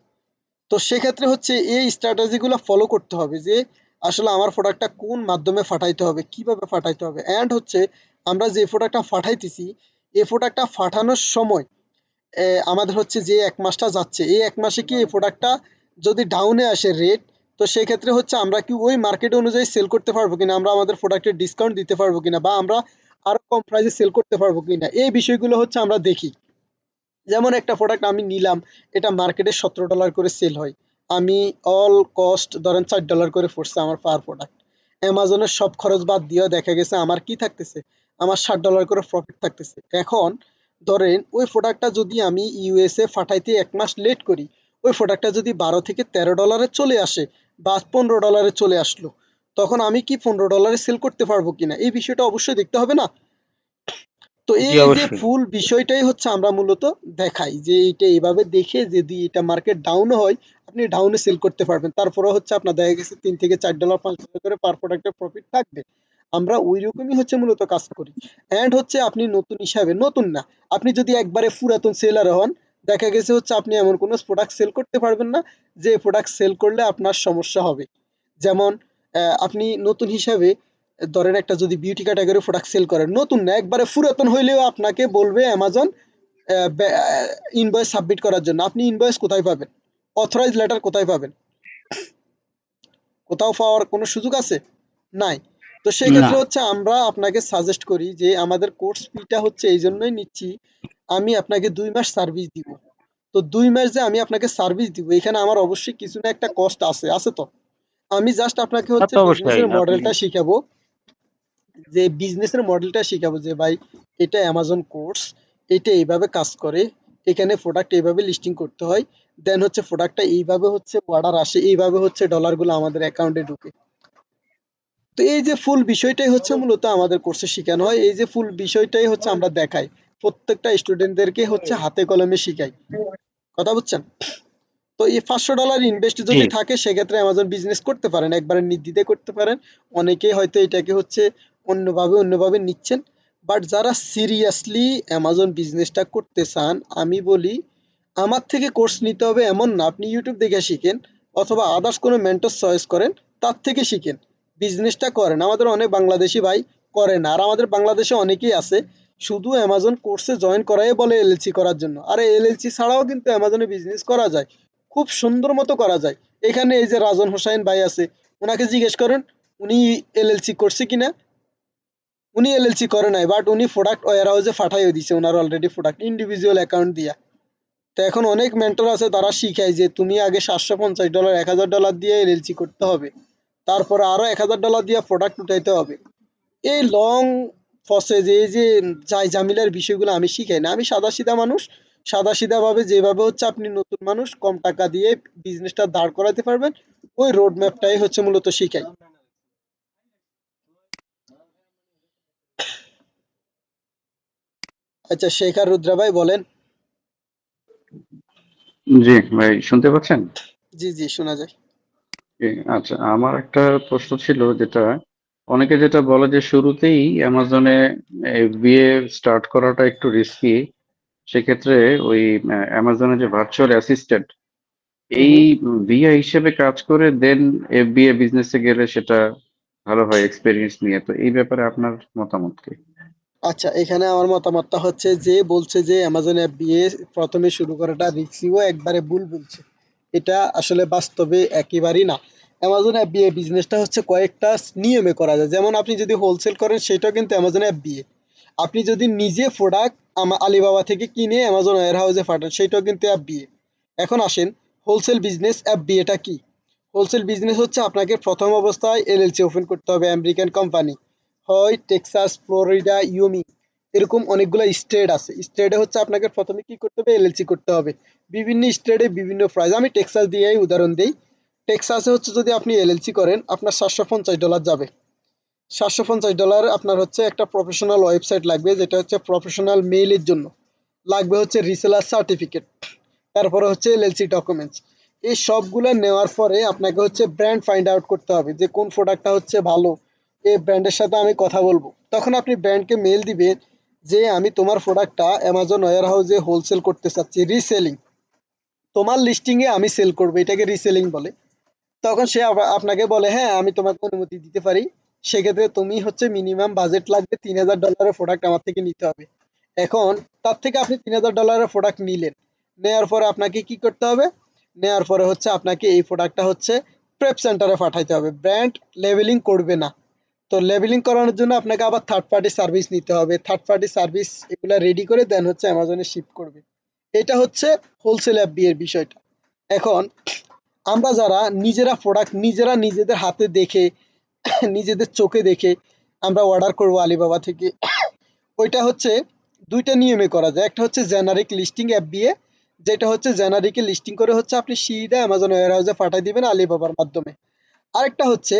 তো সেক্ষেত্রে হচ্ছে এই স্ট্র্যাটেজিগুলো ফলো করতে হবে যে আসলে আমার প্রোডাক্টটা কোন মাধ্যমে পাঠাইতে হবে, কিভাবে পাঠাইতে হবে, অ্যান্ড হচ্ছে আমরা যে প্রোডাক্টটা পাঠাইতেছি এই প্রোডাক্টটা পাঠানোর সময় আমাদের হচ্ছে যে ১ মাসটা যাচ্ছে এই ১ মাসে কি এই প্রোডাক্টটা যদি ডাউনে আসে রেট, তো সেক্ষেত্রে হচ্ছে আমরা কি ওই মার্কেট অনুযায়ী সেল করতে পারবো কিনা, আমরা আমাদের প্রোডাক্টের ডিসকাউন্ট দিতে পারবো কিনা, বা আমরা আরো কম প্রাইসে সেল করতে পারবো কিনা, এই বিষয়গুলো হচ্ছে আমরা দেখি। যেমন একটা প্রোডাক্ট আমি নিলাম, এটা মার্কেটে $17 করে সেল হয়, আমি অল কস্ট ধরেন $4 করে পড়ছে আমার পার প্রোডাক্ট, অ্যামাজনের সব খরচ বাদ দিয়েও দেখা গেছে আমার কি থাকতেছে, আমার $60 করে প্রফিট থাকতেছে। এখন ধরেন ওই প্রোডাক্টটা যদি আমি ইউএসএ পাঠাইতে ১ মাস লেট করি, ওই প্রোডাক্টটা যদি $12 থেকে $13 চলে আসে বা $15 চলে আসলো, তখন আমি কি $15 সেল করতে পারবো কিনা এই বিষয়টা অবশ্যই দেখতে হবে না। তো জি এই যে অবশ্যই। ফুল বিষয়টাই হচ্ছে আমরা মূলত দেখাই যে এটা এইভাবে দেখে যদি এটা মার্কেট ডাউন হয় আপনি ডাউনে সেল করতে পারবেন, তারপরে হচ্ছে আপনার দেখা গেছে $3 থেকে $4 $5 করে পার প্রোডাক্টের প্রফিট থাকবে। আমরা ওই রকমই হচ্ছে মূলত কাজ করি। অ্যান্ড হচ্ছে আপনি নতুন হিসাবে, নতুন না, আপনি যদি একবারে পুরাতন সেলার হন, দেখা গেছে হচ্ছে আপনি এমন কোনো প্রোডাক্ট সেল করতে পারবেন না যে প্রোডাক্ট সেল করলে আপনার সমস্যা হবে। যেমন আপনি নতুন হিসাবে ধরেন একটা যদি বিউটি ক্যাটাগরি প্রোডাক্ট সেল করেন, নতুন না একবারে পুরাতন হইলেও আপনাকে বলবে অ্যামাজন ইনভয়েস সাবমিট করার জন্য। আপনি ইনভয়েস কোথায় পাবেন, অথরাইজ লেটার কোথায় পাবেন, কোথাও পাওয়ার কোনো সুযোগ আছে? নাই। তো না। সেক্ষেত্রে হচ্ছে আমরা আপনাকে সাজেস্ট করি যে আমাদের কোর্স ফিটা হচ্ছে এই জন্যই নিচ্ছি, আমি আপনাকে 2 মাস সার্ভিস দিব। তো 2 মাস যে আমি আপনাকে সার্ভিস দিব এখানে আমার অবশ্যই কিছু না একটা কস্ট আছে, আছে তো। আমি জাস্ট আপনাকে তা হচ্ছে তো অবশ্যই বিজনেসের আপনি। মডেলটা শিখাবো, যে বিজনেসের মডেলটা শিখাবো যে ভাই এটা অ্যামাজন কোর্স, এটা এইভাবে কাজ করে, এখানে প্রোডাক্ট এইভাবে লিস্টিং করতে হয়, দেন হচ্ছে প্রোডাক্টটা এইভাবে হচ্ছে অর্ডার আসে, এইভাবে হচ্ছে ডলারগুলো আমাদের অ্যাকাউন্টে ঢুকে। তো এই যে ফুল বিষয়টাই হচ্ছে মূলত আমাদের কোর্সে শেখানো হয়, এই যে ফুল বিষয়টাই হচ্ছে আমরা দেখাই প্রত্যেকটা স্টুডেন্টদেরকে হচ্ছে হাতে কলমে শিখাই। কথা বুঝছেন? তো এই $500 ইনভেস্ট জি। যদি থাকে সেক্ষেত্রে অ্যামাজন বিজনেস করতে পারেন, একবারে নির্দ্বিধায় করতে পারেন। অনেকেই হয়তো এটাকে হচ্ছে অন্যভাবে নিচ্ছেন, বাট যারা সিরিয়াসলি অ্যামাজন বিজনেসটা করতে চান, আমি বলি আমার থেকে কোর্স নিতে হবে এমন না, আপনি ইউটিউব দেখে শিখেন অথবা আদার্স কোনো মেন্টর চয়েস করেন, তার থেকে শিখেন, বিজনেসটা করেন। আমাদের অনেক বাংলাদেশি ভাই করে না, আর আমাদের বাংলাদেশে অনেকেই আছে শুধু অ্যামাজন কোর্সে জয়েন করাই বলে এলএলসি করার জন্য। আরে এলএলসি ছাড়াও কিন্তু অ্যামাজনে বিজনেস করা যায়, খুব সুন্দর মতো করা যায়। এখানে এই যে রাজন হোসাইন ভাই আছে, ওনাকে জিজ্ঞেস করেন উনি এলএলসি করছে কিনা, উনি এলএলসি করে নাই, বাট উনি প্রোডাক্ট ওয়ার হাউসে পাঠাইও দিছে ওনার অলরেডি প্রোডাক্ট ইন্ডিভিজুয়াল অ্যাকাউন্ট দিয়া। তো এখন অনেক মেন্টর আছে তারা শিখায় যে তুমি আগে $750 $1000 দিয়ে এলএলসি করতে হবে, তারপরে আরো $1000 দিয়ে প্রোডাক্ট উঠাইতে হবে। এই লং প্রসেস, এই যে যাই জামিলার বিষয়গুলো আমি শিখাই না, আমি সাদা সিধা মানুষ, সাদা সিধা ভাবে যেভাবে হচ্ছে আপনি নতুন মানুষ কম টাকা দিয়ে বিজনেসটা দাঁড় করাতে পারবেন ওই রোড ম্যাপটাই হচ্ছে মূলত শিখাই। আচ্ছা শেখার রুদ্রা ভাই বলেন। জি ভাই, শুনতে পাচ্ছেন? জি জি শোনা যায়। আচ্ছা, আমার একটা প্রশ্ন ছিল, যেটা অনেকে যেটা বলে যে শুরুতেই অ্যামাজনে বিয়ে স্টার্ট করাটা একটু রিস্কি। সেক্ষেত্রে ওই অ্যামাজনে যে ভার্চুয়াল অ্যাসিস্ট্যান্ট, হুম এই হুম। ভিআই হিসেবে কাজ করে দেন এফবিএ বিজনেসে গেলে সেটা ভালো হয় এক্সপিরিয়েন্স নিয়ে। তো এই ব্যাপারে আপনার মতামত কি? আচ্ছা এখানে আমার মতামতটা হচ্ছে যে বলছে যে অ্যামাজন অ্যাপ দিয়ে প্রথমে শুরু করাটা রিস্কি, ও একবারে ভুল বলছে। এটা আসলে বাস্তবে একেবারেই না। অ্যামাজন অ্যাপ দিয়ে বিজনেসটা হচ্ছে কয়েকটা নিয়মে করা যায়, যেমন আপনি যদি হোলসেল করেন সেটাও কিন্তু অ্যামাজন অ্যাপ দিয়ে, আপনি যদি নিজে প্রোডাক্ট আলিবাবা থেকে কিনে অ্যামাজন ওয়্যার হাউসে পাঠান সেটাও কিন্তু অ্যাপ বিয়ে। এখন আসেন হোলসেল বিজনেস অ্যাপ বিয়েটা কি। হোলসেল বিজনেস হচ্ছে আপনাকে প্রথম অবস্থায় এলএলসি ওপেন করতে হবে, আমেরিকান কোম্পানি হয় টেক্সাস, ফ্লোরিডা, ইউমি, এরকম অনেকগুলো স্টেট আছে। স্টেটে হচ্ছে আপনাকে প্রথমে কি করতে হবে, এলএলসি করতে হবে। বিভিন্ন স্টেটে বিভিন্ন প্রাইস, আমি টেক্সাস দিয়েই উদাহরণ দিই। টেক্সাসে হচ্ছে যদি আপনি এলএলসি করেন আপনার $750 যাবে। $750 আপনার হচ্ছে একটা প্রফেশনাল ওয়েবসাইট লাগবে, যেটা হচ্ছে প্রফেশনাল মেইলের জন্য লাগবে, হচ্ছে রিসেলার সার্টিফিকেট, তারপরে হচ্ছে এলএলসি ডকুমেন্টস। এই সবগুলো নেওয়ার পরে আপনাকে হচ্ছে ব্র্যান্ড ফাইন্ড আউট করতে হবে যে কোন প্রোডাক্টটা হচ্ছে ভালো, এই ব্র্যান্ডের সাথে আমি কথা বলবো। তখন আপনি ব্র্যান্ডকে মেল দিবেন যে আমি তোমার প্রোডাক্টটা অ্যামাজন ওয়্যার হাউসে হোলসেল করতে চাচ্ছি, রিসেলিং। তো তোমার লিস্টিং এ আমি সেল করবো, এটাকে রিসেলিং বলে। তখন সে আপনাকে বলে হ্যাঁ আমি তোমাকে অনুমতি দিতে পারি। সেক্ষেত্রে তুমি হচ্ছে মিনিমাম বাজেট লাগবে $3000 প্রোডাক্ট আমার থেকে নিতে হবে। এখন তার থেকে আপনি $3000 প্রোডাক্ট নিলেন, নেওয়ার পরে আপনাকে কি করতে হবে, নেওয়ার পরে হচ্ছে আপনাকে এই প্রোডাক্টটা হচ্ছে প্রেপ সেন্টারে পাঠাইতে হবে, ব্র্যান্ড লেবেলিং করবে না। তো লেবেলিং করানোর জন্য আপনাকে আবার থার্ড পার্টি সার্ভিস নিতে হবে, থার্ড পার্টি সার্ভিস এগুলা রেডি করে দেন হচ্ছে অ্যামাজনে শিপ করবে। এটা হচ্ছে হোলসেল FBA এর বিষয়টা। এখন আমরা যারা নিজেরা প্রোডাক্ট নিজেরা নিজেদের হাতে দেখে নিজেদের চোখে দেখে আমরা অর্ডার করব আলিবাবা থেকে, ওইটা হচ্ছে দুইটা নিয়মে করা যায়। একটা হচ্ছে জেনারিক লিস্টিং FBA, যেটা হচ্ছে জেনারিকে লিস্টিং করে হচ্ছে আপনি সিধা অ্যামাজন ওয়্যারহাউসে পাঠিয়ে দিবেন আলিবাবার মাধ্যমে। আরেকটা হচ্ছে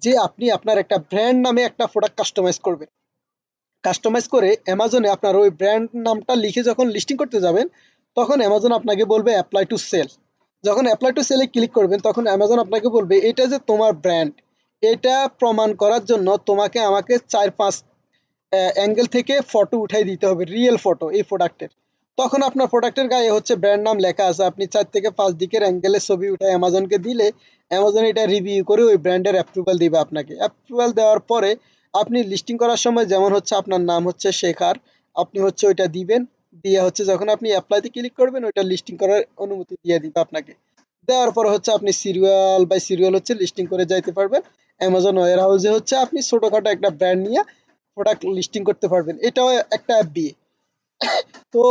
যে আপনি আপনার একটা ব্র্যান্ড নামে একটা প্রোডাক্ট কাস্টমাইজ করবেন, কাস্টমাইজ করে অ্যামাজনে আপনার ওই ব্র্যান্ড নামটা লিখে যখন লিস্টিং করতে যাবেন, তখন অ্যামাজন আপনাকে বলবে অ্যাপ্লাই টু সেল। যখন অ্যাপ্লাই টু সেলে ক্লিক করবেন তখন অ্যামাজন আপনাকে বলবে এটা যে তোমার ব্র্যান্ড, এটা প্রমাণ করার জন্য তোমাকে আমাকে 4-5 অ্যাঙ্গেল থেকে ফটো উঠাই দিতে হবে, রিয়েল ফটো এই প্রোডাক্টের। তখন আপনার প্রোডাক্টের গায়ে হচ্ছে ব্র্যান্ড নাম লেখা আছে, আপনি 4 থেকে 5 দিকের অ্যাঙ্গেলের ছবি উঠাই অ্যামাজনকে দিলে অ্যামাজন এটা রিভিউ করে ওই ব্র্যান্ডের অ্যাপ্রুভাল দিবে আপনাকে। অ্যাপ্রুভাল দেওয়ার পরে আপনি লিস্টিং করার সময় যেমন হচ্ছে আপনার নাম হচ্ছে শেখার, আপনি হচ্ছে ওইটা দিবেন, দিয়ে হচ্ছে যখন আপনি অ্যাপ্লাইতে ক্লিক করবেন ওইটা লিস্টিং করার অনুমতি দিয়ে দিবে আপনাকে। দেওয়ার পর হচ্ছে আপনি সিরিয়াল বাই সিরিয়াল হচ্ছে লিস্টিং করে যাইতে পারবেন অ্যামাজন ওয়্যার হাউসে, হচ্ছে আপনি ছোটখাটো একটা ব্র্যান্ড নিয়ে প্রোডাক্ট লিস্টিং করতে পারবেন। এটাও একটা FBA। তো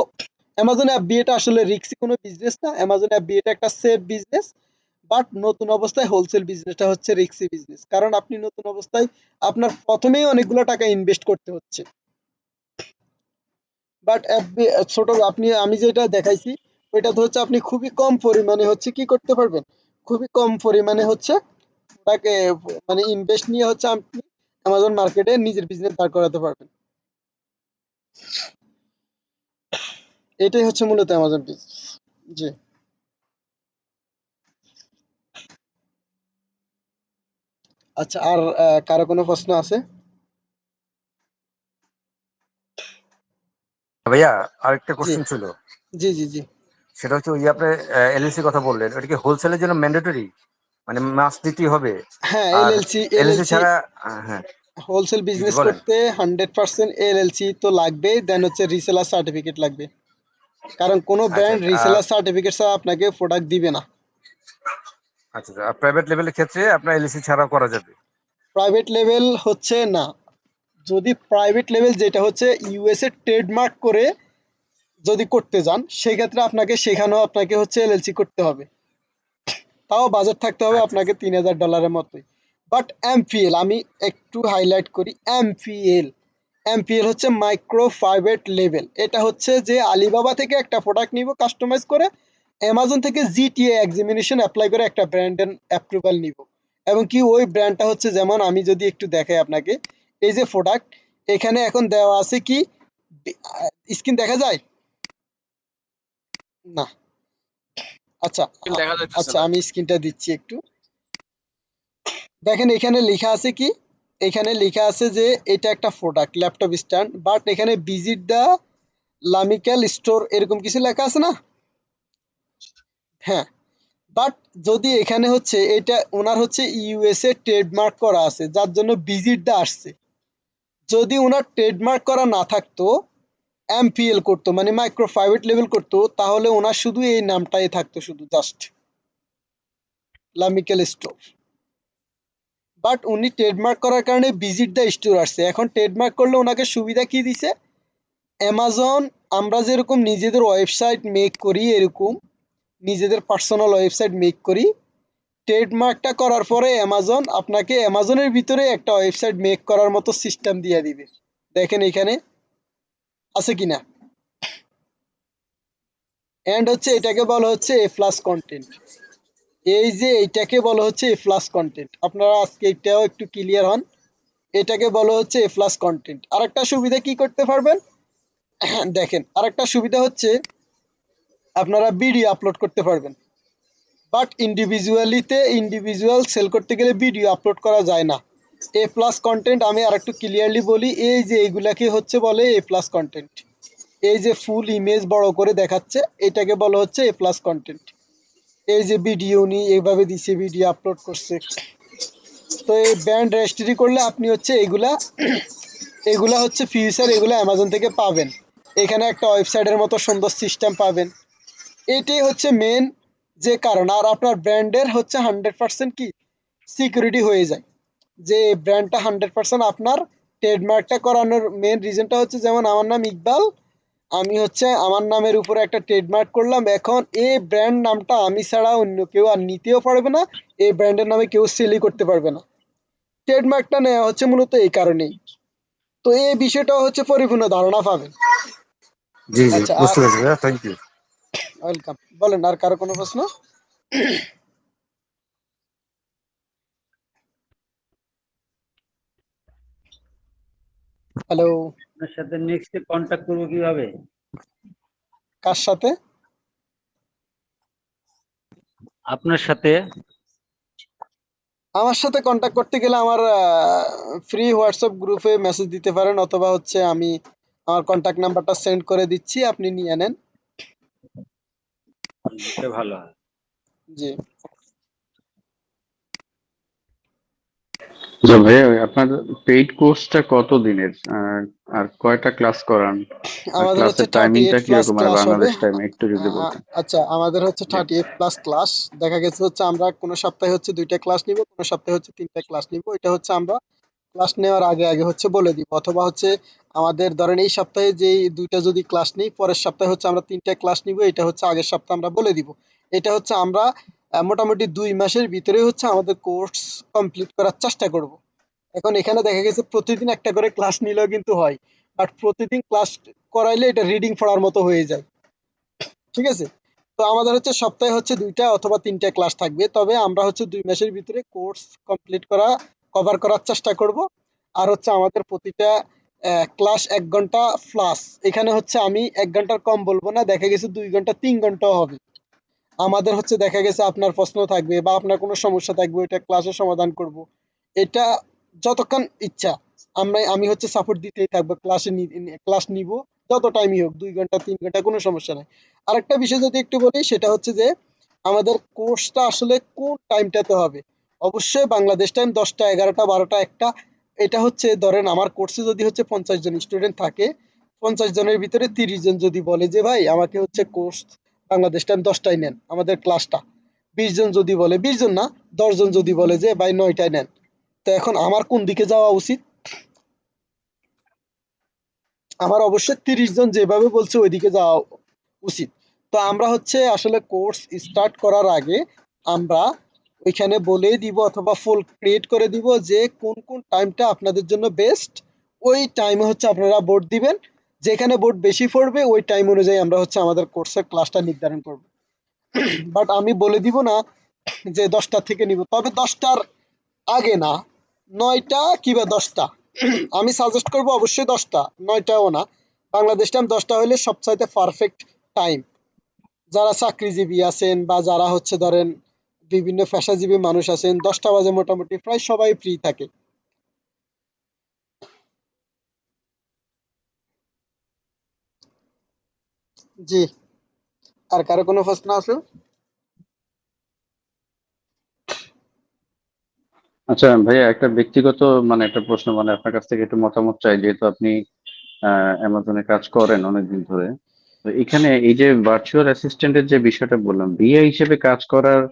অ্যামাজন FBAটা আসলে রিস্কি কোনো বিজনেস না, অ্যামাজন FBAটা একটা সেফ বিজনেস। বাট নতুন অবস্থায় হোলসেল বিজনেসটা হচ্ছে রিস্কি বিজনেস, কারণ আপনি নতুন অবস্থায় আপনার প্রথমেই অনেকগুলো টাকা ইনভেস্ট করতে হচ্ছে। বাট ছোট আপনি আমি যেটা দেখাইছি ওইটা তো হচ্ছে আপনি খুবই কম পরিমাণে হচ্ছে কি করতে পারবেন, খুবই কম পরিমাণে হচ্ছে তাকে মানে ইনভেস্ট নিয়ে হচ্ছে আপনি অ্যামাজন মার্কেটে নিজের বিজনেস দাঁড় করাতে পারবেন। এটাই হচ্ছে মূলত অ্যামাজন বিজনেস। জি। আচ্ছা, আর কারো কোনো প্রশ্ন আছে? ভাইয়া আরেকটা জি কোশ্চেন ছিল, জি জি জি সেটা হচ্ছে ওই যে আপনি এলএলসি কথা বললেন, ওটা কি হোলসেলের জন্য ম্যান্ডেটরি, মানে মাস দিতেই হবে? হ্যাঁ, আর এলএলসি এলএলসি এলএলসি ছাড়া হ্যাঁ, হোলসেল জি জি বিজনেস বলেন। করতে 100% এলএলসি তো লাগবেই, দেন হচ্ছে রিসেলার সার্টিফিকেট লাগবে, কারণ কোনো আচ্ছা ব্র্যান্ড আচ্ছা, আর রিসেলার সার্টিফিকেট ছাড়া আপনাকে প্রোডাক্ট দিবে না। আচ্ছা আচ্ছা, প্রাইভেট লেভেলের ক্ষেত্রে আপনার এলএলসি ছাড়াও করা যাবে? প্রাইভেট লেভেল হচ্ছে না, যদি প্রাইভেট লেভেল যেটা হচ্ছে ইউএসএ ট্রেডমার্ক করে যদি করতে যান সেক্ষেত্রে আপনাকে সেখানেও আপনাকে হচ্ছে এলএলসি করতে হবে, তাও বাজেট থাকতে হবে আচ্ছা আপনাকে $3000 মতোই। বাট এমপিএল আমি একটু হাইলাইট করি, এমপিএল এমপিএল হচ্ছে মাইক্রো প্রাইভেট লেভেল। এটা হচ্ছে যে আলিবাবা থেকে একটা প্রোডাক্ট নিব কাস্টমাইজ করে, অ্যামাজন থেকে জিটিএ এক্সামিনেশন অ্যাপ্লাই করে একটা ব্র্যান্ডের অ্যাপ্রুভাল নিব, এবং কি ওই ব্র্যান্ডটা হচ্ছে যেমন আমি যদি একটু দেখাই আপনাকে, এই যে প্রোডাক্ট এখানে এখন দেওয়া আছে কি, স্ক্রিন দেখা যায় না? আচ্ছা দেখা যাইতেছে আচ্ছা না। আমি স্ক্রিনটা দিচ্ছি একটু, দেখেন এখানে লেখা আছে কি, এখানে লেখা আছে যে এটা একটা প্রোডাক্ট ল্যাপটপ স্ট্যান্ড, বাট এখানে ভিজিট দা লামিক্যাল স্টোর এরকম কিছু লেখা আছে না? হ্যাঁ, বাট যদি এখানে হচ্ছে এটা ওনার হচ্ছে ইউএসএ ট্রেডমার্ক করা আছে যার জন্য ভিজিট দা আসছে, যদি ওনার ট্রেডমার্ক করা না থাকতো, এমপিএল করতো মানে মাইক্রো প্রাইভেট লেভেল করতো, তাহলে ওনার শুধু এই নামটাই থাকতো, শুধু জাস্ট লামিক্যাল স্টোর। বাট উনি ট্রেডমার্ক করার কারণে ভিজিট দ্য স্টোর আসছে। এখন ট্রেডমার্ক করলে ওনাকে সুবিধা কি দিছে, অ্যামাজন আমরা যেরকম নিজেদের ওয়েবসাইট মেক করি এরকম নিজেদের পার্সোনাল ওয়েবসাইট মেক করি, ট্রেডমার্কটা করার পরে অ্যামাজন আপনাকে অ্যামাজনের ভিতরে একটা ওয়েবসাইট মেক করার মতো সিস্টেম দিয়ে দিবে। দেখেন এখানে আছে কিনা, এন্ড হচ্ছে এটাকে বলা হচ্ছে এ প্লাস কন্টেন্ট। এই যে এইটাকে বলা হচ্ছে এ প্লাস কন্টেন্ট, আপনারা আজকে এটাও একটু ক্লিয়ার হন, এটাকে বলা হচ্ছে এ প্লাস কন্টেন্ট। আরেকটা সুবিধা কি করতে পারবেন, দেখেন আরেকটা সুবিধা হচ্ছে আপনারা ভিডিও আপলোড করতে পারবেন, বাট ইন্ডিভিজুয়াল সেল করতে গেলে ভিডিও আপলোড করা যায় না। এ প্লাস কন্টেন্ট আমি আরেকটু ক্লিয়ারলি বলি, এই যে এইগুলাকে হচ্ছে বলে এ প্লাস কন্টেন্ট, এই যে ফুল ইমেজ বড় করে দেখাচ্ছে এটাকে বলা হচ্ছে এ প্লাস কন্টেন্ট। এই যে ভিডিও উনি এইভাবে দিছে, ভিডিও আপলোড করছে। তো এই ব্র্যান্ড রেজিস্ট্রি করলে আপনি হচ্ছে এগুলা এগুলা হচ্ছে ফিউচার, এগুলা অ্যামাজন থেকে পাবেন। এখানে একটা ওয়েবসাইটের মতো সুন্দর সিস্টেম পাবেন। এটাই হচ্ছে মেন যে কারণ। আর আপনার ব্র্যান্ডের হচ্ছে 100% কি সিকিউরিটি হয়ে যায়, যে ব্র্যান্ডটা 100% আপনার। ট্রেডমার্কটা করানোর মেন রিজনটা হচ্ছে, যেমন আমার নাম ইকবাল, আমি হচ্ছে আমার নামের উপরে একটা ট্রেডমার্ক করলাম। এখন এই ব্র্যান্ড নামটা আমি ছাড়া অন্য কেউ আর নিতেও পারবে না, এই ব্র্যান্ডের নামে কেউ সেলই করতে পারবে না। ট্রেডমার্কটা নেওয়া হচ্ছে মূলত এই কারণেই। তো এই বিষয়টাও হচ্ছে পরিপূর্ণ ধারণা পাবেন। জি জি, আচ্ছা, আর বুঝতে পেরেছি ভাইয়া, থ্যাংক ইউ। ওয়েলকাম। বলেন, আর কারো কোনো প্রশ্ন? হ্যালো? আপনার সাথে নেক্সট কন্ট্যাক্ট করবো কিভাবে? কার সাথে? আপনার সাথে। আমার সাথে কন্ট্যাক্ট করতে গেলে আমার ফ্রি হোয়াটসঅ্যাপ গ্রুপে মেসেজ দিতে পারেন, অথবা হচ্ছে আমি আমার কন্ট্যাক্ট নাম্বারটা সেন্ড করে দিচ্ছি, আপনি নিয়ে নেন। দিতে ভালো হয়। জি। আচ্ছা ভাইয়া, আপনার পেইড কোর্সটা কত দিনের, আর কয়টা ক্লাস করান, আর আমাদের হচ্ছে ক্লাসের 38 টাইমিংটা প্লাস কিরকম, আর ক্লাস হবে। বাংলাদেশ টাইমে একটু যদি বলতেন। আচ্ছা, আমাদের হচ্ছে জি। 38 প্লাস ক্লাস। দেখা গেছে হচ্ছে আমরা কোনো সপ্তাহে হচ্ছে 2টা ক্লাস নিব, কোনো সপ্তাহে হচ্ছে 3টা ক্লাস নিব। এটা হচ্ছে আমরা ক্লাস নেওয়ার আগে আগে হচ্ছে বলে দিব, অথবা হচ্ছে আমাদের ধরেন এই সপ্তাহে যেই 2টা যদি ক্লাস নিই, পরের সপ্তাহে হচ্ছে আমরা 3টা ক্লাস নিব, এটা হচ্ছে আগের সপ্তাহে আমরা বলে দিব। এটা হচ্ছে আমরা মোটামুটি 2 মাসের ভিতরে হচ্ছে আমাদের কোর্স কমপ্লিট করার চেষ্টা করব। এখন এখানে দেখা গেছে প্রতিদিন একটা করে ক্লাস নিলেও কিন্তু হয়, বাট প্রতিদিন ক্লাস করাইলে এটা রিডিং পড়ার মতো হয়ে যায়। ঠিক আছে? তো আমাদের হচ্ছে সপ্তাহে হচ্ছে 2টা অথবা 3টা ক্লাস থাকবে, তবে আমরা হচ্ছে 2 মাসের ভিতরে কোর্স কমপ্লিট কভার করার চেষ্টা করব। আর হচ্ছে আমাদের প্রতিটা ক্লাস 1 ঘন্টা প্লাস। এখানে হচ্ছে আমি 1 ঘন্টার কম বলবো না, দেখা গেছে 2 ঘন্টা 3 ঘন্টাও হবে। আমাদের হচ্ছে দেখা গেছে আপনার প্রশ্ন থাকবে বা আপনার কোনো সমস্যা থাকবে, ওইটা ক্লাসে সমাধান করব। এটা যতক্ষণ ইচ্ছা আমি হচ্ছে সাপোর্ট দিতেই থাকবো, ক্লাস নিব যত টাইমই হোক, 2 ঘন্টা 3 ঘন্টা, কোনো সমস্যা নাই। আরেকটা বিষয় যদি একটু বলি, সেটা হচ্ছে যে আমাদের কোর্সটা আসলে কোন টাইমটাতে হবে। অবশ্যই বাংলাদেশ টাইম 10টা 11টা 12টা 1টা। এটা হচ্ছে ধরেন আমার কোর্সে যদি হচ্ছে 50 জন স্টুডেন্ট থাকে, 50 জনের ভিতরে 30 জন যদি বলে যে ভাই আমাকে হচ্ছে কোর্স বাংলাদেশ টাইম 10টায় নেন আমাদের ক্লাসটা, 20 জন যদি বলে, 20 জন না, 10 জন যদি বলে যে ভাই 9টায় নেন, তো এখন আমার কোন দিকে যাওয়া উচিত? আমার অবশ্যই 30 জন যেভাবে বলছে ওইদিকে যাওয়া উচিত। তো আমরা হচ্ছে আসলে কোর্স স্টার্ট করার আগে আমরা ওইখানে বলেই দিব, অথবা ফুল ক্রিয়েট করে দিব যে কোন কোন টাইমটা আপনাদের জন্য বেস্ট। ওই টাইমে হচ্ছে আপনারা বোর্ড দিবেন, যেখানে বোর্ড বেশি পড়বে ওই টাইম অনুযায়ী আমরা হচ্ছে আমাদের কোর্সের ক্লাসটা নির্ধারণ করব। বাট আমি বলে দিব না যে 10টা থেকে নিব, তবে 10টার আগে না, 9টা কিংবা 10টা। আমি সাজেস্ট করব অবশ্যই 10টা, 9টাও না। বাংলাদেশ টাইম 10টা হলে সবচাইতে পারফেক্ট টাইম। যারা চাকরিজীবী আছেন বা যারা হচ্ছে ধরেন বিভিন্ন পেশাজীবী মানুষ আছেন, 10টা বাজে মোটামুটি প্রায় সবাই ফ্রি থাকে। জি। আর কারো কোনো প্রশ্ন আছে? আচ্ছা ভাইয়া, একটা ব্যক্তিগত একটা প্রশ্ন, আপনার কাছ থেকে একটু মতামত চাই, যেহেতু আপনি অ্যামাজনে কাজ করেন অনেকদিন ধরে। তো এখানে এই যে ভার্চুয়াল অ্যাসিস্ট্যান্টের যে বিষয়টা বললাম, ভিএ হিসেবে কাজ করার